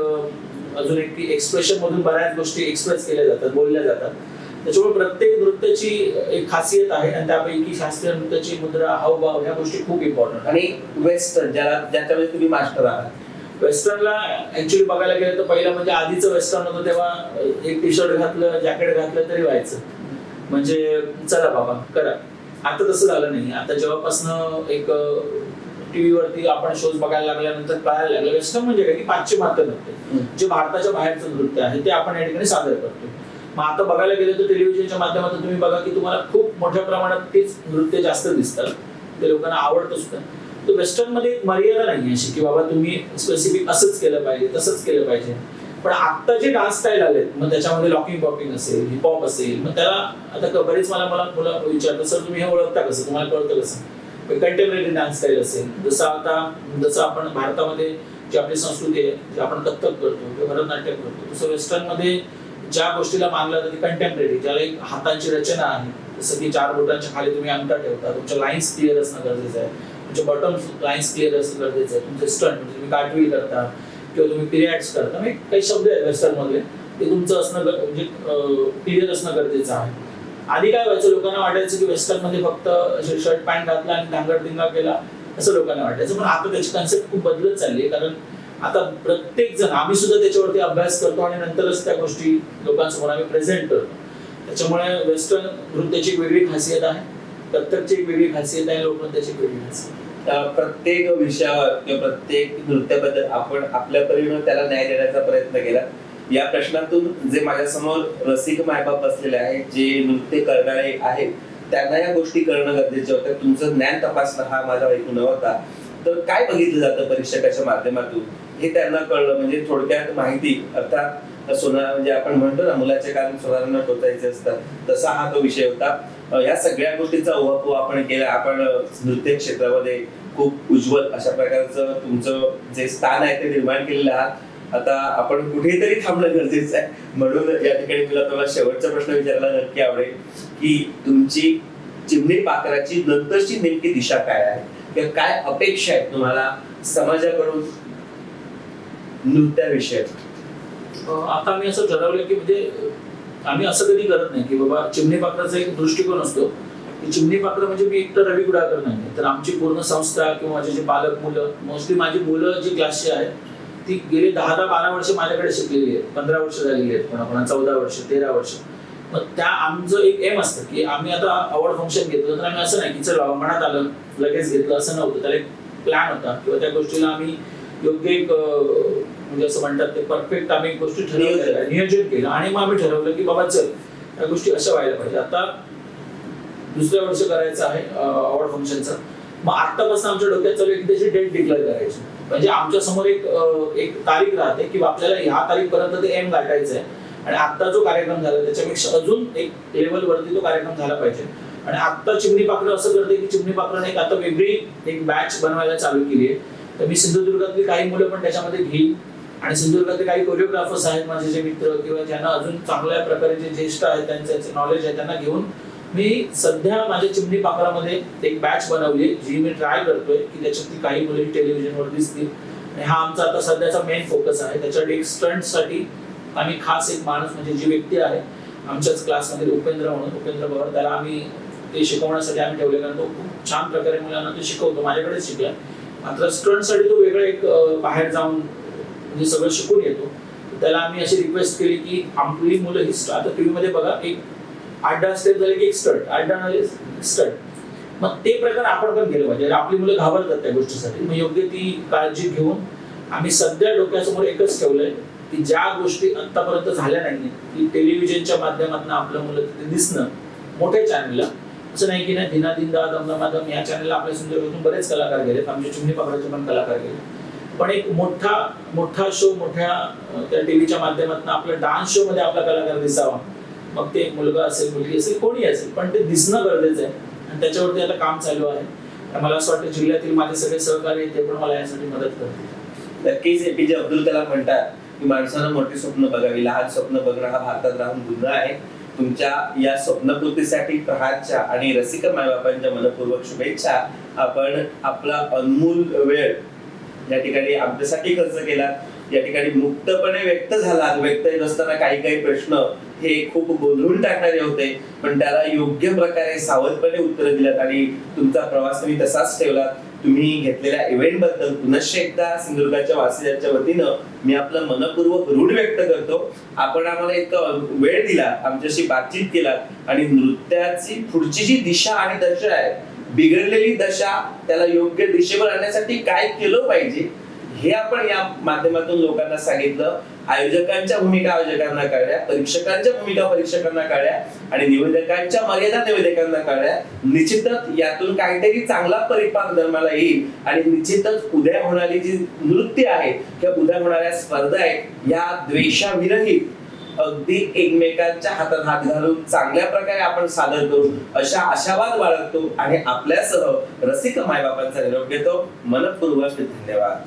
अजून एक एक्सप्रेशन मधून बऱ्याच गोष्टी एक्सप्रेस केल्या जातात, बोलल्या जातात. त्याच्यामुळे प्रत्येक नृत्याची एक खासियत आहे आणि त्यापैकी शास्त्रीय नृत्याची मुद्रा, हावभाव ह्या गोष्टी खूप इम्पॉर्टंट. आणि वेस्टर्न ज्याच्यामध्ये तुम्ही मास्टर आहात, वेस्टर्नला ऍक्च्युली बघायला गेलं तर पहिलं म्हणजे आधीचं वेस्टर्न होतं तेव्हा एक टी शर्ट घातलं, जॅकेट घातलं तरी व्हायचं, म्हणजे चला बाबा करा. आता तसं झालं नाही. आता जेव्हापासनं एक टीव्ही वरती आपण शोज बघायला लागल्यानंतर कळायला लागलं वेस्टर्न म्हणजे काय की पाश्चिमात्य नृत्य, जे भारताच्या बाहेरचं नृत्य आहे ते आपण या ठिकाणी सादर करतो. मग आता बघायला गेलं तर टेलिव्हिजनच्या माध्यमातून तुम्ही बघा की तुम्हाला खूप मोठ्या प्रमाणात तेच नृत्य जास्त दिसतात, ते लोकांना आवडतं सुद्धा. तर वेस्टर्न मध्ये एक मर्यादा नाही अशी की बाबा तुम्ही स्पेसिफिक असंच केलं पाहिजे, तसंच केलं पाहिजे. पण आता जे डान्स स्टाईल आलेत, मग त्याच्यामध्ये लॉकिंग पॉपिंग असेल, हिपहॉप असेल, मग त्याला आता बरेच मला मुलं विचारतात सर तुम्ही हे ओळखता कसं, तुम्हाला कळतं कसं. कंटेम्पररी डान्स स्टाईल असेल, जसं आपण भारतामध्ये जी आपली संस्कृती आहे, जे आपण कथ्थक करतो किंवा भरतनाट्यम करतो, तसं वेस्टर्न मध्ये ज्या गोष्टीला मानलं जातं ती कंटेम्पररी, ज्याला एक हातांची रचना आहे, जसं की 4 बोटांच्या खाली तुम्ही अंगठा ठेवता, तुमच्या लाईन्स क्लिअर असणं गरजेचं आहे, तुमचे बॉटम लाईन्स क्लिअर असणं गरजेचं आहे, तुमचे स्टंट म्हणजे तुम्ही कार्टविल करता किंवा तुम्ही पिरियड्स करता, म्हणजे काही शब्द आहेत वेस्टर्न मधले ते तुमचं असणं म्हणजे क्लिअर असणं गरजेचं आहे. आधी काय व्हायचं, लोकांना वाटायचं की वेस्टर्न मध्ये फक्त शर्ट पॅन्ट घातला आणि धांगडधिंगा केला असं लोकांना वाटायचं. पण आता त्याची कन्सेप्ट खूप बदलत चालली आहे, कारण आता प्रत्येक जण, आम्ही सुद्धा त्याच्यावरती अभ्यास करतो आणि नंतरच त्या गोष्टी लोकांसमोर आम्ही प्रेझेंट करतो. त्याच्यामुळे वेस्टर्न नृत्याची एक वेगळी खासियत आहे, कथ्थकची एक वेगळी खासियत आहे, लोकनृत्याची एक वेगळी खासियत. प्रत्येक विषयावर किंवा प्रत्येक नृत्याबद्दल आपण आपल्या परीने त्याला न्याय देण्याचा प्रयत्न केला. या प्रश्नातून जे माझ्यासमोर रसिक मायबाप बसलेले आहेत, जे नृत्य करणारे आहेत, त्यांना या गोष्टी करणं गरजेचं होतं. तुमचं ज्ञान तपासणं हा माझा हेतू नव्हता. तर काय बघितलं जातं परीक्षकाच्या माध्यमातून हे त्यांना कळलं, म्हणजे थोडक्यात माहिती, अर्थात सोना म्हणजे आपण म्हणतो ना मुलाच्या कान सोनारांना टोचायचे असतात, तसा हा तो विषय होता. या सगळ्या गोष्टींचा उहापोह आपण केला. आपण नृत्य क्षेत्रामध्ये खूप उज्ज्वल अशा प्रकारचं तुमचं जे स्थान आहे ते निर्माण केलेलं आहात. आता आपण कुठेतरी थांबणं गरजेचं आहे, म्हणून या ठिकाणी मला तुम्हाला शेवटचा प्रश्न विचारायला नक्की आवडेल की तुमची चिमणी पाखराची नंतरची नेमकी दिशा काय आहे किंवा काय अपेक्षा आहेत तुम्हाला समाजाकडून नृत्याविषयी? आता आम्ही असं ठरवलं की म्हणजे आम्ही असं कधी करत नाही की बाबा चिमणी पाखराचा एक दृष्टिकोन असतो की चिमणी पाखरं म्हणजे मी एकतर रवी कुडाळकर नाही, तर आमची पूर्ण संस्था किंवा माझे जे पालक मुलं, मोस्टली माझी मुलं जी क्लासची आहेत ती गेली 10-12 वर्ष माझ्याकडे शिकलेली आहेत, 15 वर्ष झालेली आहेत, कोणा 14 वर्ष 13 वर्ष. मग त्या आमचं एक एम असतं की आम्ही आता अवॉर्ड फंक्शन घेतलं तर आम्ही असं नाही की चला मनात आलं लगेच घेतलं, असं नव्हतं. त्याला एक प्लॅन होता किंवा त्या गोष्टीला आम्ही योग्य एक म्हणजे असं म्हणतात ते परफेक्ट आम्ही गोष्टी ठरवल्या, नियोजन केलं आणि मग आम्ही ठरवलं की बाबा चल त्या गोष्टी अशा व्हायला पाहिजे. आता दुसऱ्या वर्ष करायचं आहे अवॉर्ड फंक्शनचं. मग आत्तापासून आमच्या डोक्यात चालू आहे की त्याची डेट डिक्लेअर करायची, म्हणजे आमच्या समोर एक तारीख राहते की आपल्याला ह्या तारीखपर्यंत ते एम गाठायचं आहे आणि आता जो कार्यक्रम झाला त्याच्यापेक्षा अजून एक लेवल वरती तो कार्यक्रम झाला पाहिजे. आणि आता चिमणी पाखरं असं करते की चिमणी पाखरं एक आता वेगळी एक बॅच बनवायला चालू केली आहे. तर मी सिंधुदुर्गातली काही मुलं पण त्याच्यामध्ये घेईल आणि सिंधुदुर्गातले काही कोरिओग्राफर्स आहेत माझे जे मित्र किंवा ज्यांना अजून चांगल्या प्रकारे जे ज्येष्ठ आहेत त्यांचं नॉलेज आहे त्यांना घेऊन मी सध्या माझ्या चिमणी पाखरामध्ये एक बॅच बनवली जी मी ट्राय करतोय की त्याच्यातली काही मुलं टेलिव्हिजनवर दिसतील आणि हा आमचा आता सध्याचा मेन फोकस आहे. त्याच्यासाठी एक स्टंटसाठी आम्ही खास एक माणूस म्हणजे जी व्यक्ती आहे आमच्याच क्लासमध्ये उपेंद्र पवार, त्याला आम्ही ते शिकवण्यासाठी आम्ही ठेवले, कारण तो खूप छान प्रकारे मुलांना ते शिकवतो, माझ्याकडेच शिकला. मात्र स्टंटसाठी तो वेगळा एक बाहेर जाऊन म्हणजे सगळं शिकून येतो. त्याला आम्ही अशी रिक्वेस्ट केली की आपली मुलं ही आता टीव्ही मध्ये बघा एक 8-10 स्टेप झाले की एक स्टंट, 8-10 स्टंट, मग ते प्रकार आपण पण केलं पाहिजे. आपली मुलं घाबरतात त्या गोष्टीसाठी, मग योग्य ती काळजी घेऊन आम्ही सध्या डोक्यासमोर एकच ठेवलंय की ज्या गोष्टी आतापर्यंत झाल्या नाही की टेलिव्हिजनच्या माध्यमातून आपलं मुलं तिथे दिसणं मोठ्या चॅनलला, असं नाही की नाही धिना धिंदा दमदमादम या चॅनलला आपल्या सिंधुदुर्गातून बरेच कलाकार गेले, आमचे चिमणी पकडाचे पण कलाकार गेले, पण एक मोठा शो मोठ्या त्या टीव्हीच्या माध्यमातून आपल्या डान्स शो मध्ये आपला कलाकार दिसावा, मग ते मुलगा असेल मुलगी असेल कोणी असेल, पण ते दिसणं गरजेचं आहे आणि त्याच्यावरती आता काम चालू आहे. मला असं वाटतं जिल्ह्यातील माझे सगळे सहकारी ते पण मला यासाठी मदत करतील. नक्कीच एपीजे अब्दुल कलाम म्हणतात की माणसानं मोठी स्वप्न बघावी, लहान स्वप्न बघणं हा भारतात राहून गुन्हा आहे. तुमच्या या स्वप्नपूर्तीसाठी प्रहारच्या आणि रसिक मायबापांच्या मनपूर्वक शुभेच्छा. आपण आपला अनमोल वेळ या ठिकाणी आमच्यासाठी खर्च केला, या ठिकाणी मुक्तपणे व्यक्त झाला. व्यक्त येत असताना काही प्रश्न हे खूप गोंधळून टाकणारे होते, पण त्याला योग्य प्रकारे सावधपणे उत्तर दिल्यात आणि तुमचा प्रवास तुम्ही तसाच ठेवला. तुम्ही घेतलेल्या इव्हेंट बद्दल पुनश्च एकदा सिंधुदुर्गाच्या वासियांच्या वतीनं मी आपलं मनपूर्वक ऋण व्यक्त करतो. आपण आम्हाला एक वेळ दिला, आमच्याशी बातचीत केला आणि नृत्याची पुढची जी दिशा आणि दशा आहे, बिघडलेली दशा त्याला योग्य दिशेवर आणण्यासाठी काय केलं पाहिजे हे आपण या माध्यमातून लोकांना सांगितलं. आयोजकांच्या भूमिका आयोजकांना कळल्या, परीक्षकांच्या भूमिका परीक्षकांना कळल्या आणि निवेदकांच्या मर्यादा निवेदकांना कळल्या. निश्चितच यातून काहीतरी चांगला परिपाक धर्माला येईल आणि निश्चितच उद्या होणारी जी नृत्य आहे किंवा उद्या होणाऱ्या स्पर्धा आहेत या द्वेषाविरहित अगदी एकमेकांच्या हातात हात घालून चांगल्या प्रकारे आपण सादर करू अशा आशावाद बाळगतो आणि आपल्यासह रसिक मायबापांचा निरोप घेतो. मनपूर्वक धन्यवाद.